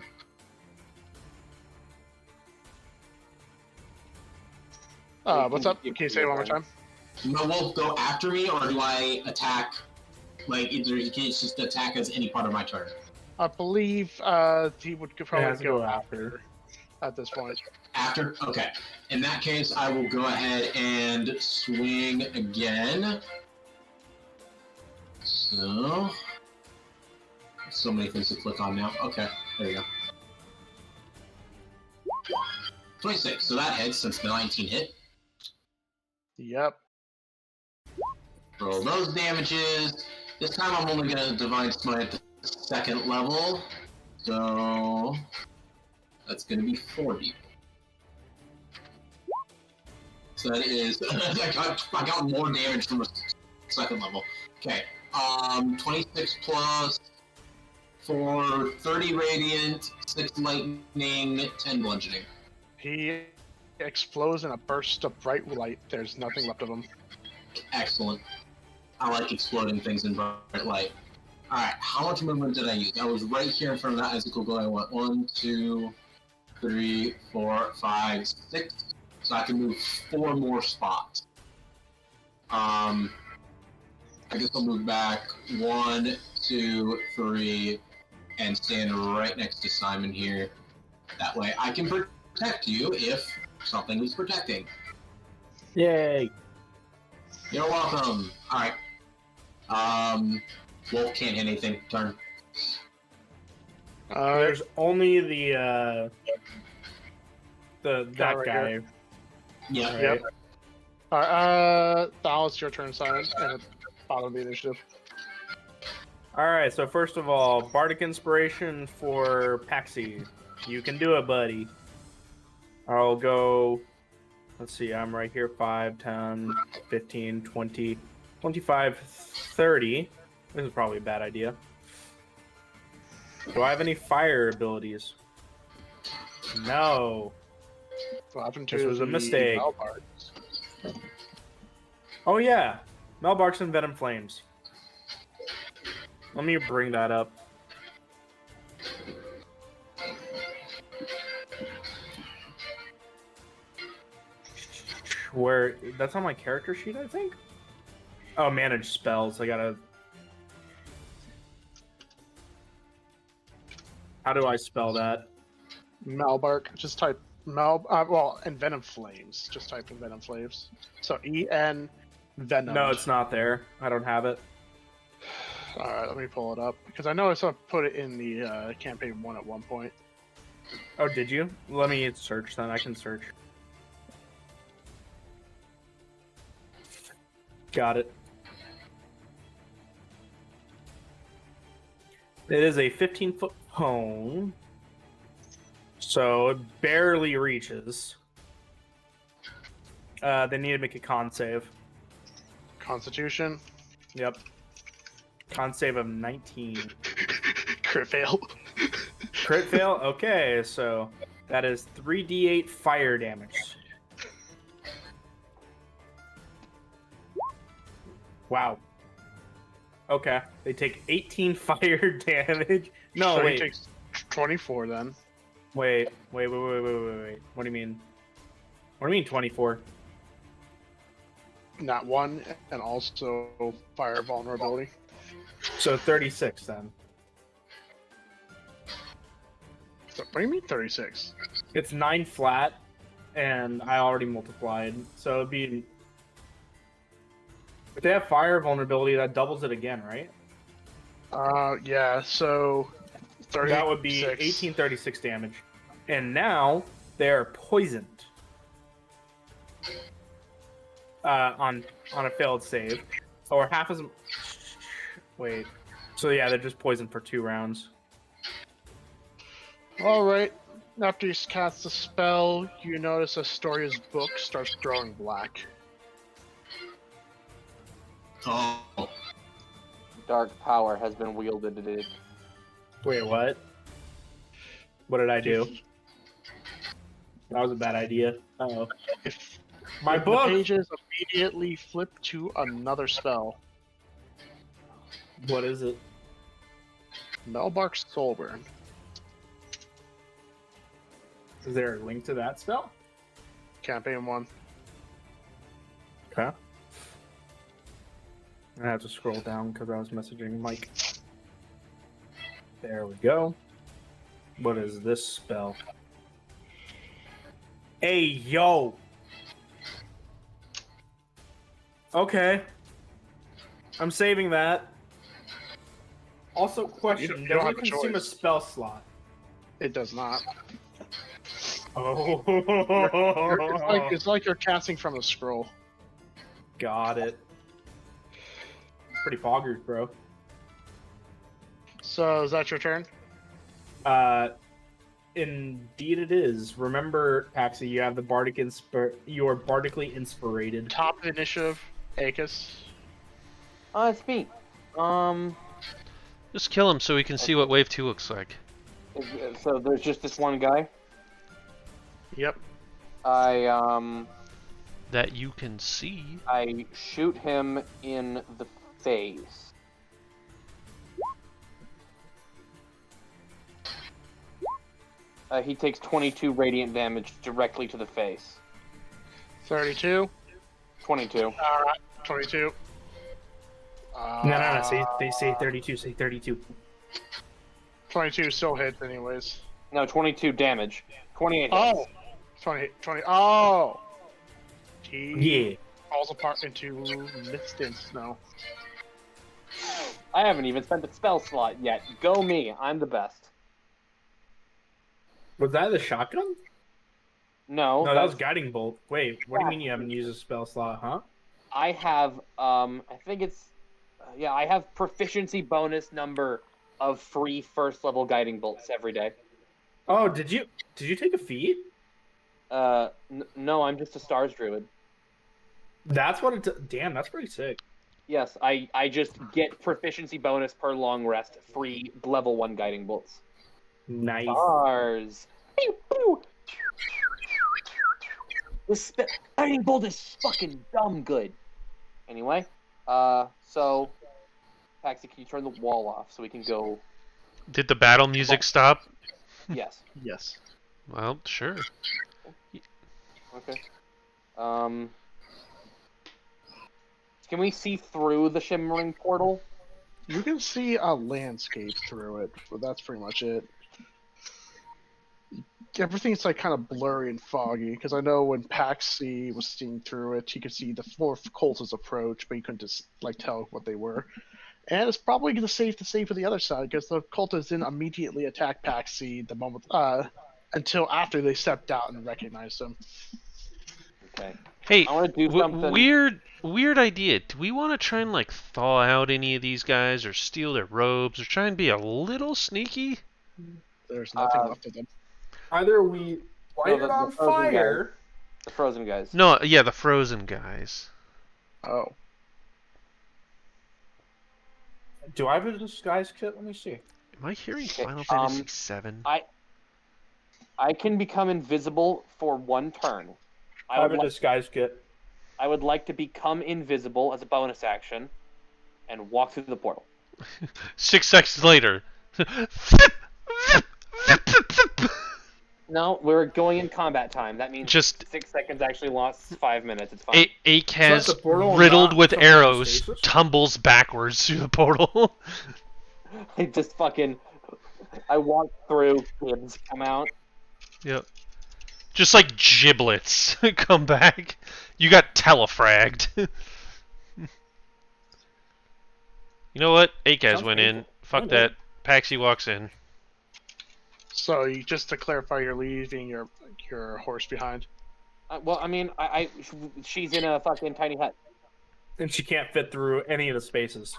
What's up? Can you say it one more time? Does my wolf go after me, or do I attack? Like, either he can't just attack as any part of my turn. I believe he would It probably has to go after at this point. After? Okay. In that case, I will go ahead and swing again. So many things to click on now. Okay, there you go. 26, so that hits since the 19 hit. Yep. Roll those damages. This time I'm only going to Divine Smite at the second level. So that's going to be 40. So that is... I got more damage from the second level. Okay. 26 plus for 30 radiant, 6 lightning, 10 bludgeoning. He explodes in a burst of bright light. There's nothing left of him. Excellent. I like exploding things in bright light. Alright, how much movement did I use? I was right here in front of that icicle going, what? 1, 2, 3, 4, 5, 6. So I can move 4 more spots. I guess I'll move back 1, 2, 3, and stand right next to Simon here. That way I can protect you if something is protecting. Yay! You're welcome. Alright. Wolf can't hit anything. Turn. There's only that right guy. here. Yeah. Right? Yep. Alright, now it's your turn, Simon. And it's bottom of the initiative. Alright, so first of all, Bardic Inspiration for Paxi. You can do it, buddy. I'll go Let's see, I'm right here. 5, 10, 15, 20, 25, 30. This is probably a bad idea. Do I have any fire abilities? No. What happened This to was a the mistake. Malbarks? Oh yeah, Melbarks and Venom Flames. Let me bring that up. Where that's on my character sheet, I think. Oh, manage spells. I gotta. How do I spell that? Malbark. Just type and Venom Flames. Just type in Venom Flames. So EN Venom. No, it's not there. I don't have it. All right, let me pull it up because I know I saw put it in the campaign 1 at one point. Oh, did you? Let me search then. I can search. Got it. It is a 15-foot cone, so it barely reaches. They need to make a con save. Constitution. Yep. Con save of 19. Crit fail. Crit fail? Okay, so that is 3d8 fire damage. Wow. Okay, they take 18 fire damage. No, so wait. he takes 24 then. Wait. What do you mean? What do you mean 24? Not one, and also fire vulnerability. So 36 then. So, what do you mean 36? It's 9 flat, and I already multiplied. So it'd be. If they have fire vulnerability, that doubles it again, right? Yeah, so 36. That would be 1836 damage. And now they're poisoned. On a failed save. Or half as... Wait. So yeah, they're just poisoned for 2 rounds. Alright, after you cast the spell, you notice Astoria's book starts glowing black. Oh, Dark power has been wielded at it. Wait, what? What did I do? That was a bad idea. Uh-oh. My The book! pages immediately flip to another spell. What is it? Melbark's Soulburn. Is there a link to that spell? Campaign 1. Okay. I have to scroll down because I was messaging Mike. There we go. What is this spell? Hey, yo! Okay. I'm saving that. Also, question. You don't Does have it a consume a choice. spell slot? It does not. Oh. It's like you're casting from a scroll. Got it. Pretty poggers, bro. So, is that your turn? Indeed it is. Remember, Paxi, you have the bardic you are bardically inspirated. Top initiative, Akis. It's me. Just kill him so we can see what Wave 2 looks like. So there's just this one guy. Yep. That you can see. I shoot him in the face. He takes 22 radiant damage directly to the face. 32. 22. Alright, 22. No. Say 32. Say 32. 22 still hits anyways. No, 22 damage. 28 hits. Oh! 20. Oh! He Yeah. falls apart into mist and snow. I haven't even spent the spell slot yet. Go me. I'm the best. Was that the shotgun? No, No, that was guiding bolt. Wait, what do you mean you haven't used a spell slot, huh? I have, I think it's, I have proficiency bonus number of free first level guiding bolts every day. Oh, did you take a feat? No, I'm just a stars druid. That's what it. Damn, that's pretty sick. Yes, I just get proficiency bonus per long rest, free level 1 guiding bolts. Nice. Stars. Pew, pew. This guiding bolt is fucking dumb good. Anyway, so Paxi, can you turn the wall off so we can go? Did the battle music stop? Yes. Yes. Well, sure. Okay. Can we see through the shimmering portal? You can see a landscape through it, but that's pretty much it. Everything's like kind of blurry and foggy, because I know when Paxi was seeing through it, he could see the four cultists approach, but he couldn't just like tell what they were. And it's probably safe to say for the other side, because the cultists didn't immediately attack Paxi the moment until after they stepped out and recognized him. Okay. Hey, I want to do something. weird idea. Do we want to try and like thaw out any of these guys, or steal their robes, or try and be a little sneaky? There's nothing left of them. Either we light it on fire. The frozen guys. No, yeah, the frozen guys. Oh. Do I have a disguise kit? Let me see. Am I hearing Okay, Final Fantasy VII? I can become invisible for 1 turn. I have a disguise kit. I would like to become invisible as a bonus action and walk through the portal. 6 seconds later. No, we're going in combat time. That means Just 6 seconds actually lost 5 minutes. It's fine. Akaz, So the portal riddled not with something arrows, stasis? tumbles backwards through the portal. I just fucking... I walk through, kids come out. Yep. Just like giblets come back. You got telefragged. You know what? Akaz Sounds went painful. in. Fuck Okay. that. Paxi walks in. So, just to clarify, you're leaving your horse behind? Well, I mean, she's in a fucking tiny hut. And she can't fit through any of the spaces.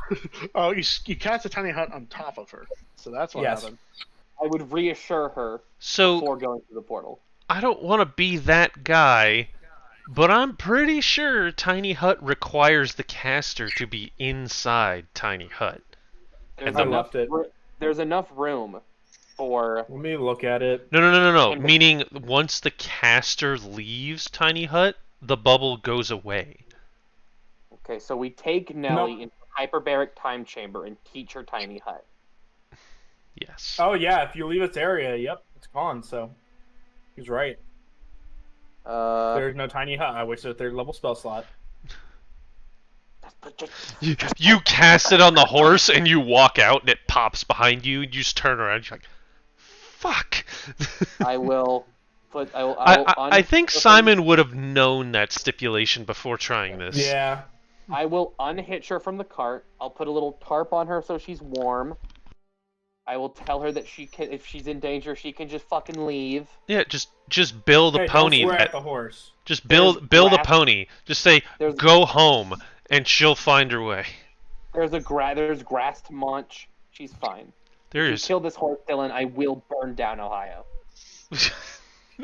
Oh, you cast a tiny hut on top of her, so that's what Yes. happened. I would reassure her So, before going through the portal. I don't want to be that guy, but I'm pretty sure Tiny Hut requires the caster to be inside Tiny Hut. There's And the- enough, left it. there's enough room for... Let me look at it. No. Meaning, once the caster leaves Tiny Hut, the bubble goes away. Okay, so we take Nellie into a hyperbaric time chamber and teach her tiny hut. Yes. Oh yeah, if you leave its area, yep, it's gone. So he's right. There's no tiny hut. I wish a 3rd level spell slot. You cast it on the horse and you walk out and it pops behind you. You just turn around and you're like, fuck. I will put. I think Simon would have known that stipulation before trying this. Yeah. I will unhitch her from the cart. I'll put a little tarp on her so she's warm. I will tell her that she can, if she's in danger, she can just fucking leave. Yeah, just bill the Hey, pony. don't swear at the horse. Just bill the grass. pony. Just say, There's- go home, and she'll find her way. There's grass to munch. She's fine. There If you is. kill this horse, Dylan, I will burn down Ohio.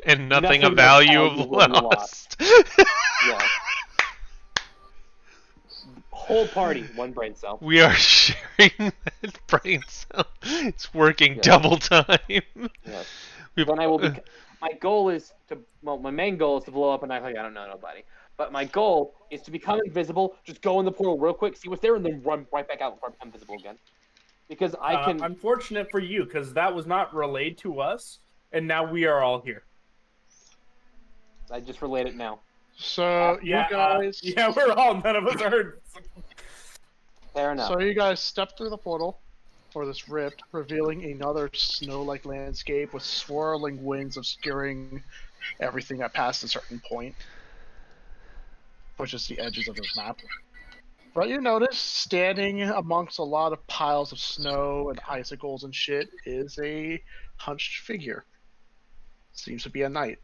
And nothing Nothing of of value value of will be lost. Yeah. Whole party, 1 brain cell. We are sharing that brain cell. It's working Yeah. double time. Yes. We've- Then I will be. My goal is to. Well, my main goal is to blow up and act like I don't know nobody. But my goal is to become invisible. Just go in the portal real quick, see what's there, and then run right back out before I become visible again. Because I can. Unfortunate for you, because that was not relayed to us, and now we are all here. I just relate it now. So you guys, yeah, we're all. None of us heard. Fair enough. so you guys step through the portal, or this rift, revealing another snow-like landscape with swirling winds obscuring everything that passed a certain point, which is the edges of this map. But you notice, standing amongst a lot of piles of snow and icicles and shit, is a hunched figure. Seems to be a knight.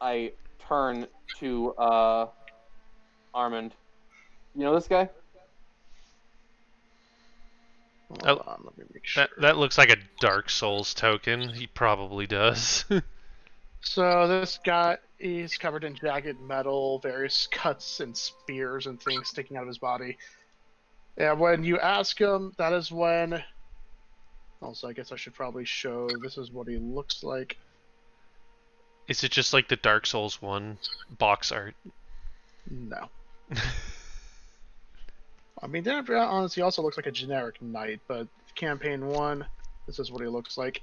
I turn to Armand. You know this guy? Hold on, let me make sure. That looks like a Dark Souls token. He probably does. So this guy is covered in jagged metal, various cuts and spears and things sticking out of his body. And when you ask him, that is when. Also, I guess I should probably show. This is what he looks like. Is it just like the Dark Souls 1 box art? No. I mean, honestly, he also looks like a generic knight, but campaign 1, this is what he looks like.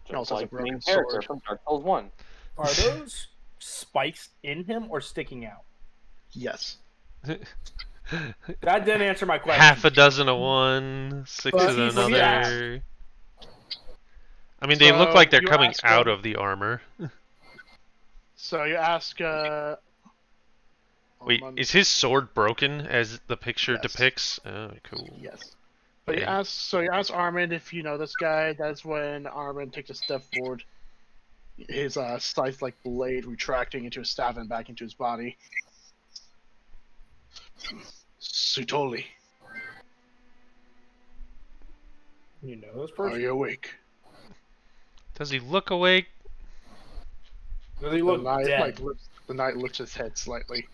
He Just also has a like the main broken character sword. from Dark Souls 1. Are those spikes in him or sticking out? Yes. That didn't answer my question. Half a dozen of one, six But of he's another. I mean, they look So like they're you coming ask out him- of the armor. So you ask. Wait, Armand- is his sword broken as the picture Yes. depicts? Oh, cool. Yes. But Okay. you ask Armand if you know this guy. That's when Armand takes a step forward. His scythe-like blade retracting into a staff and back into his body. Sutoli, You know this are person? you awake? Does he look awake? Does he look dead? The knight lifts his head slightly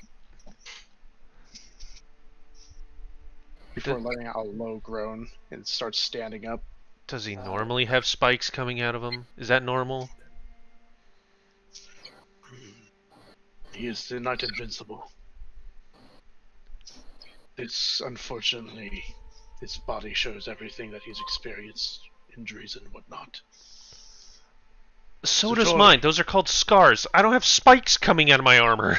before letting out a low groan and starts standing up. Does he normally have spikes coming out of him? Is that normal? He is the knight invincible. Unfortunately, his body shows everything that he's experienced, injuries and whatnot. So does Sutoli. mine. Those are called scars. I don't have spikes coming out of my armor.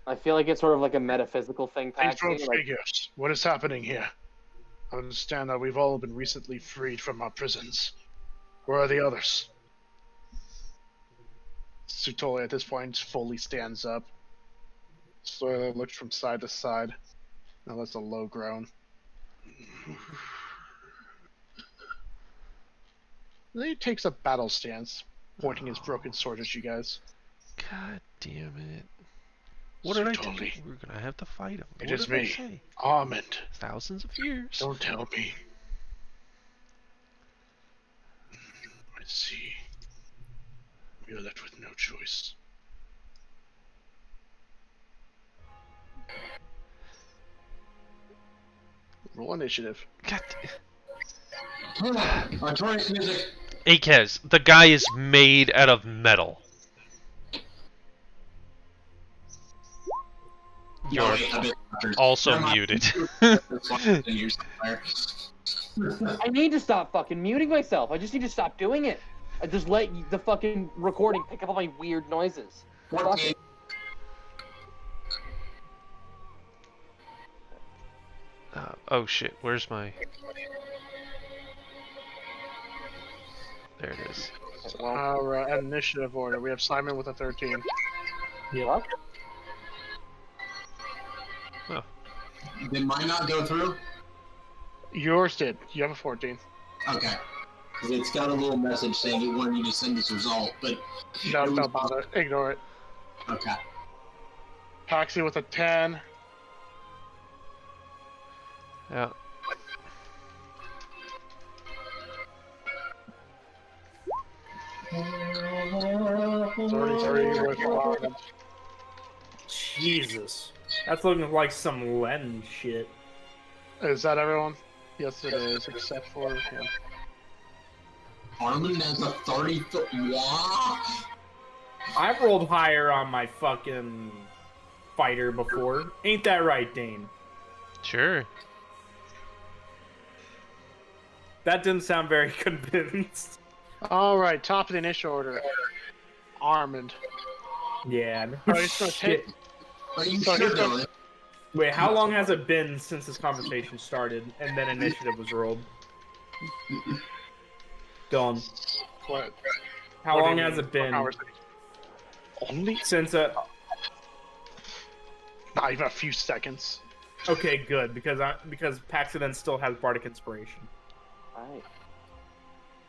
I feel like it's sort of like a metaphysical thing, These Paxi. rogue Like, figures. What is happening here? I understand that we've all been recently freed from our prisons. Where are the others? Sutoli at this point fully stands up. Sawyer looks from side to side. Now that's a low groan. Then he takes a battle stance, pointing his broken sword at you guys. God damn it. What did I do? Sutoli, We're gonna have to fight him. it What is did I me. say? Armand, Thousands of years. don't tell me. I see. We are left with no choice. Roll initiative. God. Artorias music. Akez, the guy is made out of metal. You're wait, a bit after. also Never mind. muted. In here somewhere. I need to stop fucking muting myself. I just need to stop doing it. I just let the fucking recording pick up all my weird noises. Fuck 14. it. Oh shit, where's my... There it is. Our initiative order. We have Simon with a 13. What? Did mine not go through? Yours did. You have a 14. Okay. 'Cause it's got a little message saying it wanted you to send this result, but No, it was- don't bother. Ignore it. okay. Paxi with a 10. Yeah. With Armand. Jesus. That's looking like some Len shit. Is that everyone? Yes, it is, except for him. Armand has a 30-foot wall. I've rolled higher on my fucking fighter before. Ain't that right, Dane? Sure. That didn't sound very convinced. Alright, top of the initial order. Armand. Yeah. No Oh, he's gonna shit. Are you So sure, he's gonna- Dylan? Wait, how long has it been since this conversation started and then initiative was rolled? Dylan, What? how What do long you has mean? it been Conversation. Only? since Not even a few seconds. Okay, good, because Paxident still has Bardic Inspiration.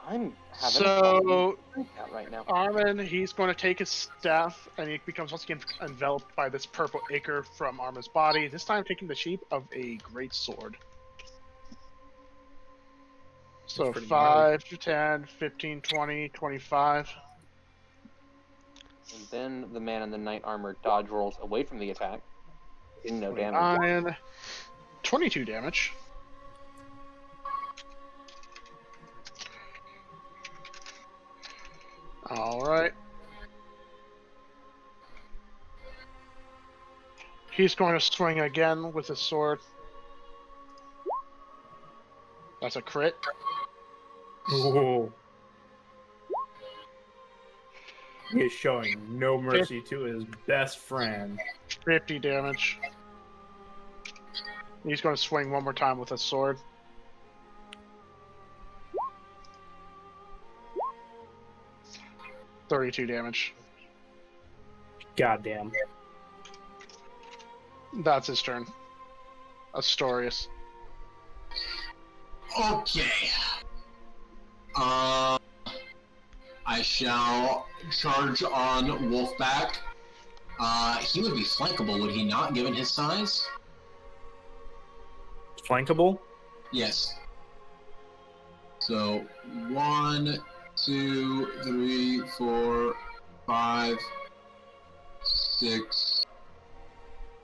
I'm having So, a out right now. Armand, he's going to take his staff, and he becomes once again enveloped by this purple ichor from Armand's body, this time taking the shape of a great sword. So pretty gnarly. 5, 10, 15, 20, 25. And then the man in the knight armor dodge rolls away from the attack, taking no damage. 29, 22 damage. Alright. He's going to swing again with his sword. That's a crit. Ooh. He is showing no mercy to his best friend. 50 damage. He's going to swing one more time with his sword. $32 damage. Goddamn. That's his turn. Astorius. Okay. I shall charge on Wolfback. He would be flankable, would he not, given his size? Flankable? Yes. So 1, 2, 3, 4, 5, 6,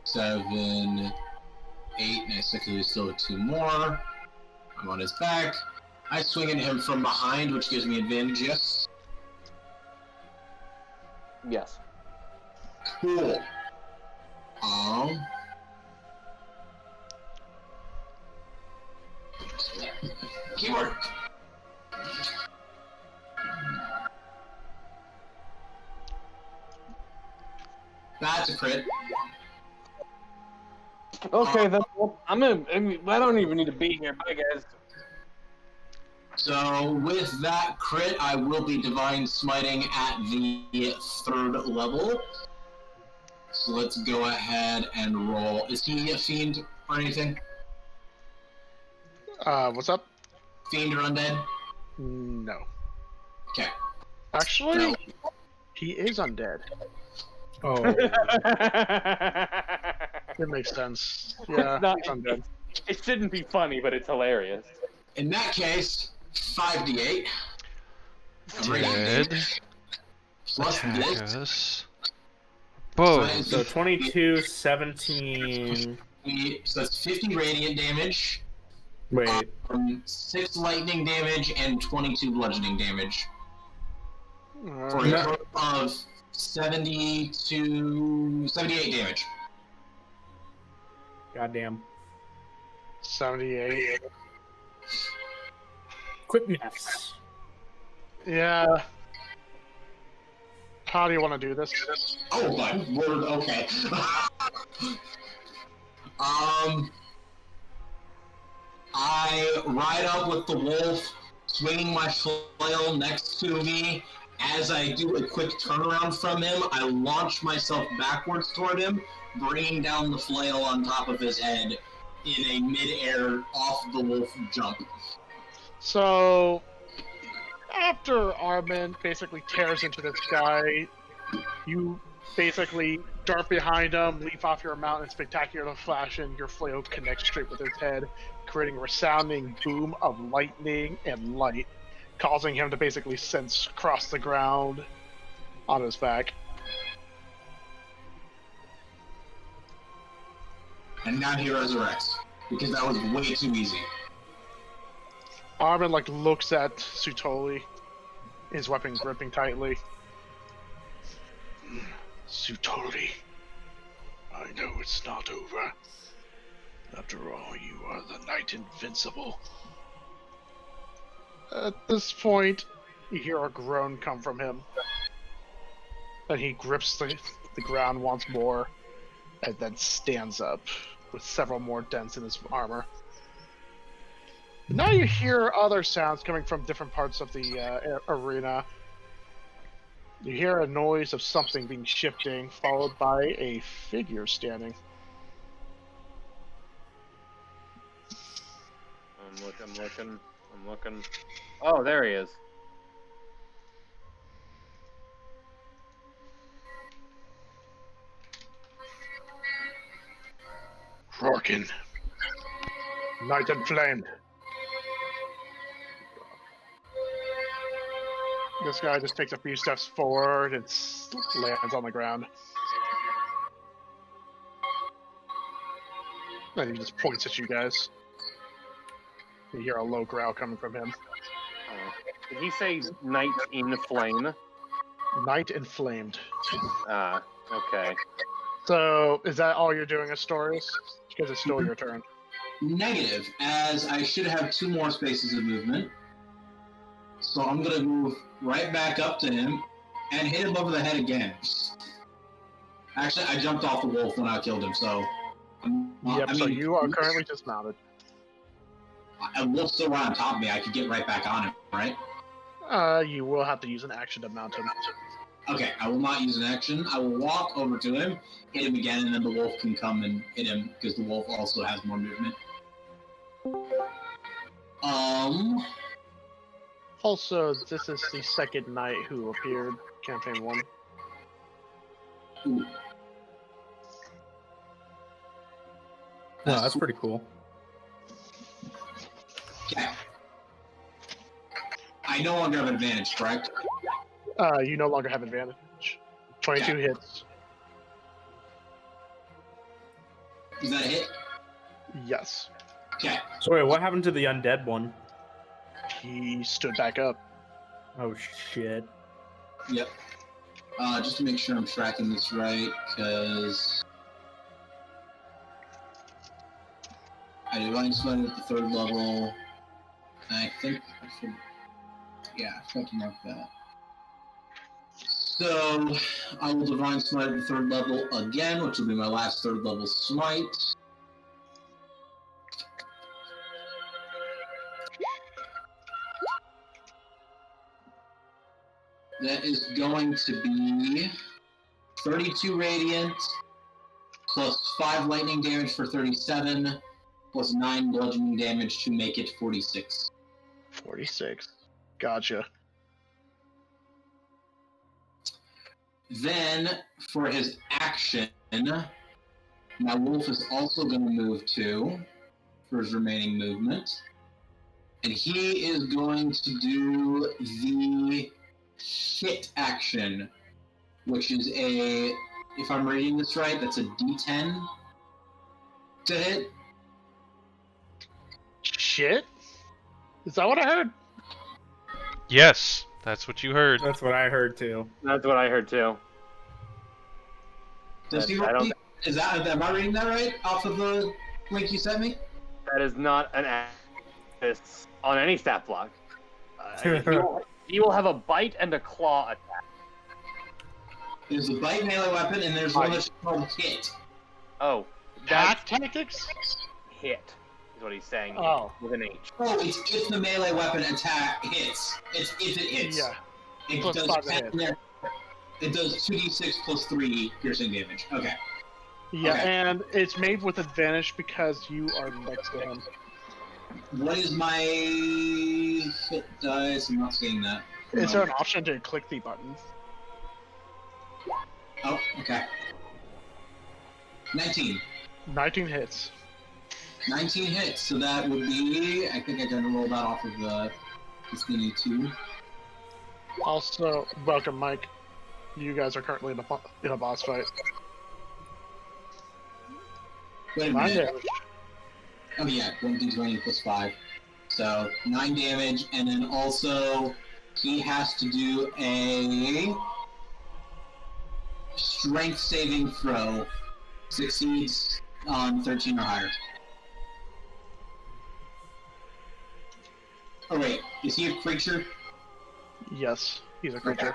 7, 8. Nice, technically still 2 more. I'm on his back. I swing at him from behind, which gives me advantage, yes? Yes. Cool. Keyword. That's a crit. Okay, then I don't even need to be here. Bye, guys. So with that crit, I will be divine smiting at the 3rd level. So let's go ahead and roll. Is he a fiend or anything? What's up? Fiend or undead? No. Okay. Actually, No. he is undead. Oh. It makes sense. Yeah, Not- he's undead. It shouldn't be funny, but it's hilarious. In that case, 5d8. Dead. Plus Attack this. us. Both. So 22, 17. So that's 50 radiant damage, Wait. 6 lightning damage, and 22 bludgeoning damage. For a Alright. total of 78 damage. Goddamn. 78. Quick maths. Yeah. How do you want to do this? Oh my word, okay. I ride up with the wolf, swinging my flail next to me. As I do a quick turnaround from him, I launch myself backwards toward him, bringing down the flail on top of his head in a mid-air off the wolf jump. So, after Armin basically tears into this guy, you basically dart behind him, leap off your mount in spectacular fashion. Your flail connects straight with his head, creating a resounding boom of lightning and light, causing him to basically sense across the ground on his back. And now he resurrects, because that was way too easy. Armin looks at Sutoli, his weapon gripping tightly. Sutoli, I know it's not over. After all, you are the Knight Invincible. At this point, you hear a groan come from him. Then he grips the ground once more, and then stands up, with several more dents in his armor. Now you hear other sounds coming from different parts of the arena. You hear a noise of something being shifting, followed by a figure standing. I'm looking. Oh, there he is. Rorkin, Knight in Flame. This guy just takes a few steps forward and lands on the ground. And he just points at you guys. You hear a low growl coming from him. Did he say night in flame? Night inflamed. Okay. So, is that all you're doing, Astorius? Because it's still your turn. Negative, as I should have 2 more spaces of movement. So I'm gonna move right back up to him and hit him over the head again. Actually, I jumped off the wolf when I killed him, so... So you are currently dismounted. A wolf's still right on top of me. I could get right back on him, right? You will have to use an action to mount him. Okay, I will not use an action. I will walk over to him, hit him again, and then the wolf can come and hit him, because the wolf also has more movement. Also, this is the second knight who appeared, campaign 1. Ooh. No, that's pretty cool. Okay. I no longer have advantage, correct? You no longer have advantage. 22 Okay. hits. Is that a hit? Yes. Okay. So wait, what happened to the undead one? He stood back up. Oh shit. Yep. Just to make sure I'm tracking this right, because I divine smite at the 3rd level, and I think I should, yeah, I forgot to mark that. So I will divine smite at the 3rd level again, which will be my last 3rd level smite. That is going to be 32 radiant, plus 5 lightning damage for 37, plus 9 bludgeoning damage to make it 46. 46. Gotcha. Then, for his action, my wolf is also going to move 2 for his remaining movement. And he is going to do the hit action, which is a, if I'm reading this right, that's a D10 to hit. Shit? Is that what I heard? Yes, that's what you heard. That's what I heard too. That's what I heard too. Does he I don't- is that, am I reading that right off of the link you sent me? That is not an assist on any stat block. He will have a bite and a claw attack. There's a bite melee weapon, and there's one that's called hit. Oh, Pack that's tactics? hit, is what he's saying. Oh. With an H. Oh, it's if the melee weapon attack hits. It's if it hits. Yeah. It Plus does 5 to 10 hit. there. It does 2d6 plus 3 piercing damage. Okay. Yeah, Okay. and it's made with advantage because you are next to him. What is my hit dice? I'm not seeing that. Is No. there an option to click the button? Oh, okay. 19. 19 hits. 19 hits, so that would be... I think I gotta roll that off of the thingy too. Also, welcome, Mike. You guys are currently in a boss fight. Wait a 9 minute. damage. Oh yeah, 1d20 plus 5. So, 9 damage, and then also, he has to do a strength saving throw. Succeeds on 13 or higher. Oh wait, is he a creature? Yes, he's a creature.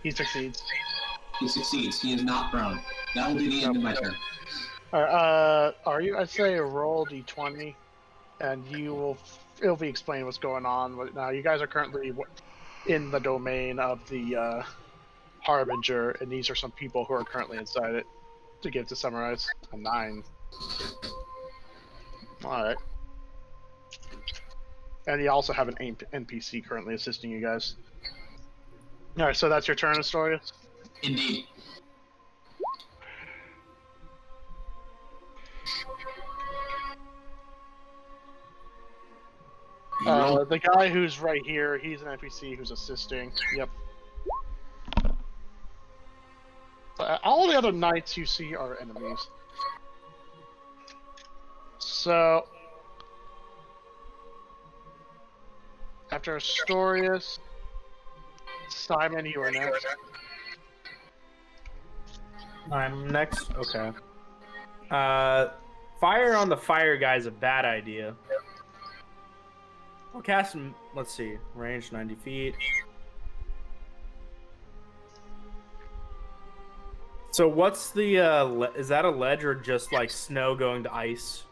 He succeeds. He succeeds. He is not prone. That will be the end of my turn. Alright, are you? I'd say roll d20, and it'll be explained what's going on. Now, you guys are currently in the domain of the Harbinger, and these are some people who are currently inside it. To summarize, a 9. Alright. And you also have an NPC currently assisting you guys. Alright, so that's your turn, Astorius? Indeed. The guy who's right here, he's an NPC who's assisting. Yep. All the other knights you see are enemies. So, after Astorius, Simon, you are next. I'm next. Okay. Fire on the fire guy is a bad idea. I'll cast him. Let's see. Range 90 feet. So what's the, is that a ledge or just like snow going to ice?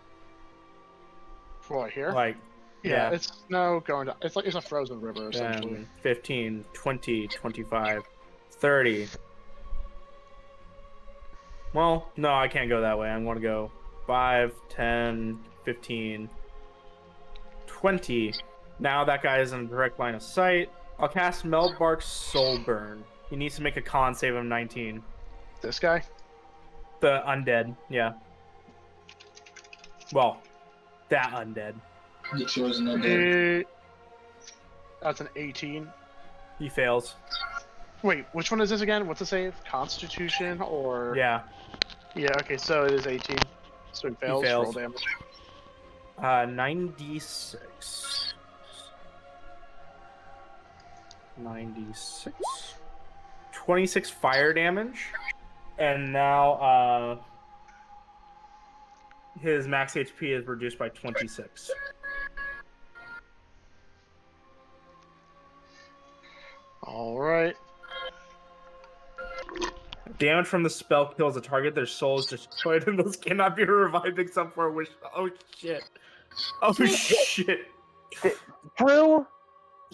Right here? Like, yeah, it's snow going to, it's a frozen river, essentially. 10, 15, 20, 25, 30. Well, no, I can't go that way. I'm going to go 5, 10, 15, 20. Now that guy is in a direct line of sight. I'll cast Melbark's Soulburn. He needs to make a con save of 19. This guy? The undead, yeah. Well, that undead. The chosen undead. That's an 18. He fails. Wait, which one is this again? What's the save? Constitution or? Yeah. Yeah. Okay, so it is 18. So he fails. fails. Roll damage. 96. 96. 26 fire damage. And now his max HP is reduced by 26. All right. Damage from the spell kills a target. Their soul is destroyed, and those cannot be revived except for a wish. Oh shit! Oh shit! Drew,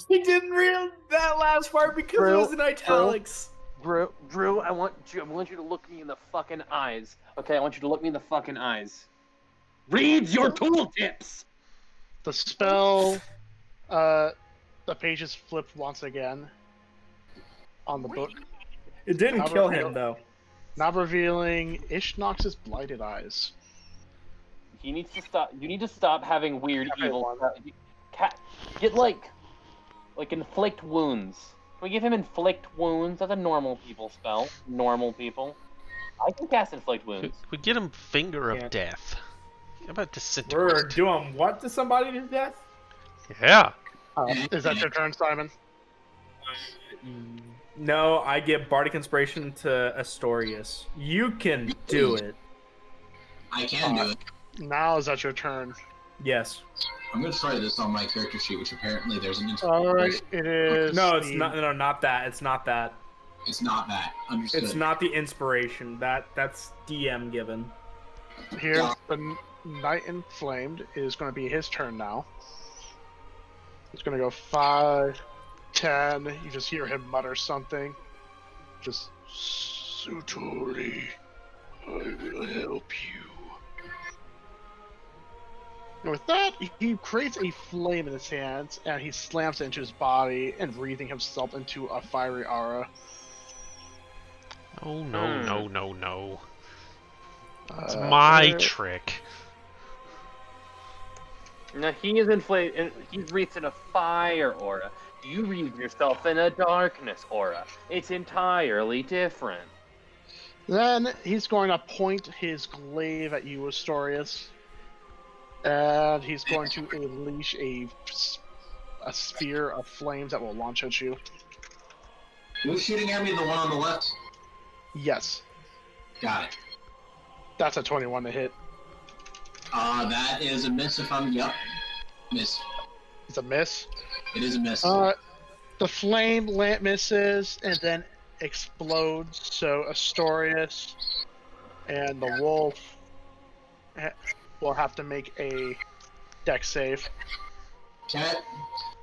He didn't read that last part because it was in italics. Drew, I want you to look me in the fucking eyes. Okay, I want you to look me in the fucking eyes. Read your tooltips. The spell, the pages flipped once again on the book. It didn't Now kill reveal- him though. Now revealing Ishnox's blighted eyes. He needs to stop. You need to stop having weird Everyone. evil. Get like inflict wounds. Can we give him inflict wounds? That's a normal people spell. Normal people. I can cast inflict wounds. We get him Finger of Yeah. Death. How about We're Disintegrate? doing what to somebody to death? Yeah. Is that your turn, Simon? No, I give Bardic Inspiration to Astorius. You can do it. I can do it. Now is that your turn? Yes. I'm gonna try this on my character sheet, which apparently there's an All right, it is. No, it's the- not. No, not that. It's not that. It's not that. Understood. It's not the inspiration. That's DM given. Here, the Knight Inflamed is going to be his turn now. He's going to go 5, 10. You just hear him mutter something. Just, Sutori, I will help you. And with that, he creates a flame in his hands, and he slams it into his body, and breathing himself into a fiery aura. Oh no, no, no, no. It's Uh, my uh, trick. Now he is inflated. He's breathed in a fire aura. You breathe yourself in a darkness aura. It's entirely different. Then he's going to point his glaive at you, Astorius. And he's going to unleash a spear of flames that will launch at you. Who's shooting at me? The one on the left? Yes, Got it. that's a 21 to hit. That is a miss if I'm... Yep. Miss. It's a miss. It is a miss. The flame misses and then explodes. So Astorius and the wolf will have to make a dex save. Okay.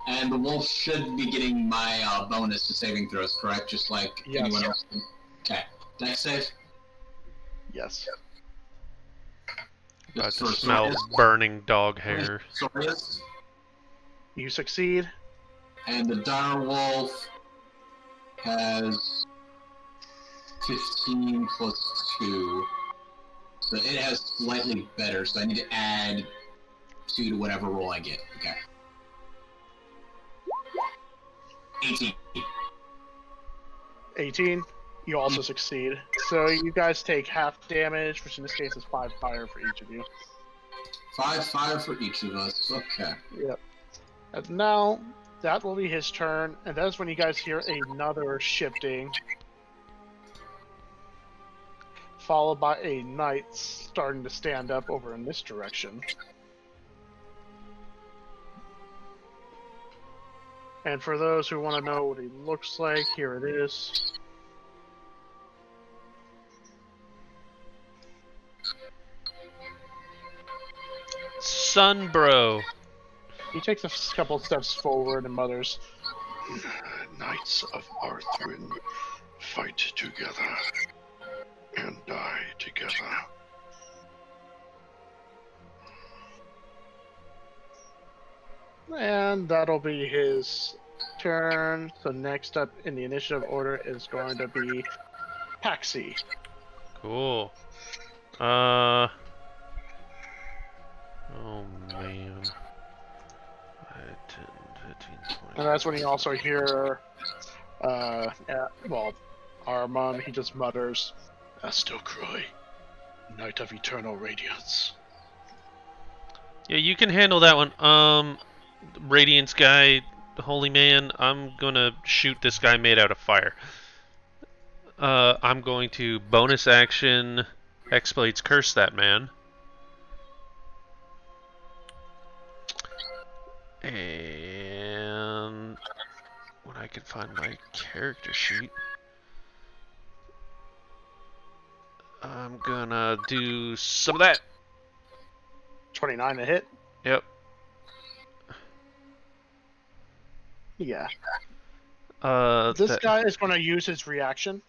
And the wolf should be getting my bonus to saving throws, correct? Just like Yes. anyone else. Okay. Dex save. Yes. About to For smell Astorius. burning dog hair. Astorius. You succeed. And the dire wolf has 15 plus 2. So it has slightly better, so I need to add 2 to whatever roll I get. Okay. 18. 18. You also succeed. So you guys take half damage, which in this case is 5 fire for each of you. 5 fire for each of us. Okay. Yep. And now that will be his turn, and that's when you guys hear another shifting, followed by a knight starting to stand up over in this direction. And for those who want to know what he looks like, here it is. Sunbro. He takes a couple steps forward and mutters, Knights of Arthrin fight together and die together. and that'll be his turn. So next up in the initiative order is going to be Paxi. Cool. Oh man. 5, 10, 15, 20. And that's when you also hear, Armon, he just mutters, Astocroy, Knight of Eternal Radiance. Yeah, you can handle that one. Radiance guy, holy man, I'm gonna shoot this guy made out of fire. I'm going to bonus action X-Blades curse that man. And when I can find my character sheet, I'm gonna do some of that. 29 to hit. Yep. Yeah. This This guy is going to use his reaction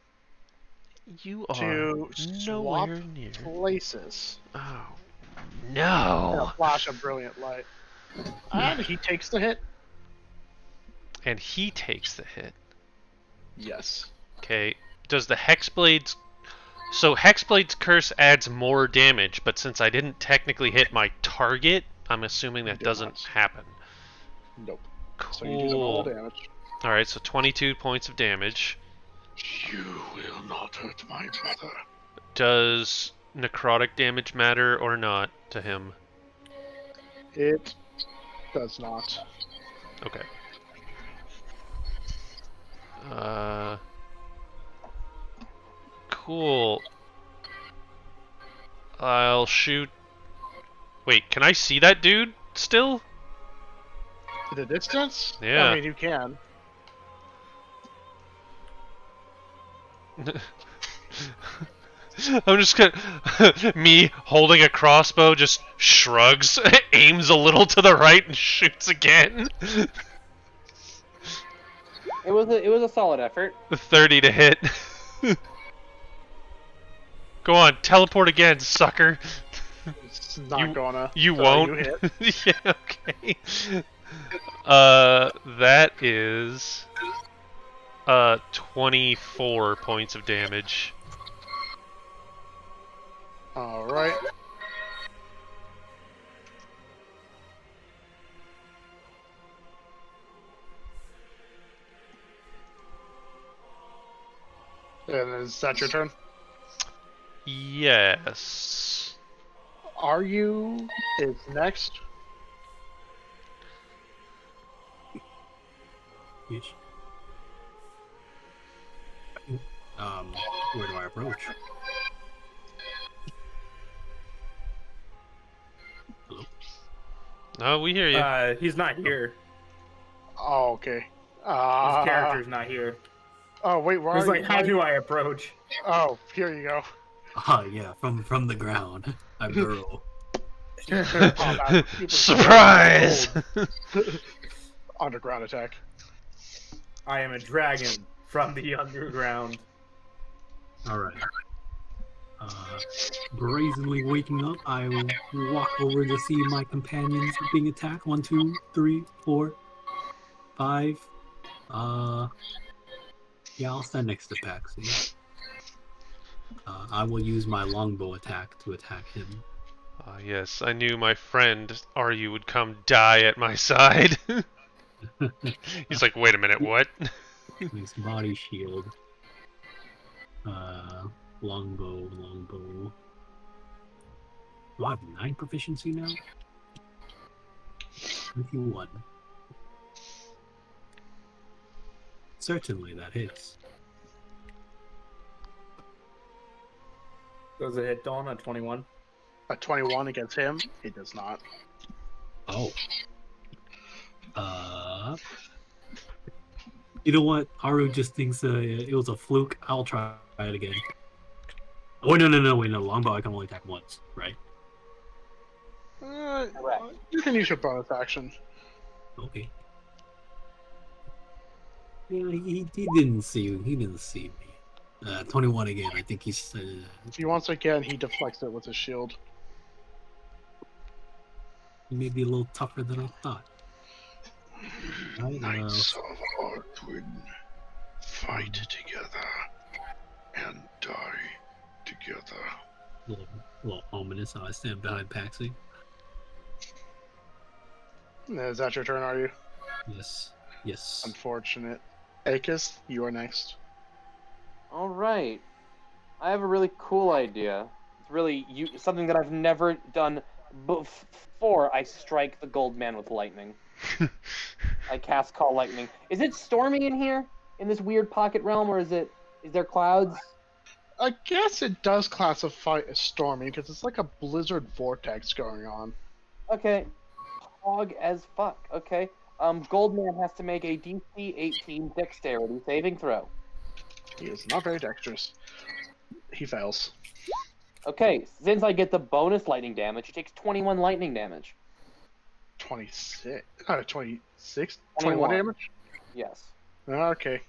You are to swap nowhere near. places Oh in a no! flash of brilliant light. And he takes the hit. And he takes the hit. Yes. Okay. Does the Hexblades? So Hexblade's curse adds more damage, but since I didn't technically hit my target, I'm assuming that Did doesn't not. happen. Nope. So you do the whole Cool. damage. All right, so 22 points of damage. You will not hurt my brother. Does necrotic damage matter or not to him? It does not. Okay. Cool. I'll shoot. Wait, can I see that dude still? The distance? Yeah. I mean, you can. I'm just gonna. Me holding a crossbow just shrugs, aims a little to the right, and shoots again. It was a solid effort. 30 to hit. Go on, teleport again, sucker. It's not You- gonna. You So won't. You hit. Yeah, okay. That is 24 points of damage. All right. And is that your turn? Yes. Are you is next? Yes. Where do I approach? Hello? No, we hear you. He's not here. Oh, okay. His character's not here. Oh, wait, where He's are like, you? how do I approach? Oh, here you go. Yeah, from the ground. I burrow. Combat. Surprise! Underground attack. I am a dragon from the underground. Alright. Brazenly waking up, I walk over to see my companions being attacked. 1, 2, 3, 4, 5. Yeah, I'll stand next to Paxi. I will use my longbow attack to attack him. Ah, yes, I knew my friend Aryu would come die at my side. He's like, wait a minute, what? Nice body shield. Longbow. Do I have 9 proficiency now? 21. Certainly that hits. Does it hit Dawn at 21? A 21 against him? It does not. Oh. You know what? Haru just thinks it was a fluke. I'll try it again. Oh, no. Longbow I can only attack once, right? Correct. You can use your bonus action. Okay. Yeah, he didn't see me. 21 again. I think he's Once again, he deflects it with his shield. maybe a little tougher than I thought. Right, Knights of Arthwin, fight together and die together. a little ominous. I stand behind Paxi. Is that your turn, are you? Yes. Unfortunate. Akis, you are next. All right. I have a really cool idea. It's really something that I've never done before. I strike the gold man with lightning. I cast Call Lightning. Is it stormy in here? In this weird pocket realm, or is there clouds? I guess it does classify as stormy because it's like a blizzard vortex going on. Okay. Hog as fuck. Okay. Goldman has to make a DC 18 dexterity saving throw. He is not very dexterous. He fails. Okay, since I get the bonus lightning damage, he takes 21 lightning damage. 26? 26? 21 damage? Yes. Okay.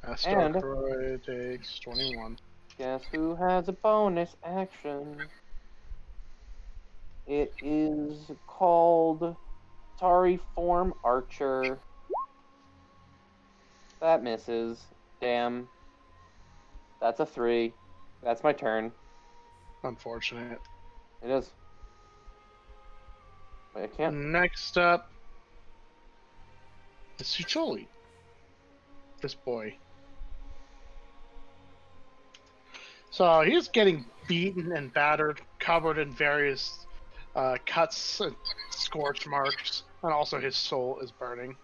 And- Astor takes 21. Guess who has a bonus action? It is called Sorry Form Archer. That misses. Damn. That's a 3. That's my turn. Unfortunate. It is. Wait, I can't. Next up is Sucholi. This boy. So he's getting beaten and battered, covered in various cuts and scorch marks, and also his soul is burning.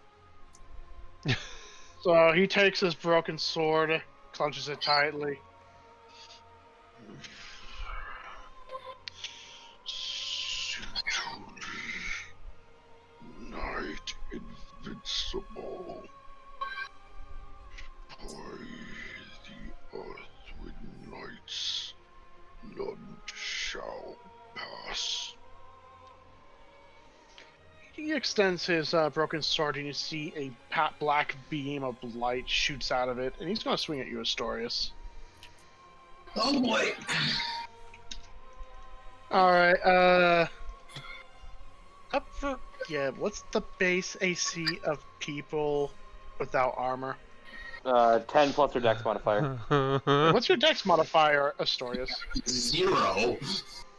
So he takes his broken sword, clenches it tightly. Knight invincible. By the Earthwind Knights, none shall pass. He extends his broken sword, and you see a black beam of light shoots out of it, and he's going to swing at you, Astorius. Oh boy! Alright, what's the base AC of people without armor? 10 plus your dex modifier. What's your dex modifier, Astorius? 0.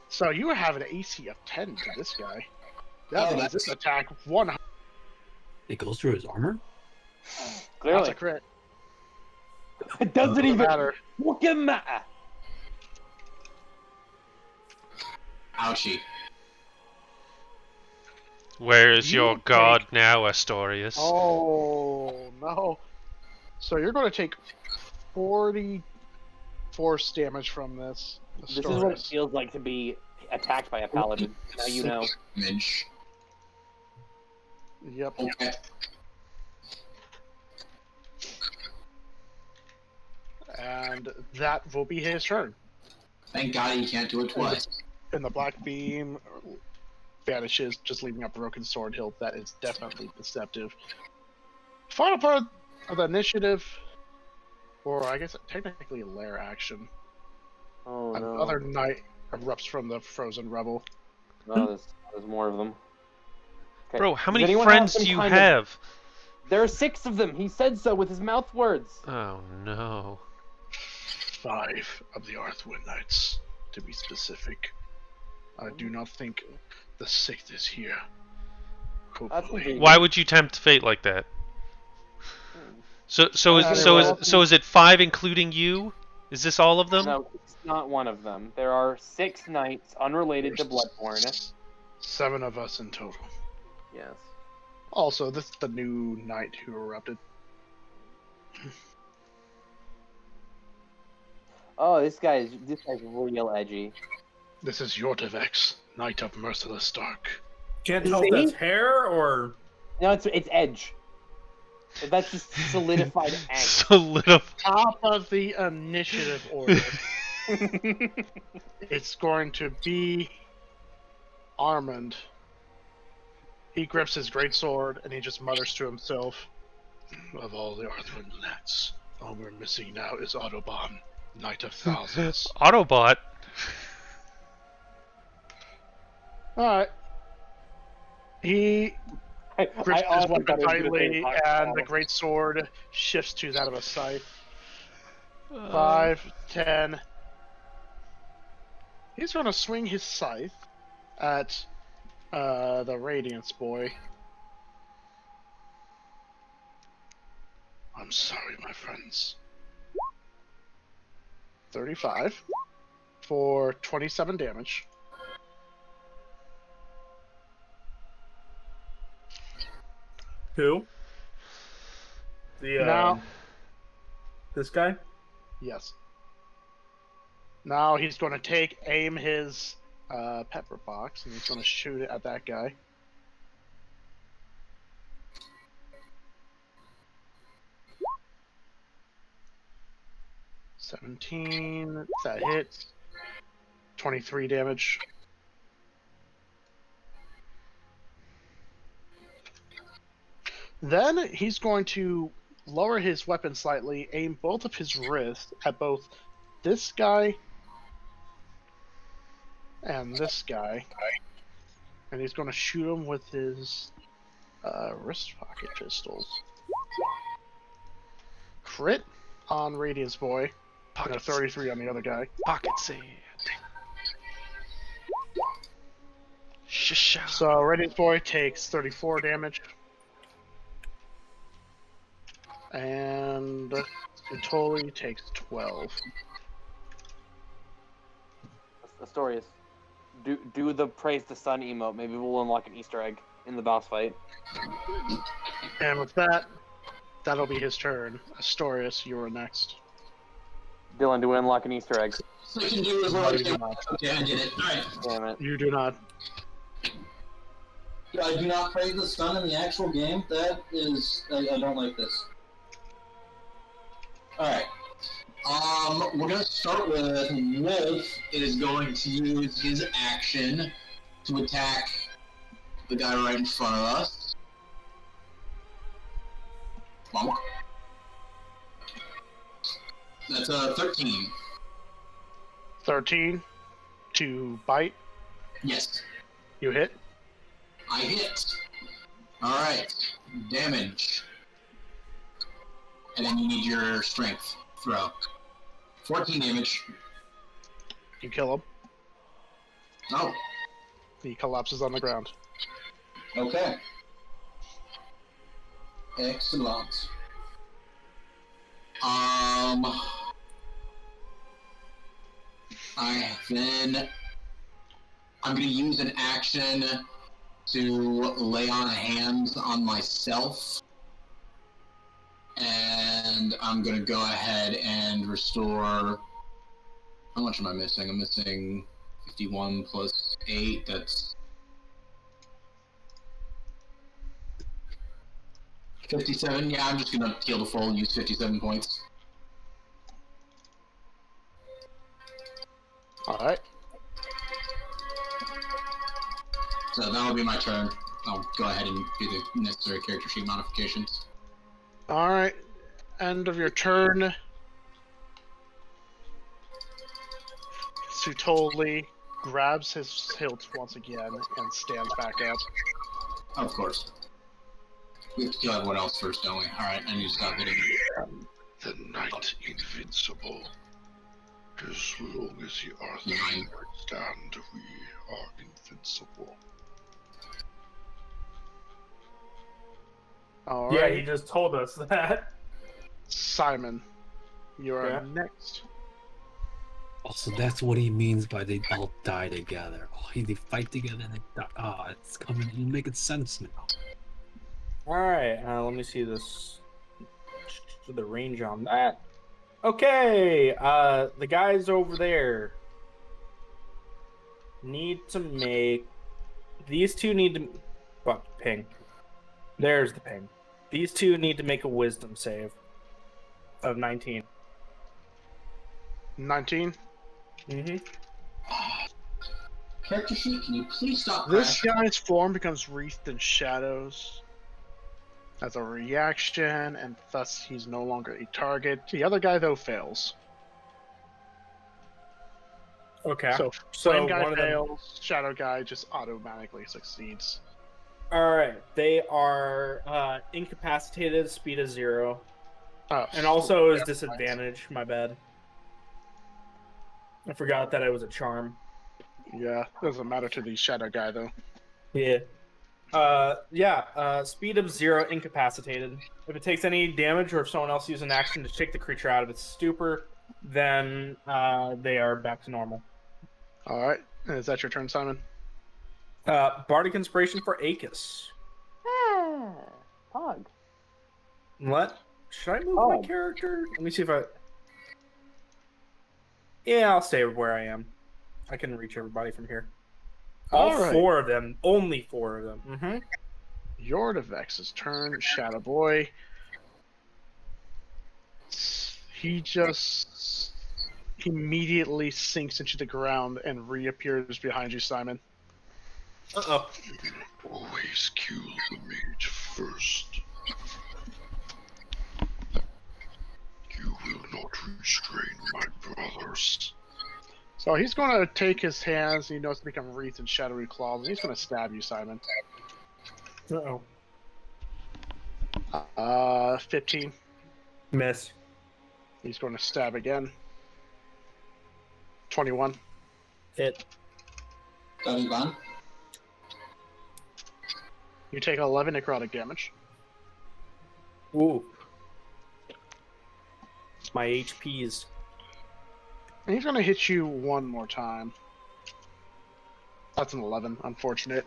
So you have an AC of 10 to this guy. That means this attack 100. It goes through his armor? That's Clearly. a crit. It doesn't Doesn't even matter. fucking matter. Ouchie. Where is You your take- god now, Astorius? Oh, no. So you're going to take 40 force damage from this. This is what it feels like to be attacked by a paladin. Now you know. Damage. Yep. Okay. And that will be his turn. Thank God he can't do it twice. And the black beam vanishes, just leaving a broken sword hilt. That is definitely deceptive. Final part of the initiative, or I guess technically a lair action. Oh no. Another knight erupts from the frozen rubble. No, there's more of them. Okay. Bro, how Does many anyone friends some do you kind of- have? There are 6 of them. He said so with his mouth words. Oh no. 5 of the Arthwind Knights, to be specific. I do not think the 6th is here. Hopefully. Why would you tempt fate like that? So is it 5 including you? Is this all of them? No, it's not one of them. There are 6 knights unrelated to There's Bloodborne. 7 of us in total. Yes. Also, this is the new knight who erupted. Oh, this guy's real edgy. This is Yortevex, Knight of Merciless Dark. Can't tell if that's hair or. No, it's edge. That's just solidified edge. Solidified. Top of the initiative order. It's going to be Armand. He grips his greatsword and he just mutters to himself. Of all the Arthurian knights, all we're missing now is Autobahn, Knight of Thousands. Autobot. Alright. He grips his honestly weapon thought he was gonna say tightly, Autobot. and the greatsword shifts to that of a scythe. 5, 10. He's going to swing his scythe at the Radiance boy. I'm sorry, my friends. 35 for 27 damage. Who? The Now, this guy? yes. Now he's going to aim his pepper box, and he's going to shoot it at that guy. $17, that hits. 23 damage. Then he's going to lower his weapon slightly, aim both of his wrists at both this guy and this guy. And he's going to shoot him with his wrist pocket pistols. Crit on Radiance Boy, and a 33 on the other guy. Pocket sand. Shisha. So Radiance Boy takes 34 damage. And Totally takes 12. Astorius, do the praise the sun emote. Maybe we'll unlock an Easter egg in the boss fight. And with that, that'll be his turn. Astorius, you are next. Dylan, do we unlock an Easter egg? So I can do as well. Okay, I did it. Alright. Damn it. You do not. I do not praise the sun in the actual game. That is... I don't like this. Alright. We're gonna start with Wolf is going to use his action to attack the guy right in front of us. Bonk. That's a 13. 13 to bite. Yes. You hit. I hit. Alright. Damage. And then you need your strength throw. 14 damage. You kill him. Oh, He collapses on the ground. okay. Excellent. I'm gonna use an action to lay on hands on myself. And I'm gonna go ahead and restore. How much am I missing? I'm missing 51 plus 8. That's 57. Yeah, I'm just gonna heal the full, use 57 points. Alright. So that'll be my turn. I'll go ahead and do the necessary character sheet modifications. Alright. End of your turn. Sutoli grabs his hilt once again and stands back up. Of course. We have to kill everyone else first, don't we? Alright, I need to stop hitting him. The knight invincible. As long as the Arthur stand, we are invincible. All Yeah, right, he just told us that. Simon, you are Yeah. next. Also, that's what he means by they all die together. Oh, they fight together and they die. Ah, it's coming. You're making sense now. All right, let me see this. The range on that. Okay, the guys over there need to make. These two need to. Fuck, ping. There's the ping. These two need to make a wisdom save of 19. 19. Mm-hmm. Character sheet, can you please stop This crashing? guy's form becomes wreathed in shadows as a reaction, and thus he's no longer a target. The other guy, though, fails. Okay. So flame guy one of them. fails, shadow guy just automatically succeeds. All right, they are incapacitated, speed of 0, Oh, and also is yeah, disadvantage. My bad. I forgot that it was a charm. Yeah, doesn't matter to the shadow guy though. Yeah. Speed of 0, incapacitated. If it takes any damage or if someone else uses an action to shake the creature out of its stupor, then they are back to normal. All right, is that your turn, Simon? Bardic Inspiration for Aegis. Pog. Should I move my character? Let me see if I... Yeah, I'll stay where I am. I can reach everybody from here. All right. 4 of them. Only 4 of them. Mm-hmm. Yordavex's turn, Shadow Boy. He just immediately sinks into the ground and reappears behind you, Simon. Uh-oh. Always kill the mage first. You will not restrain my brothers. So he's going to take his hands, he knows to become wreathed in shadowy claws, and he's going to stab you, Simon. Uh-oh. 15. Miss. He's going to stab again. 21. Hit. Gone. You take 11 necrotic damage. Ooh. My HP's. And he's going to hit you one more time. That's an 11. Unfortunate.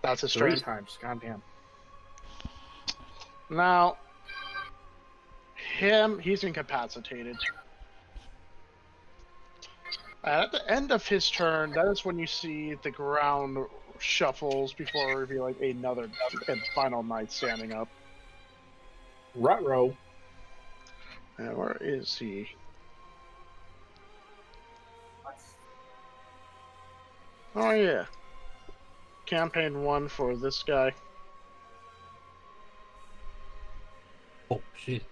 That's his 3 turn. times. Goddamn. Now, he's incapacitated. At the end of his turn, that is when you see the ground shuffles before revealing another and final knight standing up. Ruh-roh. And where is he? Oh yeah. Campaign 1 for this guy. Oh shit!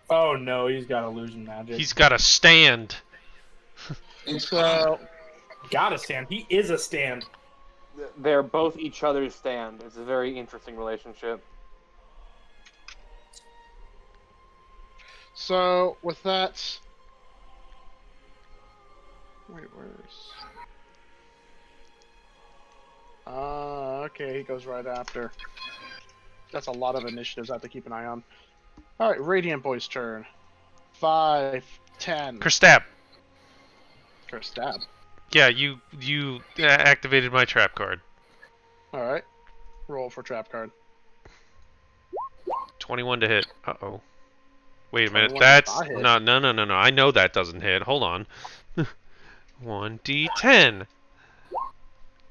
Oh no, he's got illusion magic. He's got a stand. So Gotta stand. He is a stand. They're both each other's stand. It's a very interesting relationship. So with that, wait, where's? Okay, he goes right after. That's a lot of initiatives I have to keep an eye on. All right, Radiant Boy's turn. 5, 10. Kerstab. Curse stab. Yeah, you activated my trap card. All right, roll for trap card. 21 to hit. Uh-oh. Wait a minute. 21 That's does not hit. no. I know that doesn't hit. Hold on. 1d10.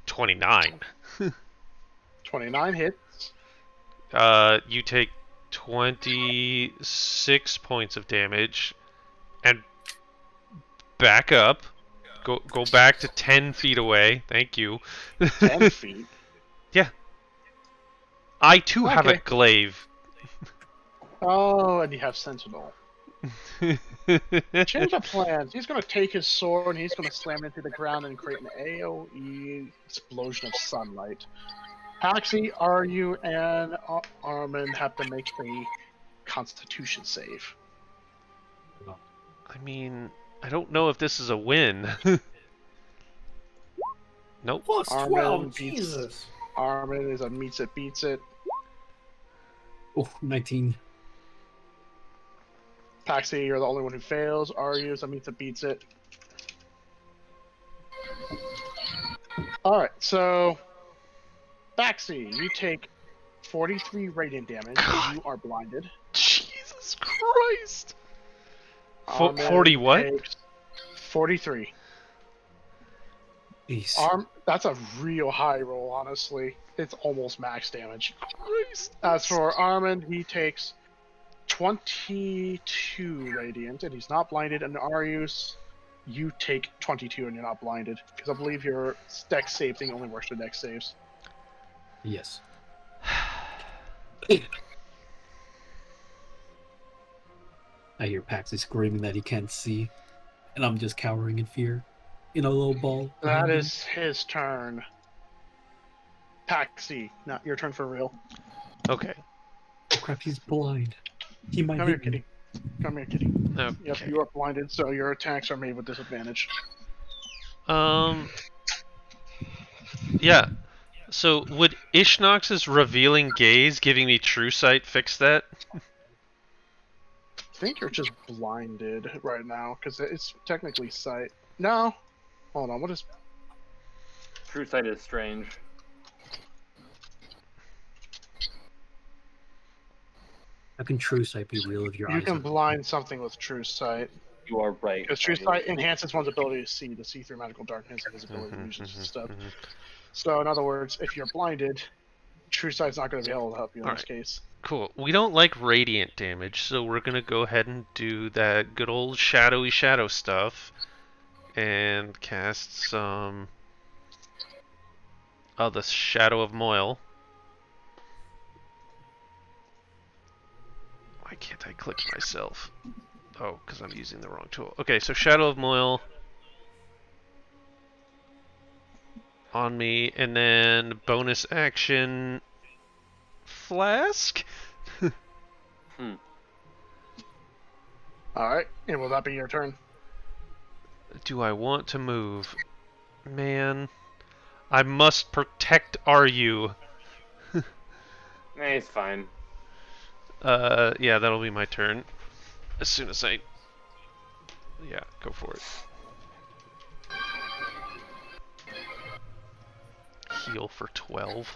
29. 29 hits. You take 26 points of damage and back up. Go back to 10 feet away. Thank you. 10 feet. Yeah. I too have a Okay. glaive. Oh, and you have Sentinel. Change of plans. He's going to take his sword and he's going to slam it into the ground and create an AoE explosion of sunlight. Paxi, Aryu, and Armin have to make a Constitution save. I mean, I don't know if this is a win. Nope. Plus Armin 12. beats- Jesus. Armin is a meets it, beats it. Oh, 19. Paxi, you're the only one who fails. Aryu, that means it beats it. Alright, so Paxi, you take 43 radiant damage and you are blinded. Jesus Christ. Armin 40 what? takes 43. Jeez. That's a real high roll, honestly. It's almost max damage. Christ. As for Armin, he takes 22 radiant, and he's not blinded. And Arius, you take 22, and you're not blinded, because I believe your dex save thing only works for dex saves. Yes. I hear Paxi screaming that he can't see, and I'm just cowering in fear in a little ball. That behind him. is his turn. Paxi, not your turn for real. Okay. Oh crap, he's blind. He might Come here, hit me. kitty. Come here, kitty. Okay. Yep, you are blinded, so your attacks are made with disadvantage. Yeah. So would Ishnox's revealing gaze giving me true sight fix that? I think you're just blinded right now, because it's technically sight. No. Hold on, what is... True sight is strange. How can true sight be real if your You eyes can are blind something with true sight. You are right. Because true sight enhances one's ability to see through magical darkness and visibility illusions and stuff. So, in other words, if you're blinded, true sight's not going to be able to help you in this case. Cool. We don't like radiant damage, so we're gonna go ahead and do that good old shadowy shadow stuff and cast some the Shadow of Moil. Why can't I click myself? Oh, because I'm using the wrong tool. Okay, so Shadow of Moil on me, and then bonus action Flask? Alright, and will that be your turn? Do I want to move? Man, I must protect Aryu. It's fine. Yeah, that'll be my turn. As soon as I... Yeah, go for it. Heal for 12.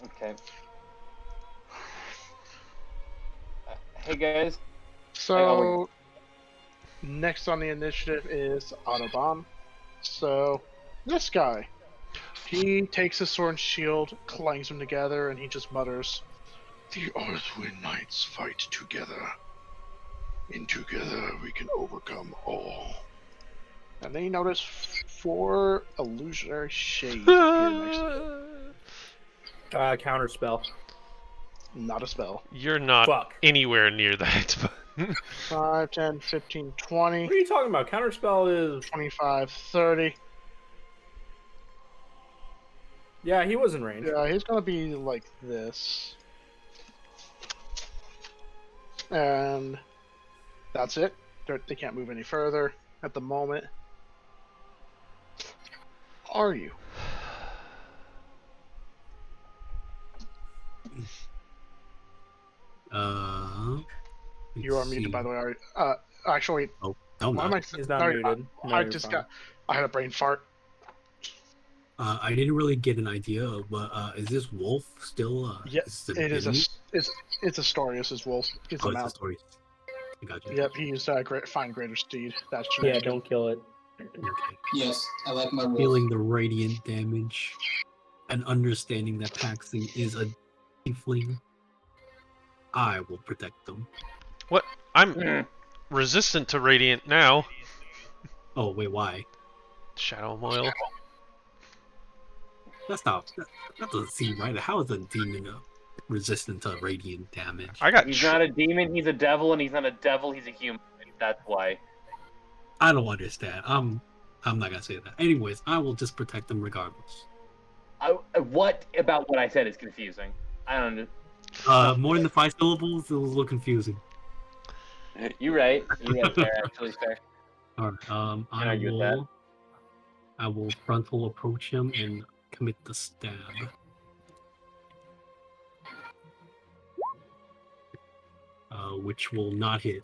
Okay. Hey guys. So, next on the initiative is Autobahn. So, this guy. He takes his sword and shield, clangs them together, and he just mutters, The Earthwind Knights fight together. And together we can overcome all. and then you notice 4 illusionary shades appear next to it. Counter spell. Not a spell. You're not Fuck. anywhere near that. 5, 10, 15, 20, What are you talking about? Counter spell is. 25, 30. Yeah, he was in range. Yeah, he's gonna be like this. And that's it. They can't move any further at the moment. Are you? You are muted, by the way. Are you? Actually, Oh, no, why am no. I? He's not sorry, muted. No, I you're just fine. got. I had a brain fart. I didn't really get an idea of, but is this wolf still? Yep, it is a. enemy? It's a story. This is Wolf. It's Oh, a it's a mount. story. I got you. Yep, he used find greater steed. That's Yeah, don't kill it. Okay. Yes, I like my wolf. Feeling the radiant damage and understanding that Paxi is a tiefling, I will protect them. What? I'm resistant to radiant now. Oh wait, why? Shadow Moil. That doesn't seem right. How is a demon resistant to radiant damage? I got. He's not a demon, he's a devil, and he's not a devil, he's a human. That's why. I don't understand. I'm not gonna say that. Anyways, I will just protect them regardless. What about what I said is confusing? I don't know. More than the 5 syllables, it was a little confusing. You're right. You're right there, actually, fair. Alright, Can't argue with that. I will frontal approach him and commit the stab. which will not hit.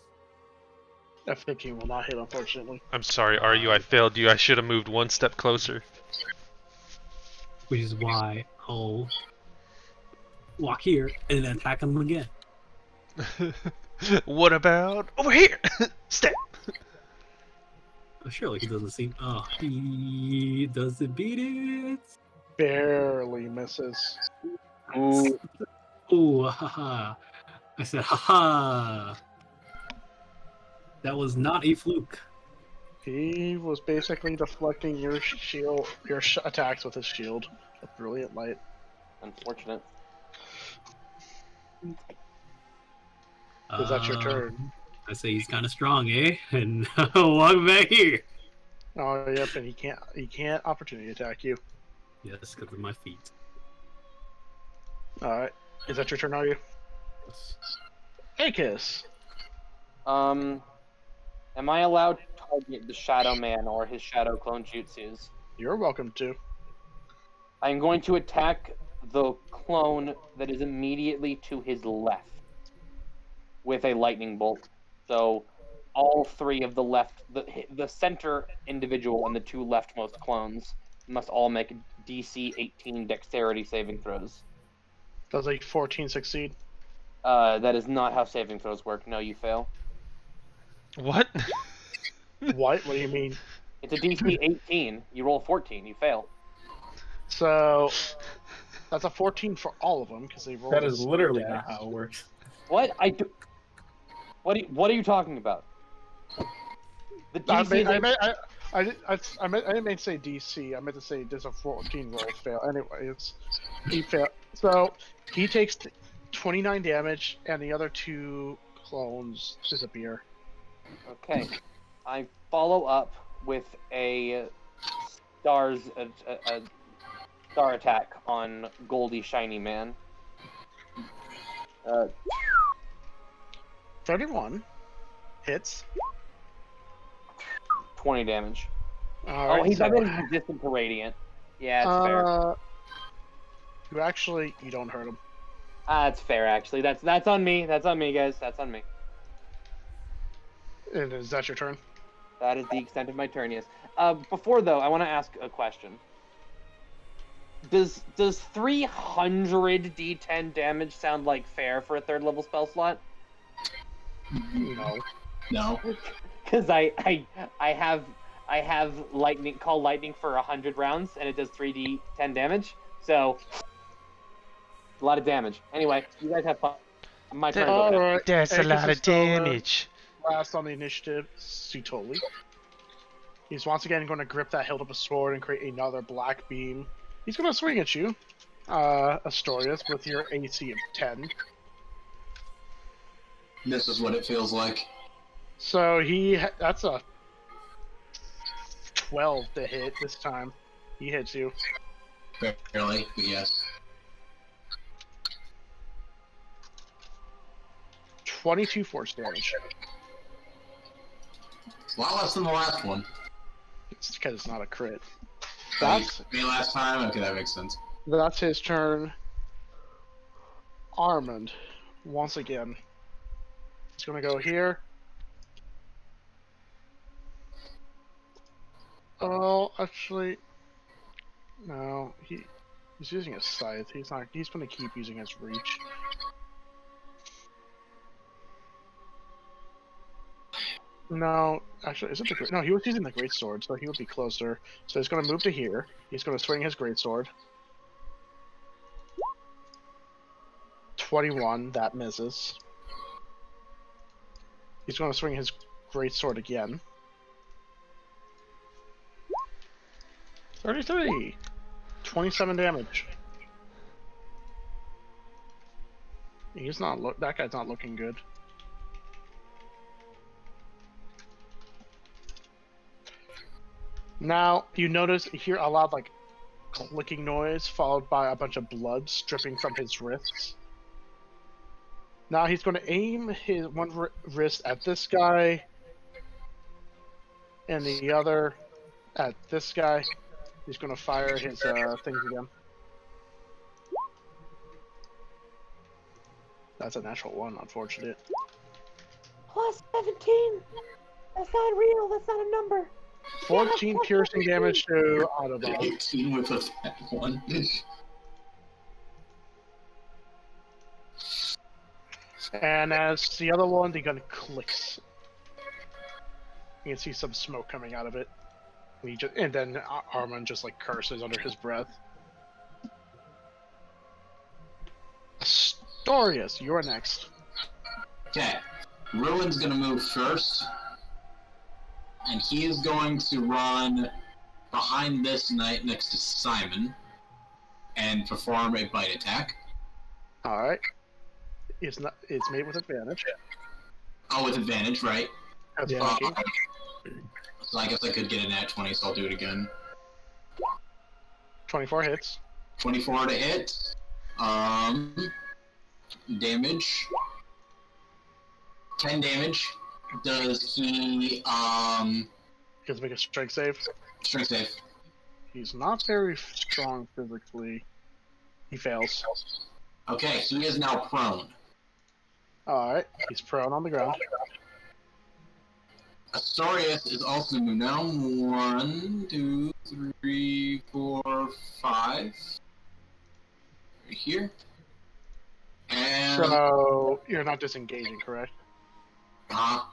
F-15 will not hit, unfortunately. I'm sorry, RU, I failed you. I should have moved one step closer. Which is why I'll walk here and then attack him again. What about over here? Step. Oh, surely he doesn't seem. Oh, he doesn't beat it. Barely misses. Ooh, Oh, haha. I said, haha. That was not a fluke. He was basically deflecting your shield, your attacks with his shield. A brilliant light. unfortunate. Is that your turn? I say he's kind of strong, eh? And walk back here. Oh, yep, and he can't opportunity attack you. Yes, because of my feet. All right, is that your turn? Are you? Akis. Am I allowed to target the Shadow Man or his Shadow Clone Jutsus? You're welcome to. I'm going to attack the clone that is immediately to his left with a lightning bolt. So all three of the left, the center individual and the two leftmost clones must all make DC 18 dexterity saving throws. Does a 14 succeed? That is not how saving throws work. No, you fail. What? What? What do you mean? It's a DC 18. You roll 14. You fail. So that's a 14 for all of them because they rolled. That is literally dex. not how it works. What? What are you talking about? The I DC didn't mean to say DC. I meant to say there's a 14 roll fail. Anyways, he failed. So he takes 29 damage, and the other two clones disappear. Okay. I follow up with a star attack on Goldie Shiny Man. 31 hits. 20 damage. All right, He's so, resistant to Radiant. Yeah, it's fair. You don't hurt him. It's fair, actually. That's on me. That's on me, guys. That's on me. And is that your turn? That is the extent of my turn, yes. Before, though, I want to ask a question. Does 300 D10 damage sound like fair for a third level spell slot? No. No. Because I have lightning for 100 rounds and it does 3d10 damage. So a lot of damage. Anyway, you guys have fun. My turn. All right. That's a Akis lot is of still, damage. Last on the initiative, Sutoli. He's once again going to grip that hilt of a sword and create another black beam. He's going to swing at you, Astorius, with your AC of 10. This is what it feels like. So that's a 12 to hit this time. He hits you. Barely, but yes. 22 force damage. A lot less than the last one. It's because it's not a crit. That's me last time? Okay, that makes sense. That's his turn. Armand, once again. He's going to go here. Oh, actually, no. He's using his scythe. He's not. He's going to keep using his reach. No, actually, is it the great? No, he was using the great sword, so he would be closer. So he's going to move to here. He's going to swing his great sword. 21, that misses. He's going to swing his great sword again. 33, 27 damage. He's not that guy's not looking good. Now, you hear a loud, like, clicking noise, followed by a bunch of blood dripping from his wrists. Now he's going to aim his one wrist at this guy, and the other at this guy. He's going to fire his things again. That's a natural one, unfortunate. plus 17. That's not real. That's not a number. 14 plus piercing 17. damage to Autobot. 18 with a fat one. And as the other one, the gun clicks. You can see some smoke coming out of it. And then Armand just like curses under his breath. Astorius, you're next. Okay. Ruin's gonna move first. And he is going to run behind this knight next to Simon and perform a bite attack. Alright. It's made with advantage. Oh, with advantage, right? That's Yeah. flanking. So I guess I could get a nat 20, so I'll do it again. 24 hits. 24 to hit. Damage. 10 damage. Does he, Gets make a strength save. strength save? He's not very strong physically. He fails. Okay, he is now prone. Alright, he's prone on the ground. Astorius is also now 1, 2, 3, 4, 5. Right here. And So, you're not disengaging, correct? I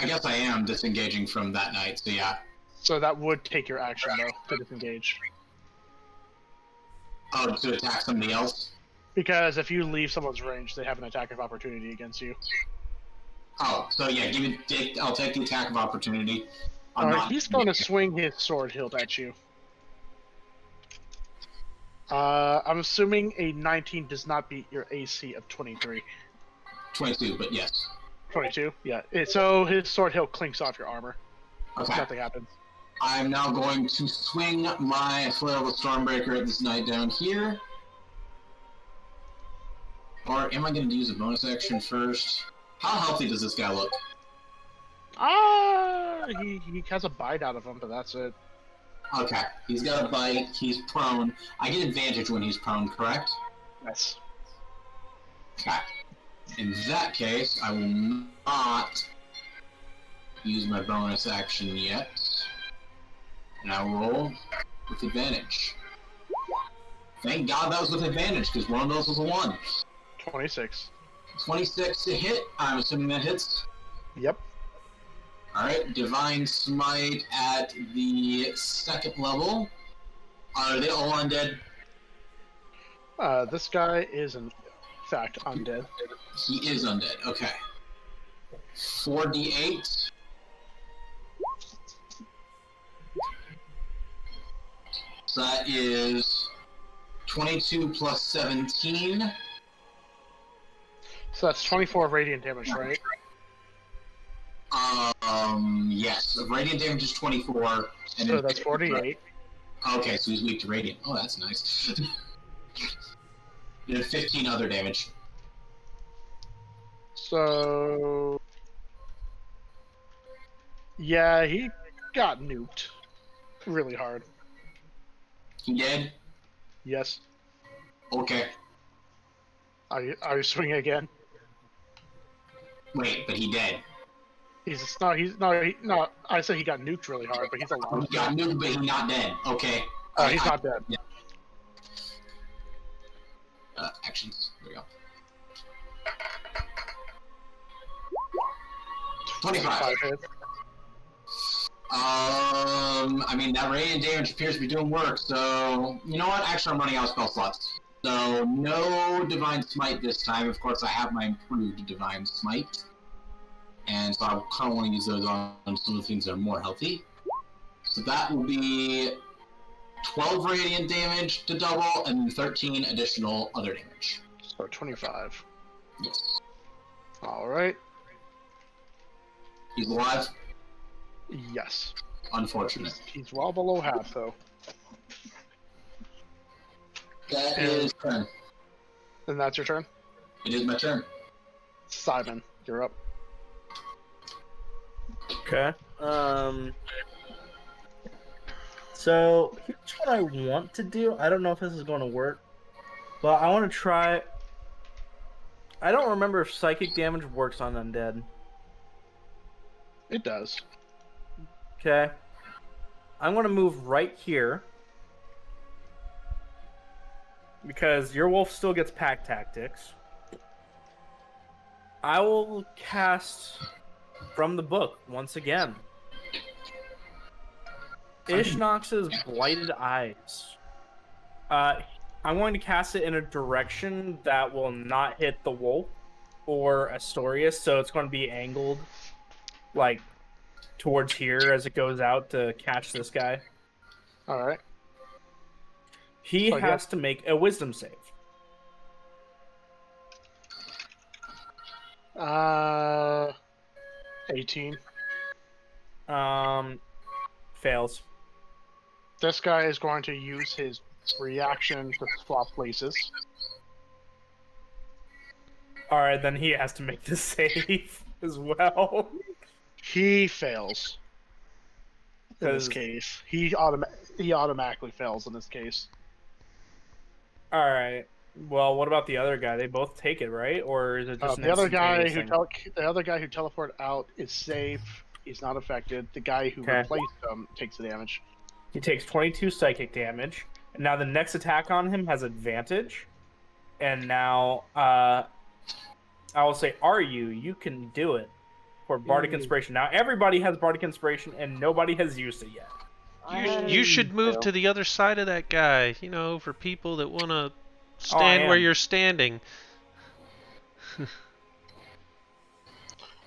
guess I am disengaging from that knight, so yeah. So that would take your action, though, to disengage. Oh, to attack somebody else? Because if you leave someone's range, they have an attack of opportunity against you. Oh, so yeah, I'll take the attack of opportunity. Alright, he's going to swing his sword hilt at you. I'm assuming a 19 does not beat your AC of 23. 22, but yes. 22? Yeah. So his sword hilt clinks off your armor. Okay. Nothing happens. I'm now going to swing my Flail of a Stormbreaker at this knight down here. Or am I going to use a bonus action first? How healthy does this guy look? He has a bite out of him, but that's it. Okay, he's got a bite, he's prone. I get advantage when he's prone, correct? Yes. Okay. In that case, I will not use my bonus action yet. And I'll roll with advantage. Thank God that was with advantage, because one of those was a 1. 26. 26 to hit, I'm assuming that hits. Yep. Alright, Divine Smite at the 2nd level. Are they all undead? This guy is, in fact, undead. He is undead, okay. 4d8. So that is 22 plus 17. So that's 24 radiant damage, right? Yes. Radiant damage is 24. And So then that's 48. Okay, so he's weak to radiant. Oh, that's nice. And 15 other damage. So... Yeah, he got nuked. Really hard. He dead? Yes. Okay. Are you swinging again? Wait, but he dead. No, I said he got nuked really hard, but he's alive. He got nuked, but he's not dead. Okay. He's not dead. Yeah. Actions. There we go. 25. hits. I mean, that radiant damage appears to be doing work, so... You know what? Actually, I'm running out of spell slots. So, no Divine Smite this time. Of course, I have my improved Divine Smite. And so I kind of want to use those on some of the things that are more healthy. So that will be 12 radiant damage to double, and 13 additional other damage. So 25. Yes. Alright. He's alive? Yes. Unfortunate. He's well below half, though. That is turn. And that's your turn? It is my turn. Simon, you're up. Okay. So here's what I want to do. I don't know if this is going to work, but I want to try. I don't remember if psychic damage works on undead. It does. Okay. I'm going to move right here. Because your wolf still gets pack tactics. I will cast from the book once again. Ishnox's Blighted Eyes. I'm going to cast it in a direction that will not hit the wolf or Astorius, so it's going to be angled like towards here as it goes out to catch this guy. All right. He So, has to make a wisdom save. 18. Fails. This guy is going to use his reaction to swap places. All right, then he has to make the save as well. He fails. In this 'Cause- case, he automatically fails in this case. All right. Well, what about the other guy? They both take it, right? Or is it just an The other guy instantaneous who thing? the other guy who teleported out is safe. He's not affected. The guy who Okay. replaced him takes the damage. He takes 22 psychic damage. And now the next attack on him has advantage. And now I will say, are you can do it for Bardic Inspiration. Now everybody has Bardic Inspiration and nobody has used it yet. You should move to the other side of that guy, you know, for people that want to Oh, I stand where am. you're standing. I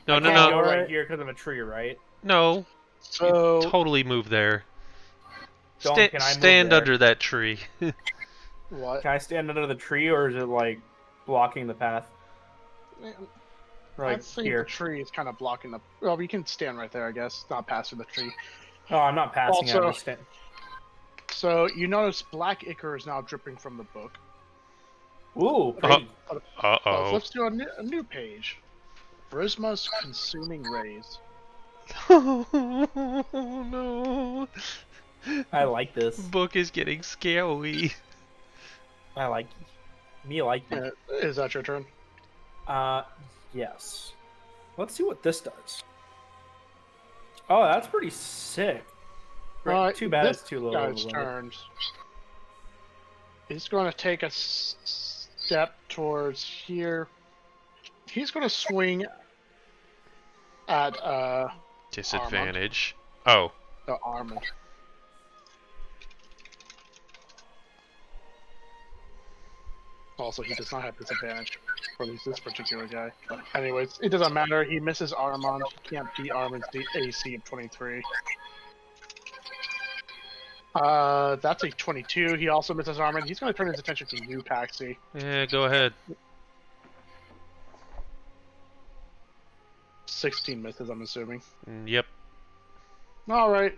No, can't go no. right here because of a tree, right? No, So totally move there. Don't- Sta- can I move stand there? under that tree. what? Can I stand under the tree or is it like blocking the path? Right I'd say here. the tree is kind of blocking the. Well, you can stand right there, I guess. Not past through the tree. Oh, I'm not passing it. I'm Also- just stand- So you notice black ichor is now dripping from the book. Ooh, pretty. Uh-oh. Let's do a new page. Brisma's consuming rays. Oh no. I like this. Book is getting scary. I like me like it. Is that your turn? Yes. Let's see what this does. Oh, that's pretty sick. Too bad this it's too low. Guy's of a level. turn. He's going to take a step towards here. He's going to swing at Disadvantage. Oh. the Armand. Also, he does not have disadvantage for this particular guy. But anyways, it doesn't matter. He misses Armand. He can't beat Armand's AC of 23. That's a 22. He also misses Armand. He's going to turn his attention to you, Paxi. Yeah, go ahead. 16 misses, I'm assuming. Yep. Alright.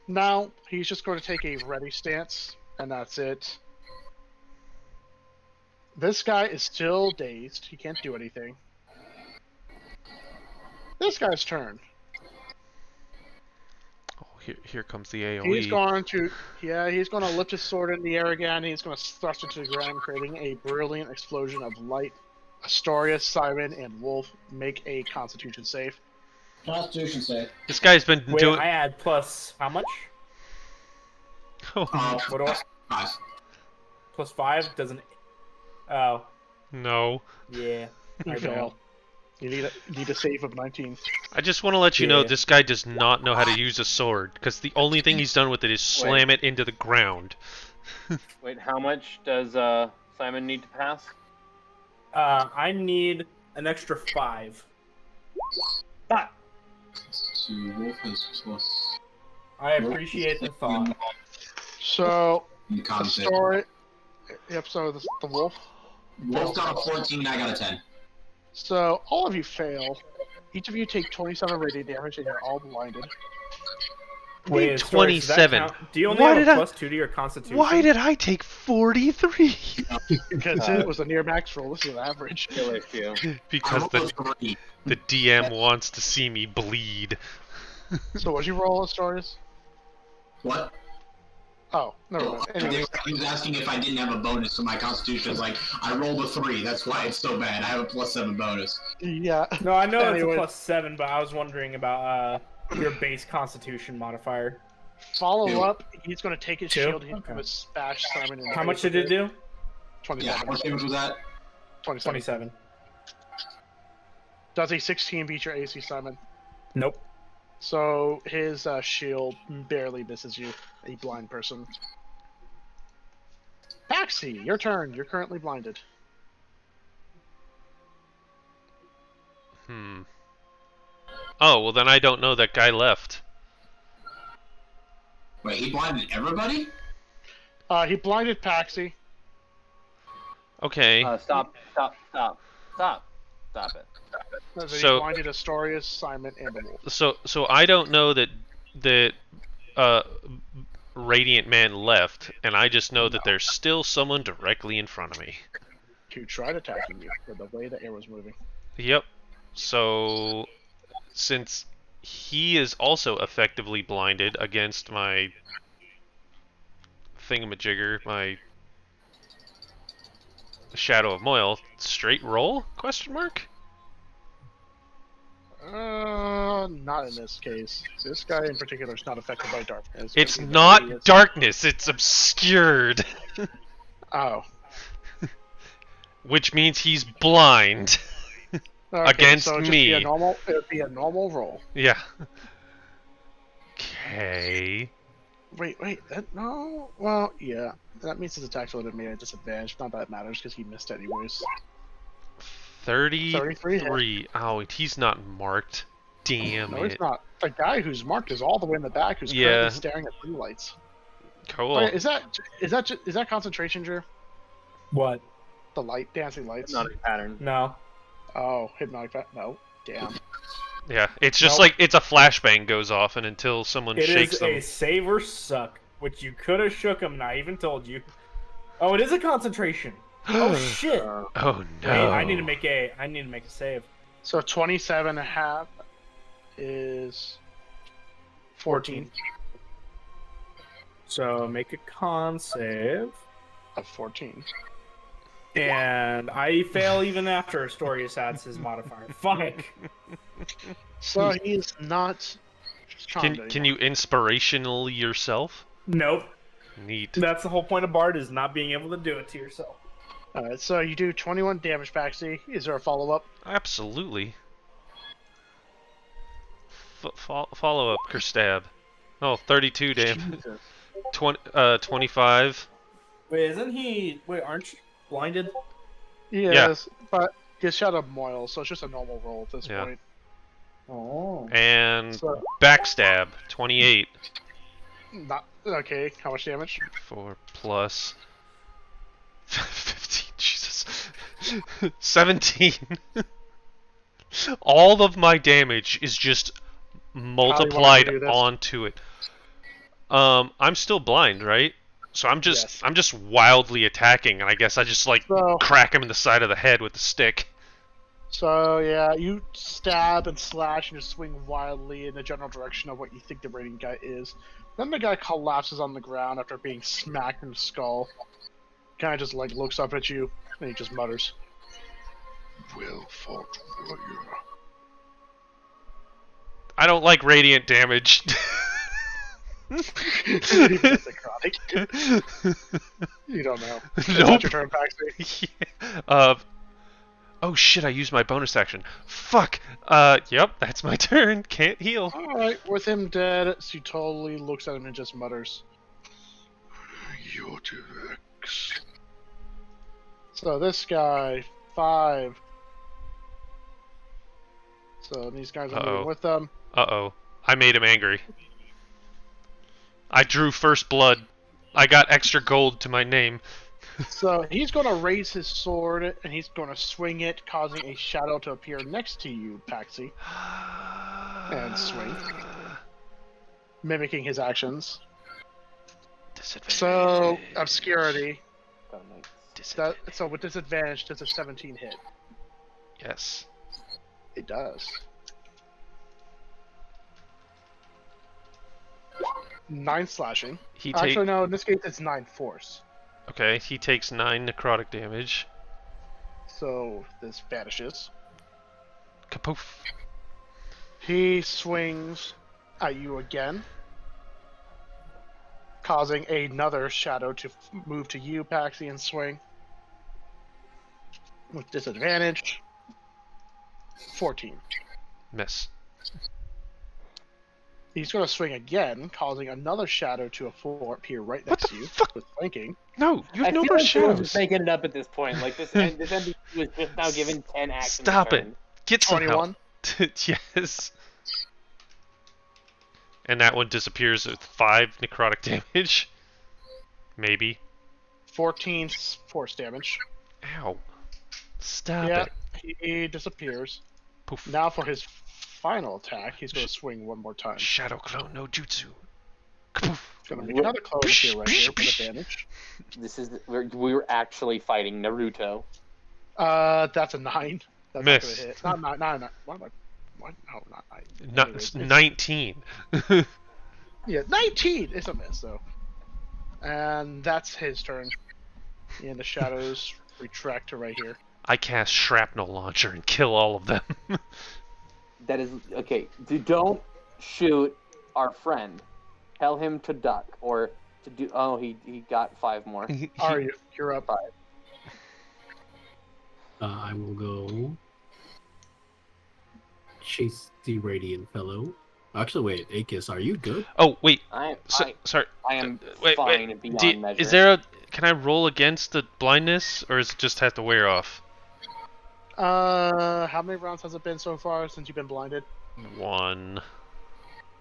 Now, he's just going to take a ready stance, and that's it. This guy is still dazed. He can't do anything. This guy's turn. Oh, here comes the AoE. He's going to, he's going to lift his sword in the air again. He's going to thrust it to the ground, creating a brilliant explosion of light. Astorius, Simon, and Wolf make a Constitution save. Constitution save. This guy's been Wait, doing. I add plus how much? Oh, What do I? 5. Plus 5 doesn't. Oh, no. yeah. You I fail. don't. You need a save of 19. I just want to let you know Yeah. this guy does not know how to use a sword, because the only thing he's done with it is slam it into the ground. Wait, how much does Simon need to pass? I need an extra 5. Ah, So Wolf is plus. I appreciate the thought. So, You con save. Astorius. Yep, so the Wolf. Wolf got a 14, I got a 10. So, all of you fail. Each of you take 27 radiant damage, and you're all blinded. Wait, sorry, does that 27. count? Do you only Why have did a I- plus 2 to your constitution? Why did I take 43? Because it was a near max roll. This is average. kill issue. Because I the rolled a 3. the DM wants to see me bleed. So, what'd you roll, Astorius? What? Oh, never mind. Anyways, He was asking if I didn't have a bonus, so my constitution is like, I rolled a 3, that's why it's so bad. I have a +7 bonus. yeah. No, I know Anyway. it's a +7, but I was wondering about your base constitution modifier. Follow up, he's going to take his 2? shield, he's Okay. going to smash Simon in the How much face did it with do? 27. Yeah, how much damage was that? 27. Does a 16 beat your AC, Simon? Nope. So his shield barely misses you, a blind person. Paxi, your turn. You're currently blinded. Oh, well then I don't know that guy left. Wait, he blinded everybody? He blinded Paxi. Okay. Stop it. He So- blinded Astorius, Simon, and the wolf. So I don't know that Radiant Man left, and I just know that there's still someone directly in front of me. Who tried attacking you with the way the air was moving. Yep. So since he is also effectively blinded against my thingamajigger, my Shadow of Moyle, straight roll? Question mark? Not in this case. This guy in particular is not affected by darkness. It's He not is- darkness, it's obscured. Oh. Which means he's blind. Okay, Against so it'd just me. It would be a normal roll. Yeah. Okay. Wait, no? Well, yeah. That means his attacks would have made a disadvantage. Not that it matters because he missed anyways. 33. Oh, he's not marked. Damn No, it. he's not. The guy who's marked is all the way in the back who's Yeah. currently staring at blue lights. Cool. Okay, is that concentration, Drew? What? The light, dancing lights? Hypnotic pattern. No. Oh, hypnotic. No. Damn. Yeah, it's just Nope. like it's a flashbang goes off, and until someone It shakes is them. a save or suck, which you could have shook him, and I even told you. Oh, it is a concentration. Oh shit! Oh no! Wait, I need to make a save. So 27 and a half is 14 So make a con save, of 14. and I fail even after Astorius adds his modifier. Fuck. So he's not charmed Can you inspirationally yourself? Nope. Neat. That's the whole point of Bard, is not being able to do it to yourself. Alright, so you do 21 damage, Paxi. Is there a follow-up? Absolutely. Follow up, Kerstab. Oh, 32 damage. 25. Wait, aren't you blinded? Yes, but he's shot of Moyle, so it's just a normal roll at this Yeah. point. Oh. And So, backstab, 28. not okay. How much damage? 4 plus 15. Jesus. 17. All of my damage is just multiplied do this? onto it. I'm still blind, right? So I'm just wildly attacking, and I guess I just like So, crack him in the side of the head with the stick. so yeah, you stab and slash and just swing wildly in the general direction of what you think the raiding guy is. Then the guy collapses on the ground after being smacked in the skull. Kind of just like looks up at you, and he just mutters. Well fought, warrior. I don't like radiant damage. Even if it's necrotic. You don't know. Is that Nope. your turn, Paxi? Yeah. Oh shit! I used my bonus action. Fuck. Yep, that's my turn. Can't heal. Alright, with him dead, she totally looks at him and just mutters. Your T-Rex. So this guy, 5. So these guys are Uh-oh. moving with them. Uh-oh. I made him angry. I drew first blood. I got extra gold to my name. So he's going to raise his sword and he's going to swing it, causing a shadow to appear next to you, Paxi, and swing, mimicking his actions. Disadvantage. So obscurity. Disadvantage. So with disadvantage, does a 17 hit? Yes. It does. 9 slashing. He Actually, no. In this case, it's 9 force. Okay, he takes 9 necrotic damage. So this vanishes. Kapoof. He swings at you again, causing another shadow to move to you, Paxi, and swing. With disadvantage. 14. Miss. He's going to swing again, causing another shadow to appear right What next the to you fuck? with flanking. No, you I have no feel more like Phil's just shadows. making it up at this point. Like this NPC was just now given 10 actions. Stop a it. turn. Get some 21. help. Yes. And that one disappears with 5 necrotic damage. Maybe. 14 force damage. Ow. Stop Yeah, it. he disappears. Poof. Now for his final attack, he's going to swing one more time. Shadow clone no jutsu. Kapoof. He's going to make another clone here right here with advantage. This is we're actually fighting Naruto. That's a 9. That's Miss. not going to hit. Not 9. Not 9. What am I? What? No, not 9. Not, Anyways, 19. Yeah, 19! It's a miss, though. And that's his turn. And the shadows retract to right here. I cast shrapnel launcher and kill all of them. That is okay. Don't shoot our friend. Tell him to duck or to do. Oh, he got 5 more. Are you? You're up. 5. I will go chase the radiant fellow. Actually, wait, Akis, are you good? Oh, wait. I Sorry. am Wait, fine beyond Do, measure. is there a... Can I roll against the blindness, or does it just have to wear off? How many rounds has it been so far since you've been blinded? 1.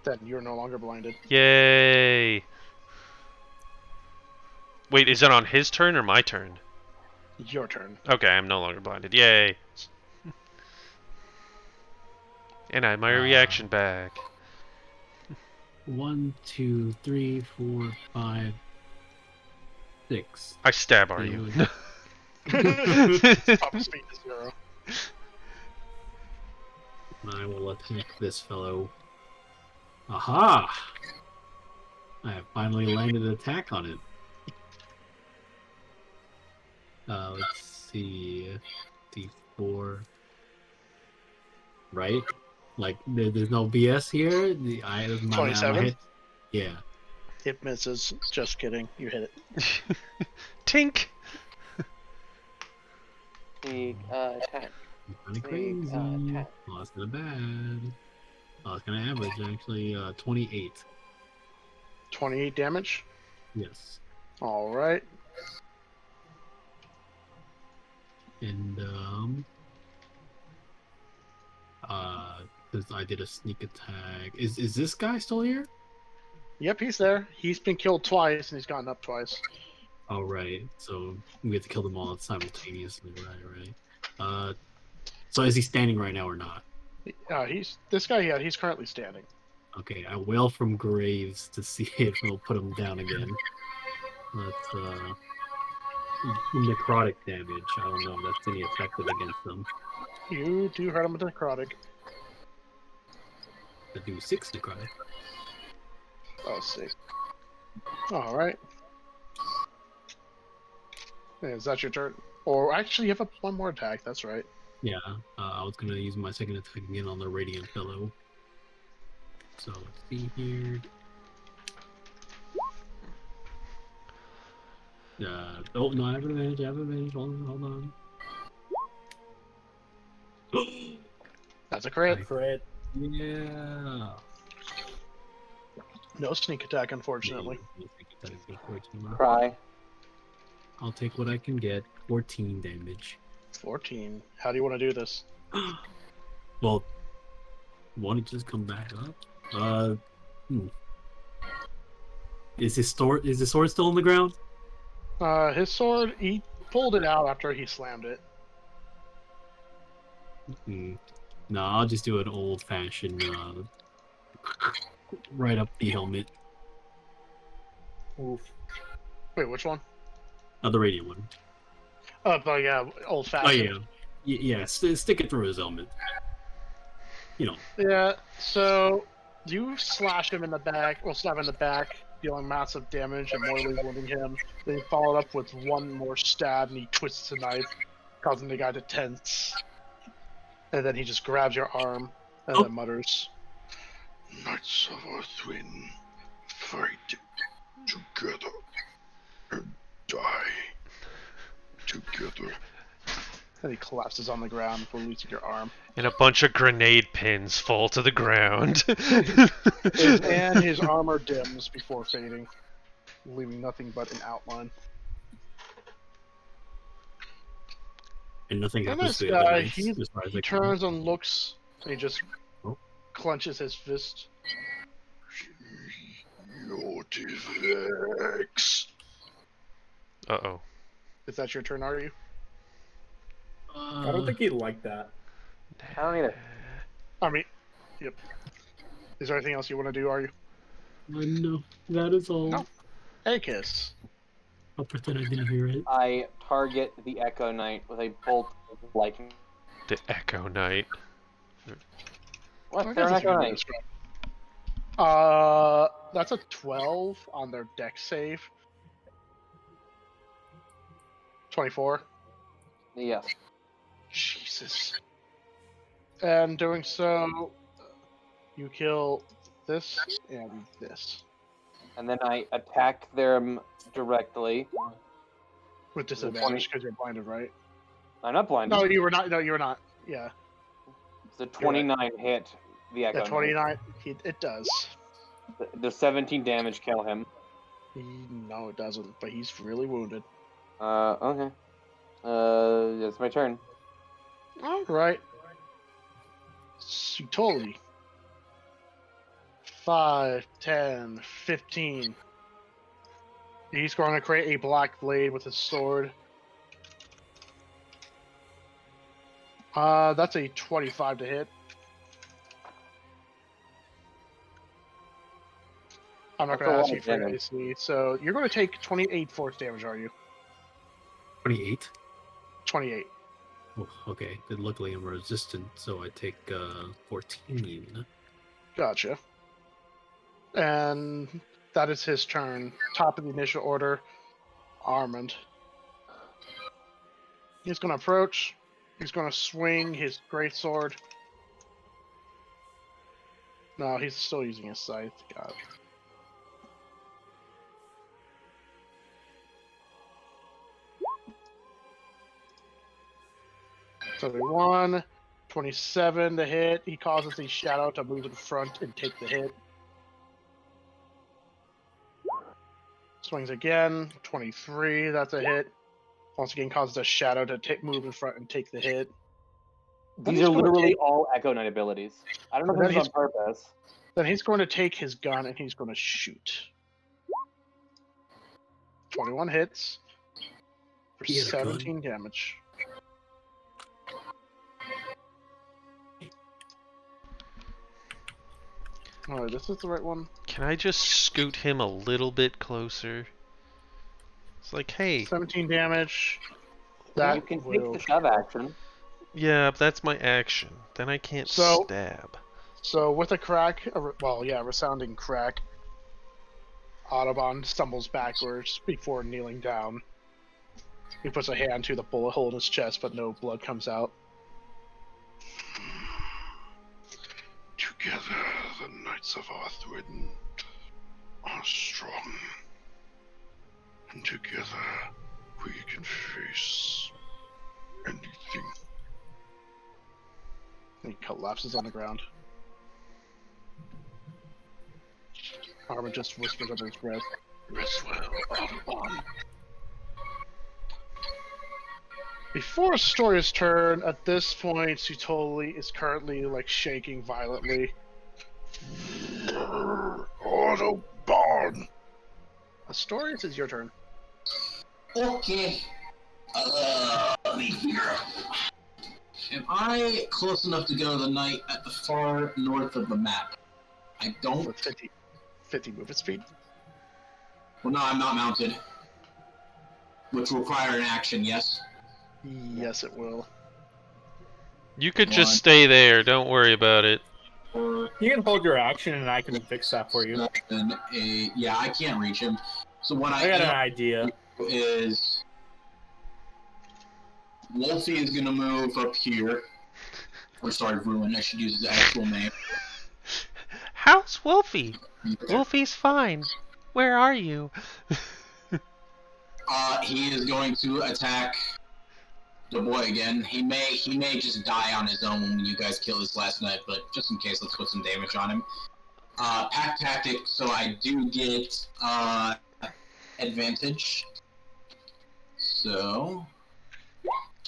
Then you're no longer blinded. Yay! Wait, is that on his turn or my turn? Your turn. Okay, I'm no longer blinded. Yay! And I have my reaction back. 1, 2, 3, 4, 5, 6. I stab are you. Pop speed to 0. I will attack this fellow. Aha! I have finally landed an attack on it. Let's see. D4. Right? Like, there's no BS here? 27? Yeah. It misses. Just kidding. You hit it. Tink! The attack. Kind of crazy. attack. Oh, that's kind of bad. Oh, it's kind of average, actually. 28. 28 damage. Yes. Alright. And, because I did a sneak attack. Is this guy still here? Yep, he's there. He's been killed twice and he's gotten up twice. Oh, right. So we have to kill them all simultaneously, right? So is he standing right now or not? He's this guy. Yeah, he's currently standing. Okay, I wail from graves to see if we'll put him down again. Let's, necrotic damage. I don't know if that's any effective against them. You do hurt him with necrotic. I do 6 necrotic. Oh, sick. Alright. Is that your turn? Or actually, you have one more attack. That's right. Yeah, I was gonna use my second attack again on the radiant fellow. So let's see here. Oh no, I have advantage. I have advantage. Hold on. That's a crit. Crit. Yeah. No sneak attack, unfortunately. Cry. I'll take what I can get. 14 damage. 14. How do you want to do this? Well, want to just come back up? Is his sword still on the ground? His sword, he pulled it out after he slammed it. No, I'll just do an old-fashioned, right up the helmet. Oof. Wait, which one? The radiant one. Oh, but yeah, old Oh fashioned. yeah, stick it through his helmet. You know. Yeah, so You slash him in the back, or stab him in the back, dealing massive damage and mortally wounding him. Then you follow it up with one more stab, and he twists the knife, causing the guy to tense. And then he just grabs your arm and then mutters, Knights of Earthwind, fight together and die together. and he collapses on the ground, releasing your arm. And a bunch of grenade pins fall to the ground. And his armor dims before fading, leaving nothing but an outline. And nothing And happens this to the other guy, knights, he as far as I can turns and looks, and he just Oh. clenches his fist. Your Vex. Uh-oh. Is that your turn, are you? I don't think he'd like that. I don't either. I mean, yep. Is there anything else you want to do, are you? No, that is all. No. Hey, Kiss. I'll pretend I didn't hear it. I target the Echo Knight with a bolt of lightning. The Echo Knight. What? I They're an guess Echo it's Knight. that's a 12 on their deck save. 24. Yes. Jesus. And doing so, you kill this and this. And then I attack them directly. With disadvantage because you're blinded, right? I'm not blinded. No, you were not. No, you were not. Yeah. It's a 29 hit the Echo The Knight. 29, it does. Does 17 damage kill him? No, it doesn't, but he's really wounded. Okay. It's my turn. Alright. Sutoli. 5, 10, 15. He's going to create a black blade with his sword. That's a 25 to hit. I'm not That's going a to ask lot you of for damage. AC. So you're going to take 28 force damage, are you? 28. 28. Oh, okay. Good. Luckily, I'm resistant, so I take 14. Gotcha. And that is his turn. Top of the initial order, Armand. He's going to approach. He's going to swing his greatsword. No, he's still using his scythe. God. So 31, 27 to hit. He causes the shadow to move in front and take the hit. Swings again, 23. That's a hit. Once again, causes a shadow to move in front and take the hit. Then These he's are gonna literally take- all Echo Knight abilities. I don't know Then if this is he's- on purpose. Then he's going to take his gun and he's going to shoot. 21 hits for He had a gun? 17 damage. Oh, this is the right one. Can I just scoot him a little bit closer? It's like, hey, 17 damage. That You can will... take the shove action. yeah, that's my action. Then I can't So- stab. So with a crack, a resounding crack, Audubon stumbles backwards before kneeling down. He puts a hand to the bullet hole in his chest, but no blood comes out. Together, the Knights of Earthwind are strong. And together, we can face anything. He collapses on the ground. Armor just whispers under his breath. Rest well, Audubon. Before Astoria's turn, at this point, Sutoli is currently shaking violently. Audubon! Astorius, is your turn. Okay. Let me figure out. Am I close enough to go to the knight at the far north of the map? I don't. With 50 movement speed. Well, no, I'm not mounted. Which will require an action, yes? Yes, it will. You could just One. stay there. Don't worry about it. 4, You can hold your action, and I can fix that for you. 7, 8. Yeah, I can't reach him. So what I got an am idea. is Wolfie is gonna move up here. Or sorry, Ruin. I should use his actual name. How's Wolfie? Wolfie's fine. Where are you? He is going to attack the boy again. He may just die on his own when you guys kill his last night, but just in case, let's put some damage on him. Pack tactic, so I do get advantage. So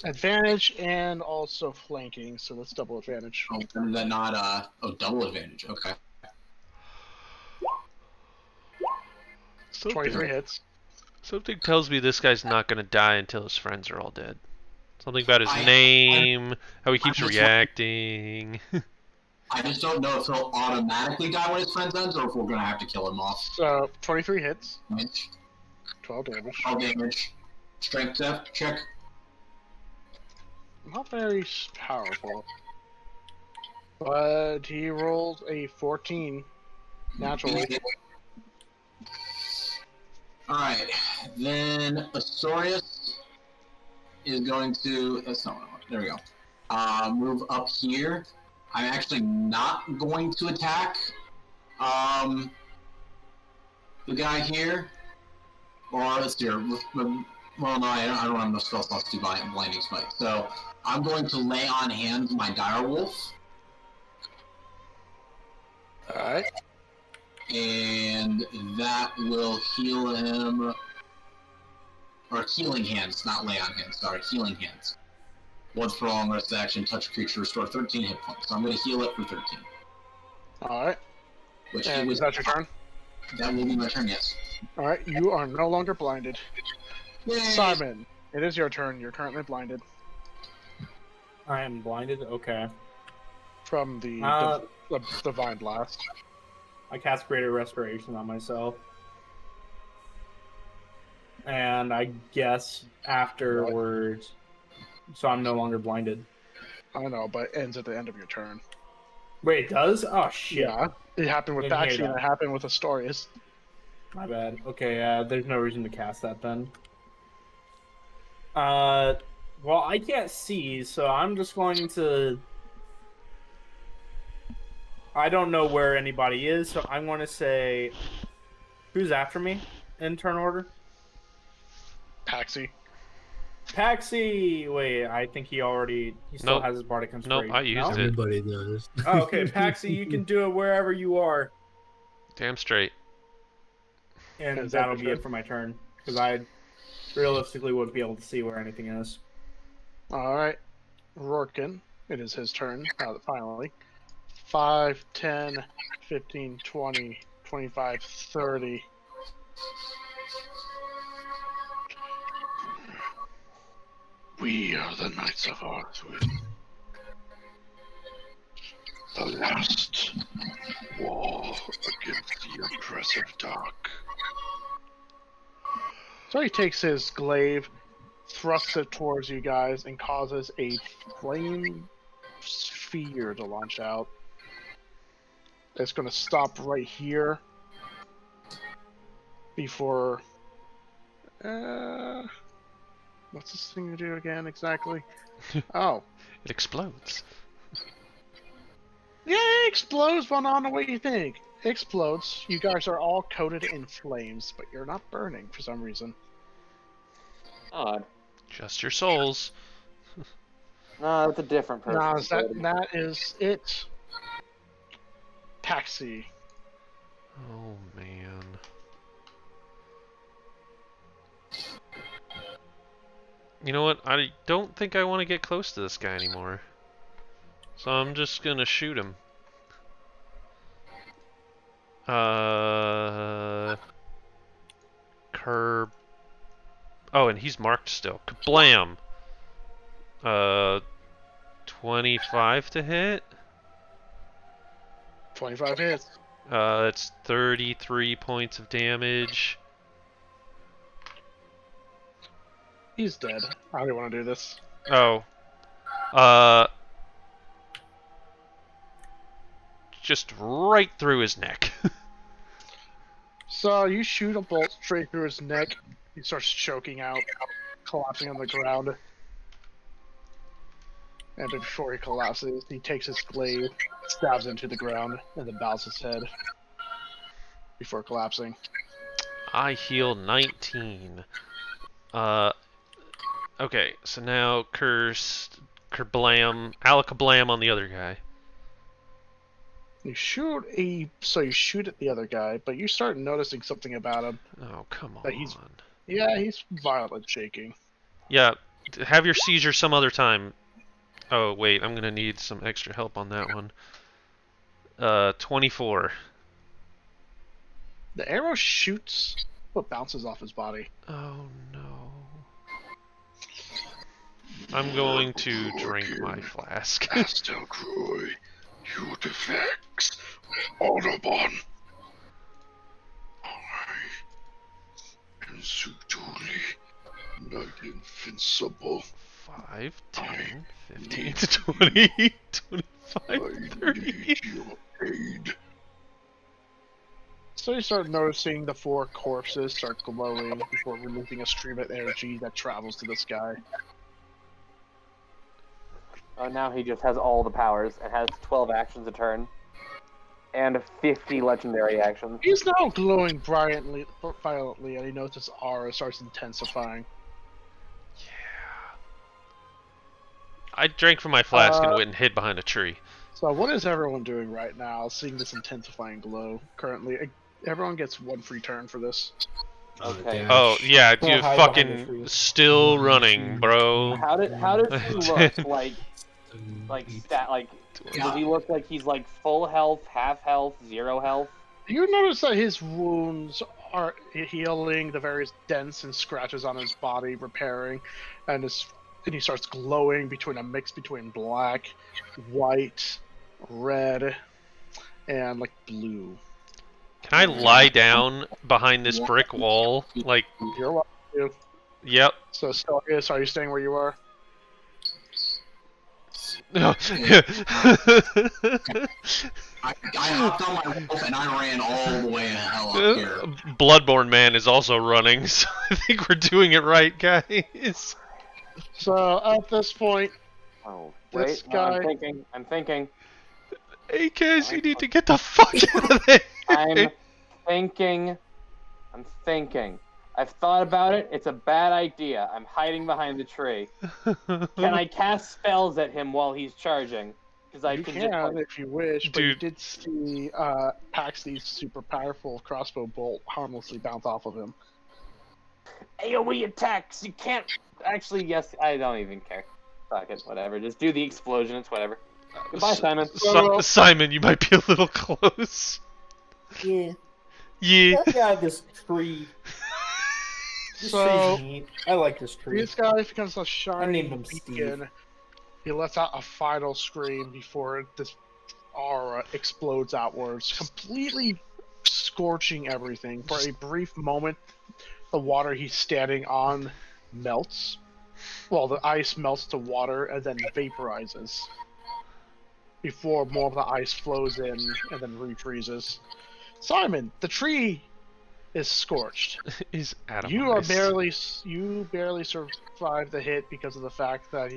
Advantage and also flanking, so that's double advantage. oh, is that not double advantage? Okay. Something, 23 hits. something tells me this guy's not gonna die until his friends are all dead. Something about his I- name, how he keeps just- reacting. I just don't know if he'll automatically die when his friend ends, or if we're gonna have to kill him off. So 23 hits, Damage. 12 damage. 12 damage. Strength check. Not very powerful. But he rolled a 14 naturally. Alright, then Asorius is going to. That's not what I want. There we go. Move up here. I'm actually not going to attack the guy here. Or let's do it. Well, no, I don't have enough spell slots to do blinding smite. So I'm going to lay on hands my direwolf. Alright. And that will heal him. Or healing hands, not lay on hands, sorry, healing hands. Once for all, rest action, touch creature, restore 13 hit points. So I'm going to heal it for 13. Alright. Which And is that your turn? That will be my turn, yes. Alright, you are no longer blinded. Yay! Simon, it is your turn. You're currently blinded I am blinded. Okay. from the divine blast. I cast Greater Restoration on myself. And I guess afterwards, so I'm no longer blinded. I know, but it ends at the end of your turn. Wait, it does? Oh, shit. Yeah, it happened with Didn't hear Baxi and that. it happened with Astorius. My bad. Okay, there's no reason to cast that then. Well, I can't see, so I'm just going to... I don't know where anybody is, so I'm going to say... Who's after me in turn order? Paxi. Paxi! Wait, I think he still Nope. has his Bardic Inspiration. Nope, I used it. Everybody does. Oh, okay, Paxi, you can do it wherever you are. Damn straight. And Is that that'll your be it turn? for my turn. Because I realistically wouldn't be able to see where anything is. Alright. Rorkin. It is his turn, finally. 5, 10, 15, 20, 25, 30. We are the Knights of Auseland. The last war against the oppressive dark. So he takes his glaive, thrusts it towards you guys, and causes a flame sphere to launch out. It's going to stop right here before. What's this thing to do again exactly? Oh. It explodes. Yeah, it explodes, but not the way you think. It explodes. You guys are all coated in flames, but you're not burning for some reason. Odd. Just your souls. No, it's a different person. No, that is it. Taxi. Oh, man. You know what? I don't think I want to get close to this guy anymore. So I'm just gonna shoot him. Curb. Oh, and he's marked still. Kablam! 25 to hit? 25 hits. It's 33 points of damage. He's dead. I don't want to do this. Oh. just right through his neck. So you shoot a bolt straight through his neck. He starts choking out, collapsing on the ground. And before he collapses, he takes his blade, stabs into the ground, and then bows his head before collapsing. I heal 19. Okay, so now Kerblam, Alakablam on the other guy. You shoot at the other guy, but you start noticing something about him. Oh, come That on. he's violently shaking. Yeah, have your seizure some other time. Oh, wait, I'm gonna need some extra help on that one. 24. The arrow shoots, but bounces off his body. Oh, no. I'm going to drink my flask. Astelcroy, you defects, Audubon. I am Sutuli, Knight Invincible. 5, 10, 15, 20, 25, 30. Need your aid. So you start noticing the 4 corpses start glowing before releasing a stream of energy that travels to the sky. Now he just has all the powers and has 12 actions a turn. And 50 legendary actions. He's now glowing violently, and he notices his aura starts intensifying. I drank from my flask and went and hid behind a tree. So what is everyone doing right now, seeing this intensifying glow? Currently, everyone gets 1 free turn for this. Okay. dash. Oh, yeah, Well, dude, hide behind the fucking tree. still running, bro. How does he look like Eight. does he look like he's like full health, half health, 0 health? You notice that his wounds are healing, the various dents and scratches on his body repairing, and he starts glowing between a mix between black, white, red, and like blue. Can I lie down behind this brick wall? Like, You're welcome to. yep. So, Stelgius, are you staying where you are? I hopped on my wolf and I ran all the way the hell up here. Bloodborne Man is also running, so I think we're doing it right, guys. So at this point, Oh, This wait, no, guy- I'm thinking. Hey, Kaz, you need to get the fuck out of there. I'm thinking. I've thought about it. It's a bad idea. I'm hiding behind the tree. Can I cast spells at him while he's charging? Because I you can can just if you wish, but you Dude. did see Paxley's super powerful crossbow bolt harmlessly bounce off of him. AoE attacks. You can't actually. Yes, I don't even care. Fuck it, whatever. Just do the explosion. It's whatever. Goodbye, Simon. Simon, you might be a little close. Yeah. Yeah. Yeah, this tree. This So- tree's neat. I like this tree. This guy becomes a I shining named him Steve. beacon. He lets out a final scream before this aura explodes outwards, completely scorching everything. For a brief moment, the water he's standing on melts. Well, the ice melts to water and then vaporizes. Before more of the ice flows in and then refreezes. Simon, the tree is scorched. Is Adam You barely survived the hit because of the fact that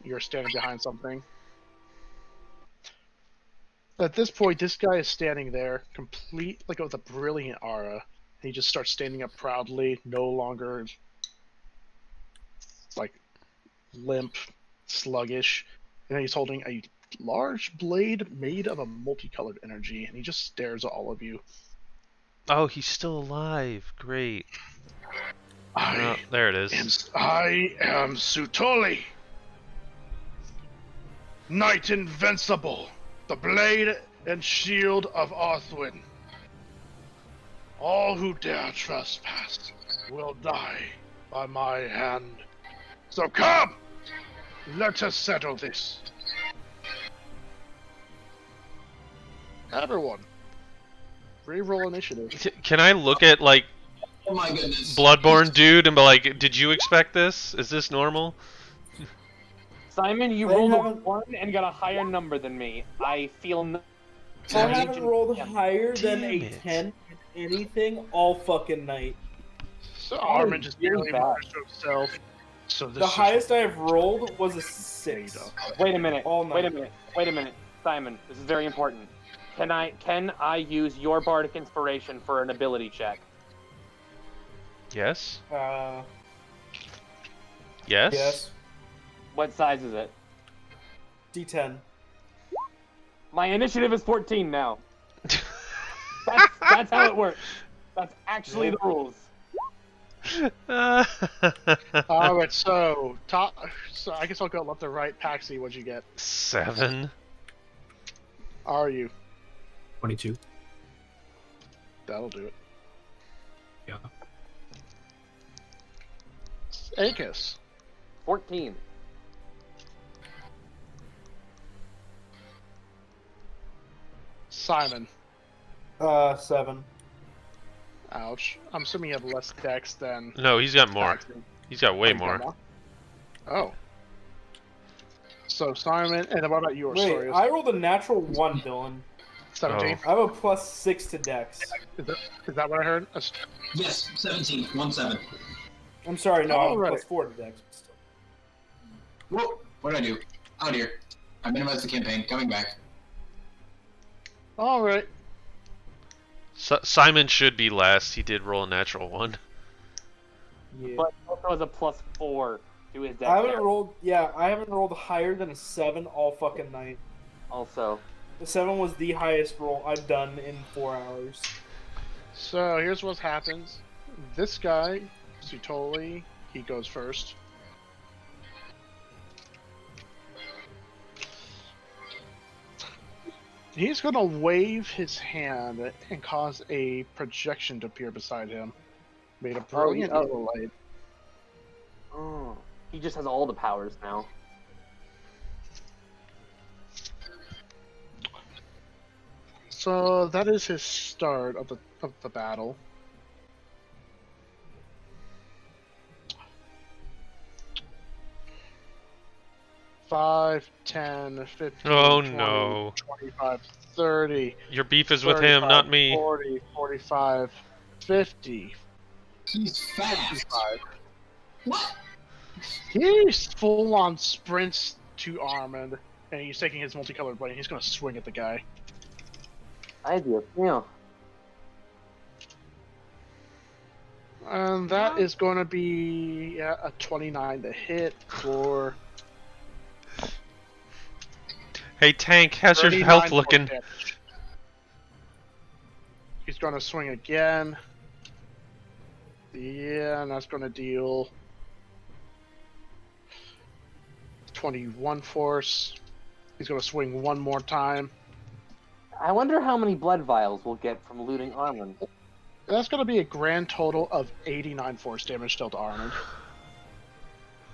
you're standing behind something. At this point, this guy is standing there, complete with a brilliant aura. He just starts standing up proudly, no longer limp, sluggish, and he's holding a large blade made of a multicolored energy, and he just stares at all of you. Oh, he's still alive. Great. I There it is. am Sutoli, Knight Invincible, the blade and shield of Auseland. All who dare trespass will die by my hand. So come, let us settle this. Everyone, reroll initiative. Can I look at, like, Oh my goodness. Bloodborne dude and be like, did you expect this? Is this normal? Simon, you I rolled a haven't- 1 and got a higher number than me. I feel I haven't rolled higher than Damn a it. 10 in anything all fucking night. So Oh, Armin just really barely bad. murders to himself. So this The is highest I have rolled was a made 6. up. Wait a minute. All Wait a night. minute. Wait a minute. Simon, this is very important. Can I use your bardic inspiration for an ability check? Yes. Uh, Yes. yes. What size is it? D10. My initiative is 14 now. That's how it works. That's actually the rules. Alright, so I guess I'll go left to right. Paxi, what'd you get? 7. Are you? 22. That'll do it. Yeah. Akis. 14. Simon. 7. Ouch. I'm assuming you have less dex than No, he's got more. Paxi. He's got way Oh, you got more. Oh. So Simon, and then what about yours? Wait, Sorry, I rolled a natural 1, Dylan. 17. I have a +6 to Dex. Is that what I heard? Yes, 17. 1-7. I'm sorry, no, I have a Alright. +4 to Dex. But still. Whoa! What did I do? Oh dear. I minimized the campaign. Coming back. Alright. Simon should be last. He did roll a natural 1. Yeah. But also has a +4 to his dex. I haven't rolled. Yeah, I haven't rolled higher than a 7 all fucking night. Also. The 7 was the highest roll I've done in 4 hours. So here's what happens. This guy, Sutoli, he goes first. He's gonna wave his hand and cause a projection to appear beside him. Made a brilliant oh. yellow light. Oh, he just has all the powers now. So that is his start of the battle. Five, 10, 15, Oh 20, no. 25, 30, Your beef is with him, not 35, me. 40, 45, 50, He's fast. 55. What? He's full on sprints to Armand, and he's taking his multicolored blade. He's going to swing at the guy. I do. Yeah. And that is going to be a 29 to hit for Hey Tank, how's your 39 health point looking? damage. He's going to swing again. Yeah, and that's going to deal 21 force. He's going to swing one more time. I wonder how many blood vials we'll get from looting Armand. That's going to be a grand total of 89 force damage dealt to Armand.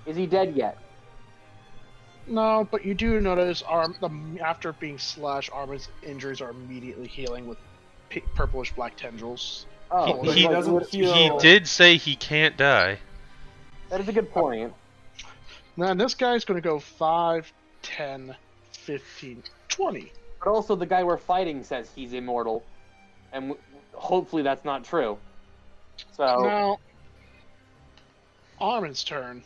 Is he dead yet? No, but you do notice after being slashed, Armand's injuries are immediately healing with purplish black tendrils. Oh, But He he doesn't He heal. did say he can't die. That is a good point. Now, this guy's going to go 5, 10, 15, 20. But also, the guy we're fighting says he's immortal, and hopefully that's not true. So Now, Armin's turn.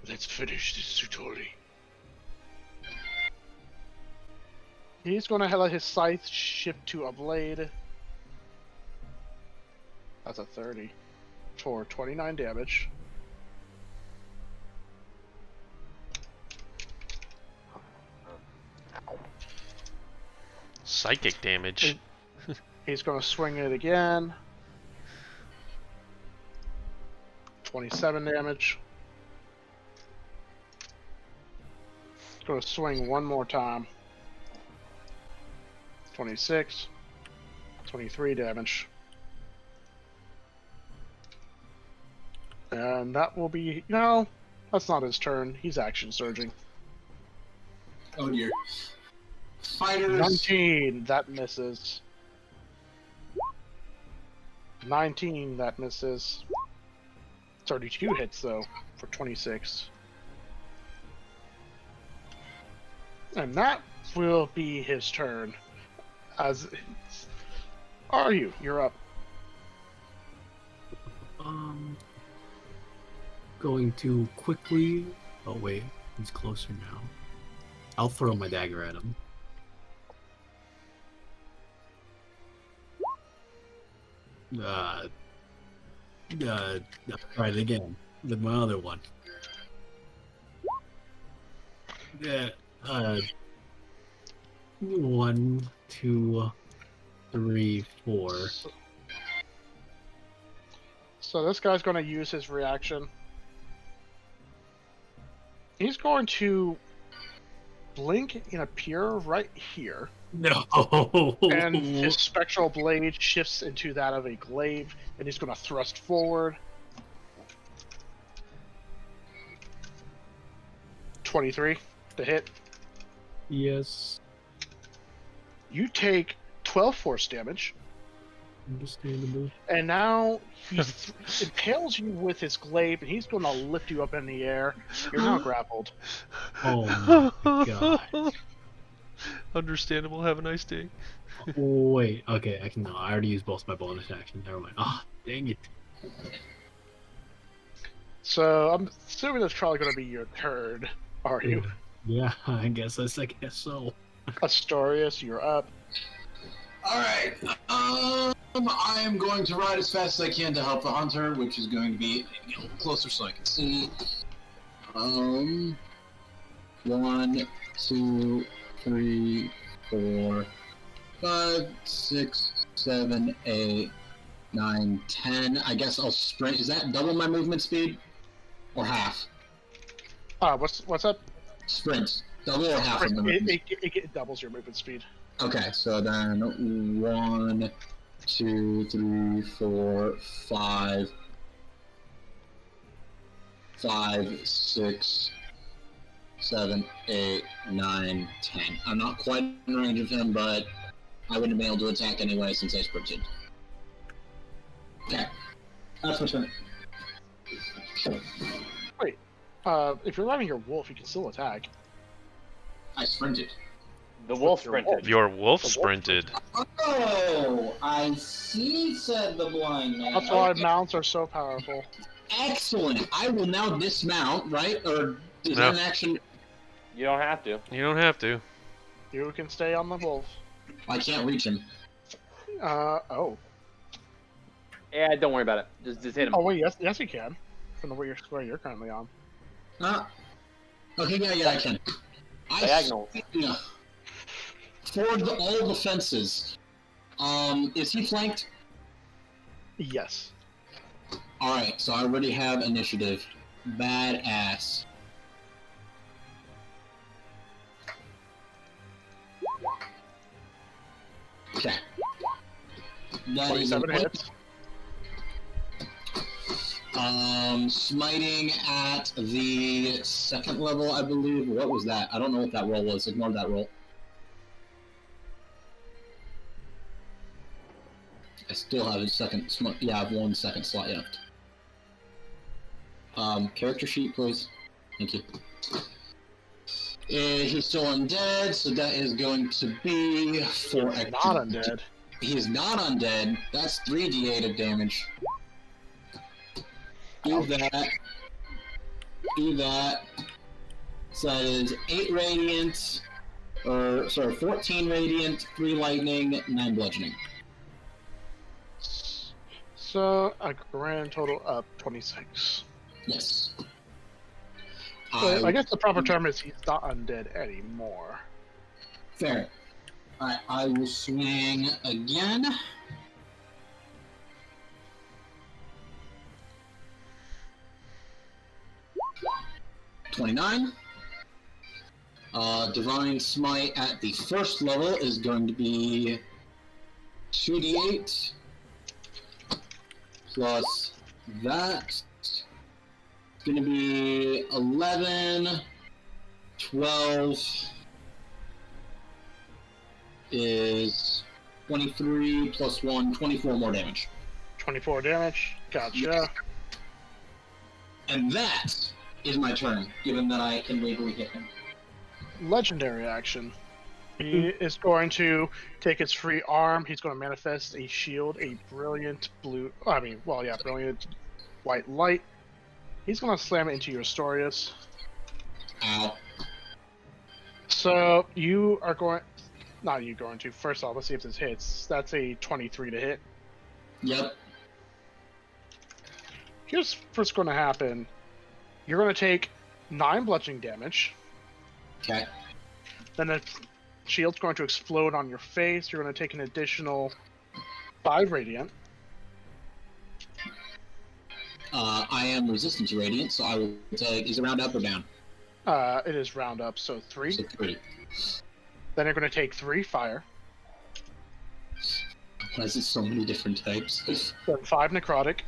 Let's finish this, Sutori. He's going to let his scythe shift to a blade. That's a 30 for 29 damage. Psychic damage. He's going to swing it again. 27 damage. He's going to swing one more time. 26. 23 damage. And that will be... No, that's not his turn. He's action surging. Oh dear. Fighters. 19, that misses. 19, that misses. 32 hits, though, for 26. And that will be his turn. As are you? You're up. Going to quickly. Oh wait, he's closer now. I'll throw my dagger at him. Try it again with my other one. Yeah. 1, 2, 3, 4. So this guy's going to use his reaction. He's going to blink and appear right here. No. And his spectral blade shifts into that of a glaive, and he's going to thrust forward. 23 to hit. Yes. You take 12 force damage. Understandable. And now he impales you with his glaive, and he's going to lift you up in the air. You're now grappled. Oh my god. Understandable. Have a nice day. Wait, okay, I can. No, I already used both my bonus actions. Never mind. Ah, dang it. So I'm assuming that's probably going to be your turn. Are you? Yeah, I guess so. Astorius, you're up. Alright, I am going to ride as fast as I can to help the hunter, which is going to be a little closer so I can see. 1, 2, 3, 4, 5, 6, 7, 8, 9, 10. I guess I'll sprint. Is that double my movement speed? Or half? What's up? Sprint. Double or half of my movement It doubles your movement speed. Okay, so then 1, 2, 3, 4, 5, 6, 7, 8, 9, 10. I'm not quite in range of him, but I wouldn't have been able to attack anyway since I sprinted. Okay, that's my turn. Wait, if you're riding your wolf, you can still attack. I sprinted. The wolf sprinted. Your wolf sprinted. Oh, I see, said the blind man. That's why mounts are so powerful. Excellent. I will now dismount, right? Or is No. that an action? You don't have to. You don't have to. You can stay on the wolf. I can't reach him. Oh. Yeah, don't worry about it. Just hit him. Oh wait, yes you can. From the where you're currently on. Okay, yeah, I can. Diagonal. For all defenses, is he flanked? Yes. Alright, so I already have initiative. Badass. Okay. That is 27 hits. Smiting at the second level, I believe. What was that? I don't know what that roll was. Ignore that roll. I still have a second. Yeah, I have 1 second slot left. Character sheet, please. Thank you. He's still undead, so that is going to be for Not undead. He is not undead. That's 3d8 of damage. Do that. Do that. So that is 8 radiant, 14 radiant, 3 lightning, 9 bludgeoning. So a grand total of 26. Yes. So I guess the proper term is he's not undead anymore. Fair. Alright, I will swing again. $29. Divine Smite at the first level is going to be 2d8 plus that. It's going to be 11, 12 is 23 plus 1, 24 more damage. 24 damage. Gotcha. And that is my turn, given that I can legally hit him. Legendary action. He is going to take his free arm. He's going to manifest a shield, a brilliant blue. Brilliant white light. He's going to slam it into your Astorius. Ow. So you are going. Not you going to. First off, let's see if this hits. That's a 23 to hit. Yep. Here's what's going to happen. You're going to take 9 bludgeoning damage. Okay. Then the shield's going to explode on your face. You're going to take an additional 5 radiant. I am resistant to radiant, so I will take. Is it round up or down? It is round up, so 3. So 3. Then you're going to take 3 fire. Why is it so many different types? Then 5 necrotic.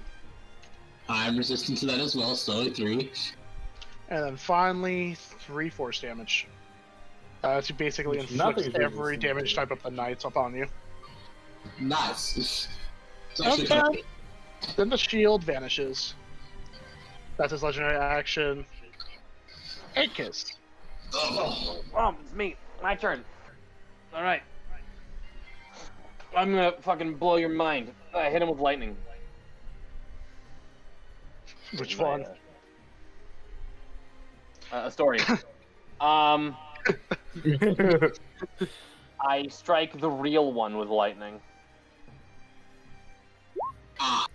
I'm resistant to that as well, so 3. And then finally, 3 force damage. So basically inflicts every damage type of the knights upon you. Nice. It's actually Okay. kind Then the shield vanishes. That's his legendary action. Egg kiss. of... Oh, it's me. My turn. All right. I'm gonna fucking blow your mind. I hit him with lightning. Which one? A story. I strike the real one with lightning. Ah,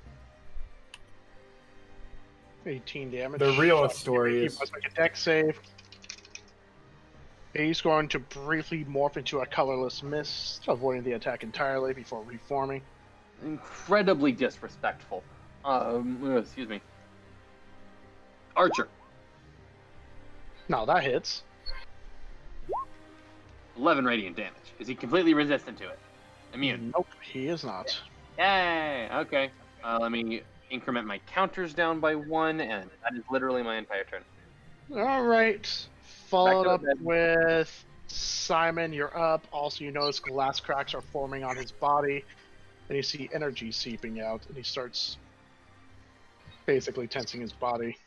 18 damage. The real He Astorius. must make a dex save. He's going to briefly morph into a colorless mist, avoiding the attack entirely before reforming. Incredibly disrespectful. Excuse me. Archer. Now that hits. 11 radiant damage. Is he completely resistant to it? Immune. Nope, he is not. Yay! Okay. Let me increment my counters down by 1, and that is literally my entire turn. Alright. Followed Back up to the bed. with Simon, you're up. Also, you notice glass cracks are forming on his body. And you see energy seeping out, and he starts basically tensing his body.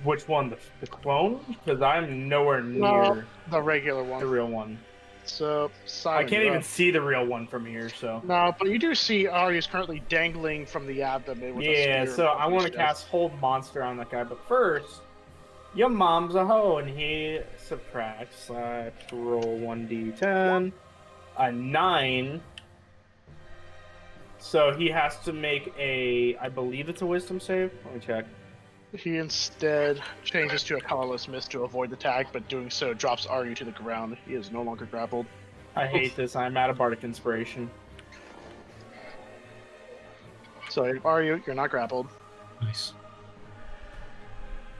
Which one? The clone? Because I'm nowhere near No, the regular the one. real one. So, Simon, I can't you're even up. see the real one from here, so. No, but you do see Ari is currently dangling from the abdomen with a Yeah, spear so above I his want to chest. cast Hold Monster on that guy, but first, your mom's a hoe, and he subtracts. Roll 1d10, a 9. So he has to make a, I believe it's a Wisdom save. Let me check. He instead changes to a colorless mist to avoid the tag, but doing so drops Aryu to the ground. He is no longer grappled. I hate this. I'm out of Bardic Inspiration. So, Aryu, you're not grappled. Nice.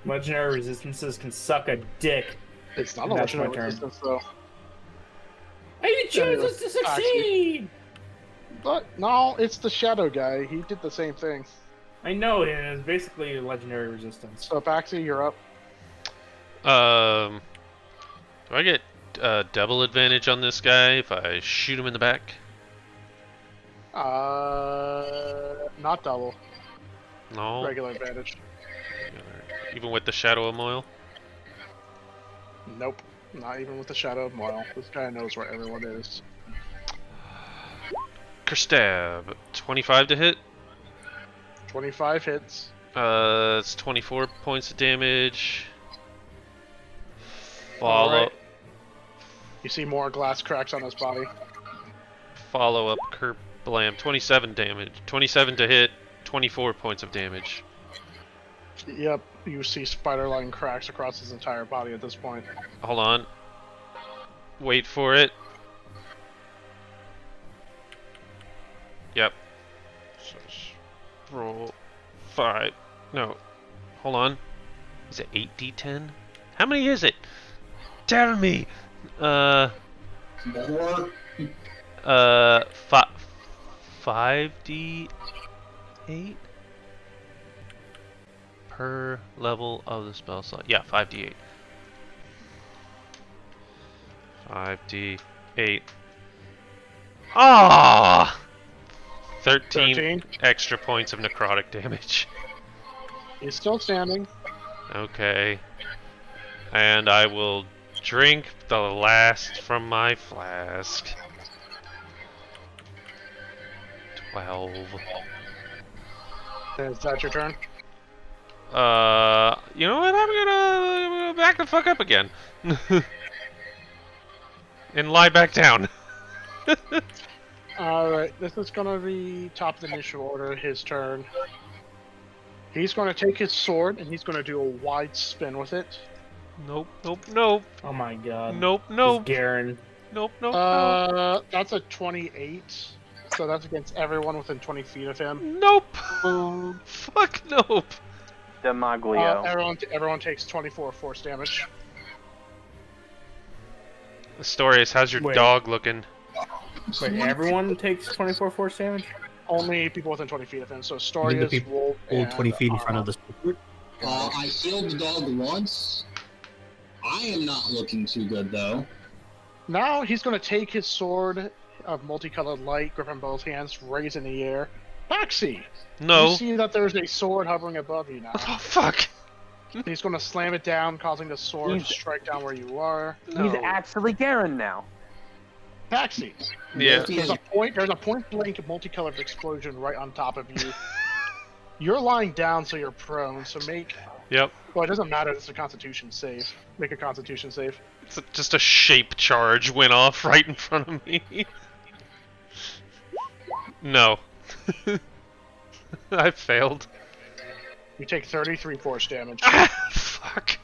Legendary resistances can suck a dick. It's not a That's my legendary turn. resistance, though. He chooses to succeed! But, no, it's the Shadow guy. He did the same thing. I know, and it's basically legendary resistance. So, Baxi, you're up. Do I get double advantage on this guy if I shoot him in the back? Not double. No. Regular advantage. Even with the Shadow of Moil? Nope. Not even with the Shadow of Moil. This guy knows where everyone is. Kerstab. 25 to hit. 25 hits. It's 24 points of damage. Follow Alright. You see more glass cracks on his body. follow up Kerblam. 27 damage. 27 to hit. 24 points of damage. Yep, you see spider line cracks across his entire body at this point. Hold on. Wait for it. Yep. So roll 5. No. Hold on. Is it 8d10? How many is it? Tell me. more. 5d8 per level of the spell slot. Yeah, 5d8. 5d8. Ah! 13 extra points of necrotic damage. He's still standing. Okay. And I will Drink the last from my flask. 12. Is that your turn? You know what? I'm gonna back the fuck up again. And lie back down. Alright, this is gonna be top of the initial order, his turn. He's gonna take his sword and he's gonna do a wide spin with it. Nope, nope, nope. Oh my god. Nope, It's nope. Garen. Nope, nope, nope. That's a 28. So that's against everyone within 20 feet of him. Nope. Fuck nope. Demaglio. Everyone takes 24 force damage. The story is, how's your Wait. dog looking? Wait, everyone takes 24 force damage? Only people within 20 feet of him. So Then the Story is people Wolf hold and 20 feet in front of the sword. I healed the dog once. I am not looking too good though. Now he's going to take his sword of multicolored light, grip in both hands, raise in the air. Baxi! No. You see that there's a sword hovering above you now. Oh fuck. He's going to slam it down, causing the sword to He's- strike down where you are. No. He's actually Garen now. Baxi! Yeah. There's a point blank multicolored explosion right on top of you. You're lying down, so you're prone. So make. Yep. Well, it doesn't matter. It's a Constitution save. Make a Constitution save. Just a shape charge went off right in front of me. No. I failed. You take 33 force damage. Ah, fuck.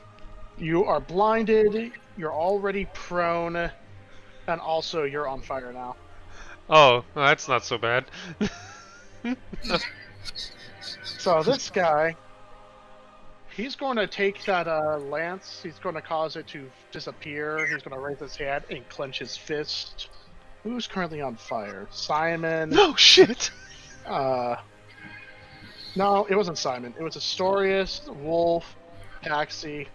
You are blinded. You're already prone, and also you're on fire now. Oh, well, that's not so bad. So this guy, he's going to take that lance. He's going to cause it to disappear. He's going to raise his hand and clench his fist. Who's currently on fire? Simon. No shit. No, it wasn't Simon. It was Astorius, Wolf, Taxi,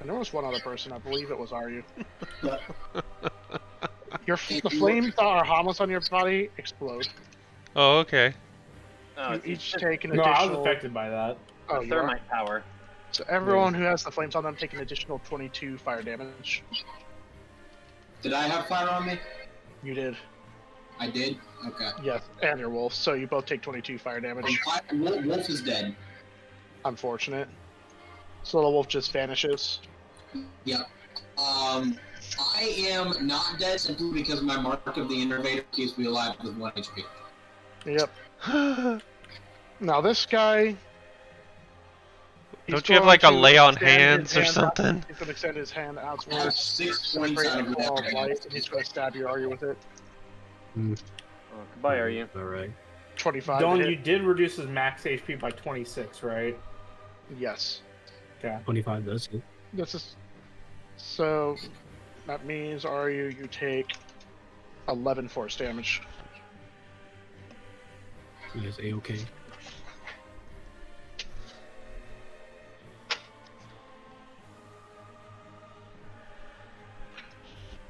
and there was one other person. I believe it was Aryu. The flames that are harmless on your body explode. Oh, okay. Oh, You it's each just take an No, additional. I was affected by that. Oh, you are? thermite power. So everyone who has the flames on them take an additional 22 fire damage. Did I have fire on me? You did. I did? Okay. Yes, and your wolf. So you both take 22 fire damage. Wolf is dead. Unfortunate. So the wolf just vanishes. Yep. I am not dead simply because my mark of the innovator keeps me alive with 1 HP. Yep. Now this guy. Don't you have like a lay on hands or He's something? going to extend his hand I have outwards. 6 Create points out a of ball of that. light, and he's going to stab your Arya with it. Oh, goodbye, are you? Alright. 25. Don, to hit. you did reduce his max HP by 26, right? Yes. Okay. 25 does hit. This is. So that means Arya, you take 11 force damage. He is A-okay.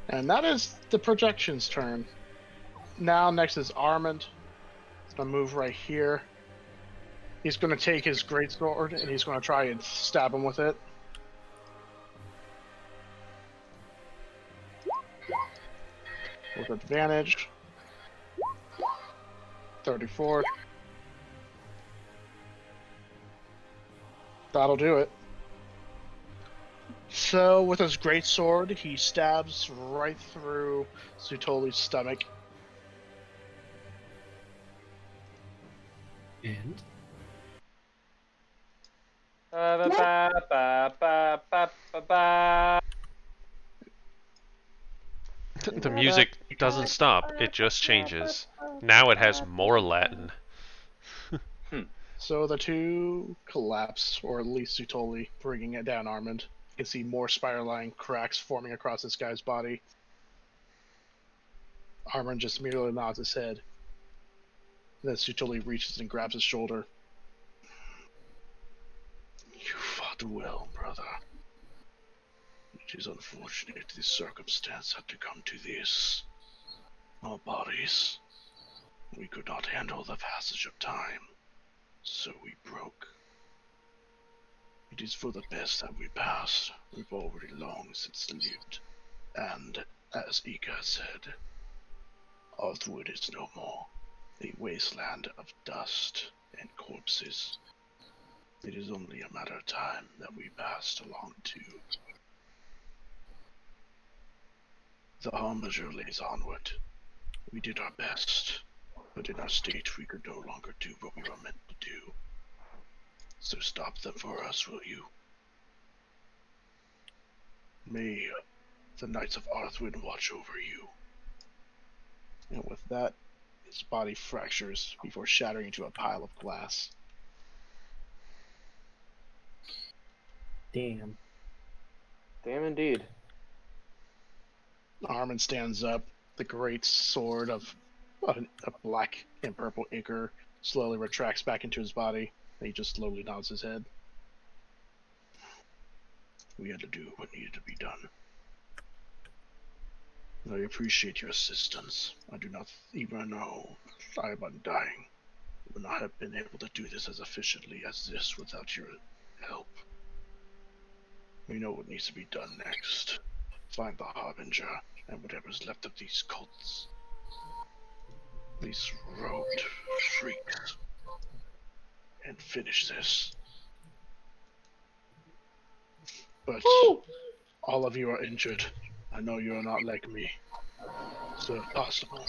And that is the projection's turn. Now, next is Armand. He's going to move right here. He's going to take his greatsword and he's going to try and stab him with it. With advantage. 34. That'll do it. So, with his greatsword, he stabs right through Zutoli's stomach. And The music doesn't stop, it just changes. Now it has more Latin. So the two collapse, or at least Zutoli, bringing it down Armand. You can see more spiraling cracks forming across this guy's body. Armand just merely nods his head. Then Zutoli reaches and grabs his shoulder. You fought well, brother. It is unfortunate this circumstance had to come to this. Our bodies. We could not handle the passage of time. So we broke. It is for the best that we passed. We've already long since lived. And, as Ika said, Arthwood is no more. A wasteland of dust and corpses. It is only a matter of time that we passed along too. The harbinger lays onward. We did our best, but in our state we could no longer do what we were meant to do. So stop them for us, will you? May the Knights of Arthwood watch over you. And with that, his body fractures before shattering into a pile of glass. Damn. Damn indeed. Armin stands up. The great sword of a black and purple ichor slowly retracts back into his body. And he just slowly nods his head. We had to do what needed to be done. I appreciate your assistance. I do not even know if I am undying. I would not have been able to do this as efficiently as this without your help. We know what needs to be done next. Find the Harbinger and whatever's left of these cults. These robed freaks. And finish this. But all of you are injured. I know you are not like me. So if possible,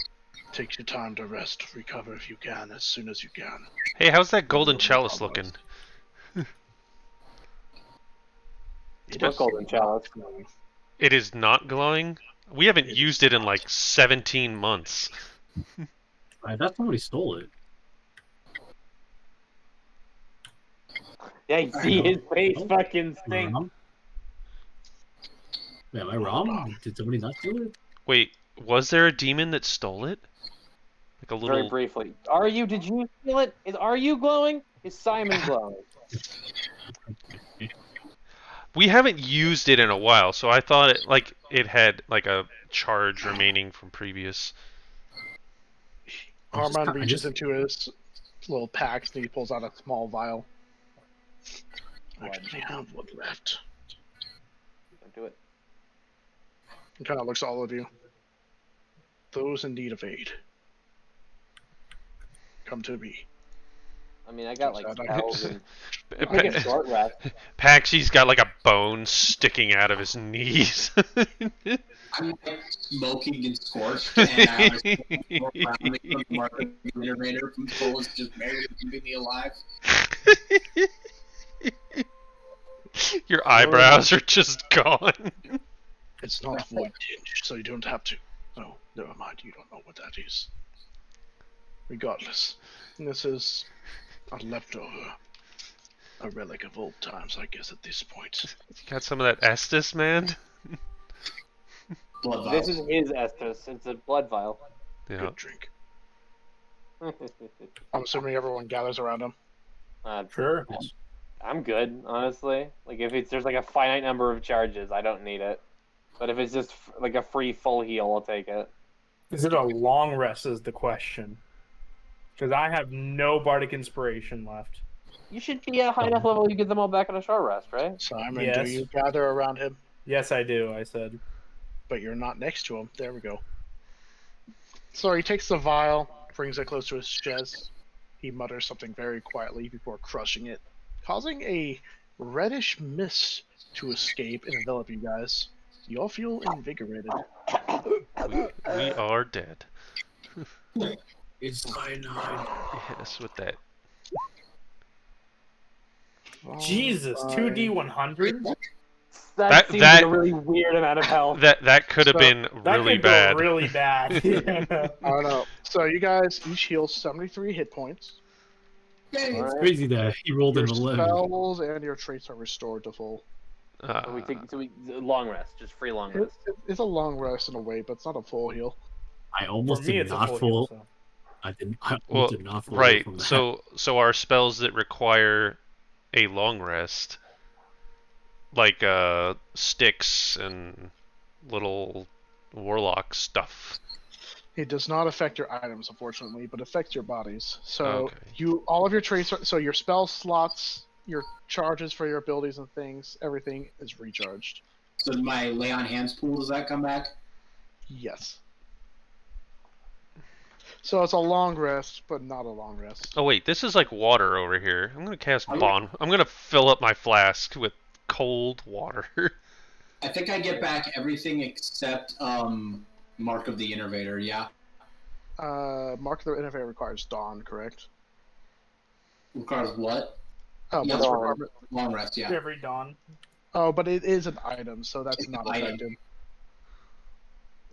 take your time to rest, recover if you can, as soon as you can. Hey, how's that golden chalice looking? What golden chalice? It is not glowing? We haven't used it in like 17 months. I thought somebody stole it. Yeah, you see his face Oh. fucking Am I stink. wrong? Am I wrong? Did somebody not steal it? Wait, was there a demon that stole it? Like a Very little... briefly. Did you feel it? Are you glowing? Is Simon glowing? We haven't used it in a while, so I thought it had like a charge remaining from previous. Armin I reaches just- into his little packs and he pulls out a small vial. I only have one left. Don't do it. He kind of looks at all of you. Those in need of aid, come to me. I mean, I got like Sad, I spells and Pa- take a short rest. Paxy's got like a bone sticking out of his knees. I'm like smoking and scorched, and I was around the market generator from Cole is just barely keeping me alive. Your eyebrows are just gone. It's not void tinge, so you don't have to. Oh, never mind, you don't know what that is. Regardless, This is a leftover. A relic of old times, I guess, at this point. Got some of that Estus, man? Blood This vials. is his Estus. It's a blood vial. Yeah. Good drink. I'm assuming everyone gathers around him. Sure. I'm good, honestly. Like if there's like a finite number of charges, I don't need it. But if it's just like a free full heal, I'll take it. Is it a long rest is the question. Because I have no bardic inspiration left. You should be at a high enough level you get them all back on a short rest, right? Simon, Yes. do you gather around him? Yes, I do, I said. But you're not next to him. There we go. So he takes the vial, brings it close to his chest. He mutters something very quietly before crushing it, causing a reddish mist to escape and envelop you guys. You all feel invigorated. We are dead. It's cyanide. Hit us with that. Jesus, 2D100? That seems like a really weird amount of health. That could have So, been That really could bad. go really bad. I don't know. So you guys each heal 73 hit points. Yay. It's crazy that he rolled Your an 11. spells and your traits are restored to full. So we long rest, just free long rest. It's a long rest in a way, but it's not a full heal. I For almost me, did it's a not full full. heal, so. I almost Well, did not full right. from that. So our spells that require a long rest, like sticks and little warlock stuff. It does not affect your items, unfortunately, but affects your bodies. So Okay. all of your traits. So your spell slots your charges for your abilities and things, everything is recharged. So my lay on hands pool, does that come back? Yes. So it's a long rest, but not a long rest. Oh wait, this is like water over here. I'm gonna cast I would- Bond. I'm gonna fill up my flask with cold water. I think I get back everything except Mark of the Innovator, yeah? Mark of the Innovator requires Dawn, correct? Requires what? Oh, Yeah, what's Dawn. requirement? Long rest, yeah. Every dawn. Oh, but it is an item, so that's It's not an item. affected.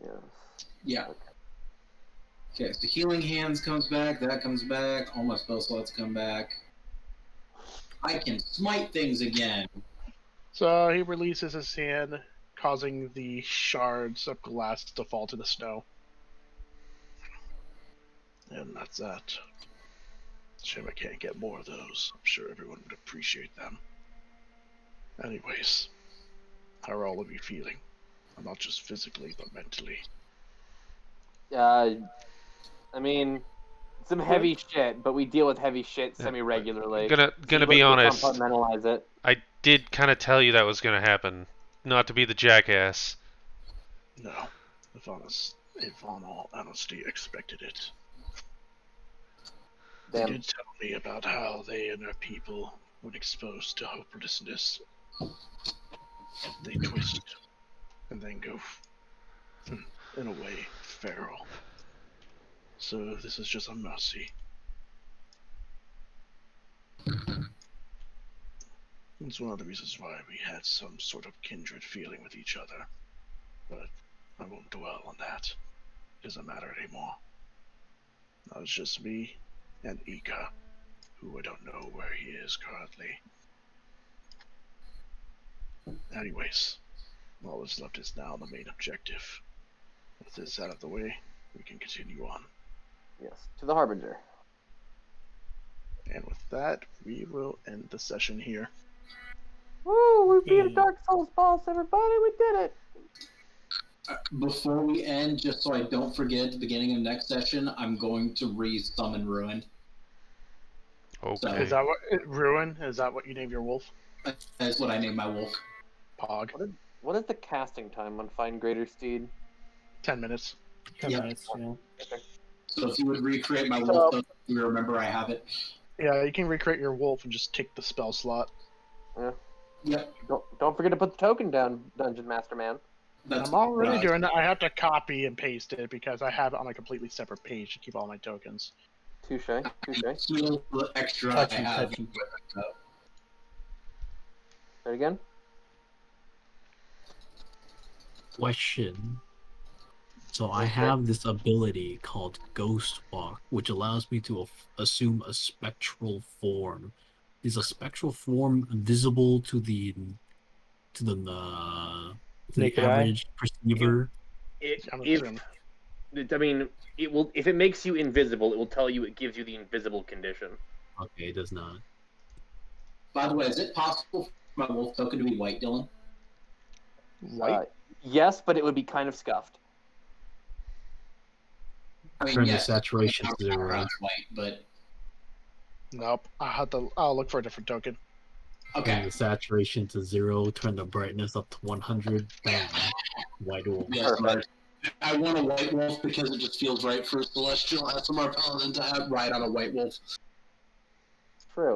Yeah. Yeah. Okay, so Healing Hands comes back, that comes back, all my spell slots come back. I can smite things again. So he releases his hand, causing the shards of glass to fall to the snow. And that's that. Shame I can't get more of those. I'm sure everyone would appreciate them. Anyways, how are all of you feeling? Not just physically, but mentally. I mean, some heavy shit, but we deal with heavy shit semi-regularly. Gonna So be you honest. compartmentalize it. I did kind of tell you that was gonna happen. Not to be the jackass. No, if on all honesty, expected it. They Damn. did tell me about how they and their people, when exposed to hopelessness, they twist and then go, in a way, feral. So this is just a mercy. It's one of the reasons why we had some sort of kindred feeling with each other. But I won't dwell on that. It doesn't matter anymore. Now it's just me and Ika, who I don't know where he is currently. Anyways, all that's left is now the main objective. With this out of the way, we can continue on. Yes, to the Harbinger. And with that, we will end the session here. Woo! We beat a Yeah. Dark Souls boss, everybody! We did it! Before we end, just so I don't forget at the beginning of next session, I'm going to re-summon Ruined. Okay. Is that what Ruin? Is that what you name your wolf? That's what I named my wolf. Pog. What is the casting time on Find Greater Steed? 10 minutes. 10 Yeah. minutes, yeah. So if you would recreate my wolf, so you remember I have it. Yeah, you can recreate your wolf and just take the spell slot. Yep. Don't forget to put the token down, Dungeon Master Man. That's I'm already what I- doing that. I have to copy and paste it because I have it on a completely separate page to keep all my tokens. Touche. Steal the extra Touchy, I have. touchy. Say it again? Question. So I have this ability called Ghost Walk, which allows me to assume a spectral form. Is a spectral form visible to the Naked eye? average perceiver? I'm If assuming. I mean, it will. If it makes you invisible, it will tell you it gives you the invisible condition. Okay, it does not. By the way, is it possible for my wolf token to be white, Dylan? White? Yes, but it would be kind of scuffed. I mean, Turn the yes, saturation to it's 0. white, but Nope. I'll look for a different token. Turn okay. the saturation to 0. Turn the brightness up to 100. Bam. White wolf. Yes, Perfect. I want a white wolf because it just feels right for Celestial SMR Paladin to have ride on a white wolf. True.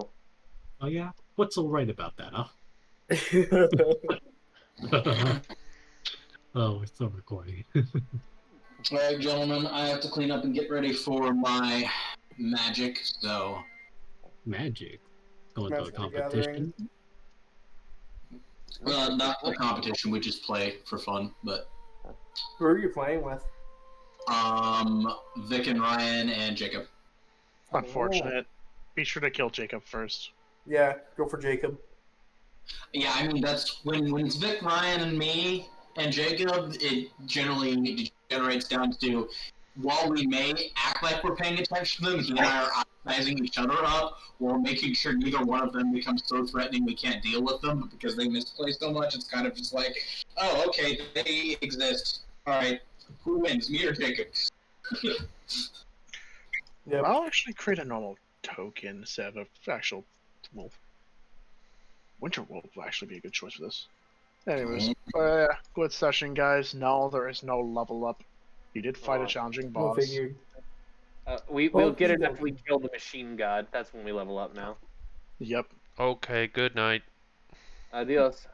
Oh yeah. What's so right about that, huh? Oh, it's still recording. Alright, gentlemen, I have to clean up and get ready for my magic, so... Magic. Going to a Magic the competition. not a competition, we just play for fun, but... Who are you playing with? Vic and Ryan and Jacob. Unfortunate. Be sure to kill Jacob first. Yeah, go for Jacob. Yeah, I mean, that's... When it's Vic, Ryan, and me, and Jacob, it generally degenerates down to... While we may act like we're paying attention to them, he and I are sizing each other up, or making sure neither one of them becomes so threatening we can't deal with them, but because they misplay so much, it's kind of just like, oh, okay, they exist. Alright, who wins, me or Jacob? Yep. I'll actually create a normal token instead of an actual wolf. Winterwolf will actually be a good choice for this. Anyways, good session, guys. No, there is no level up. You did fight a challenging Well boss. figured. We'll Well, get it well- after we kill the machine god. That's when we level up now. Yep. Okay, good night. Adios.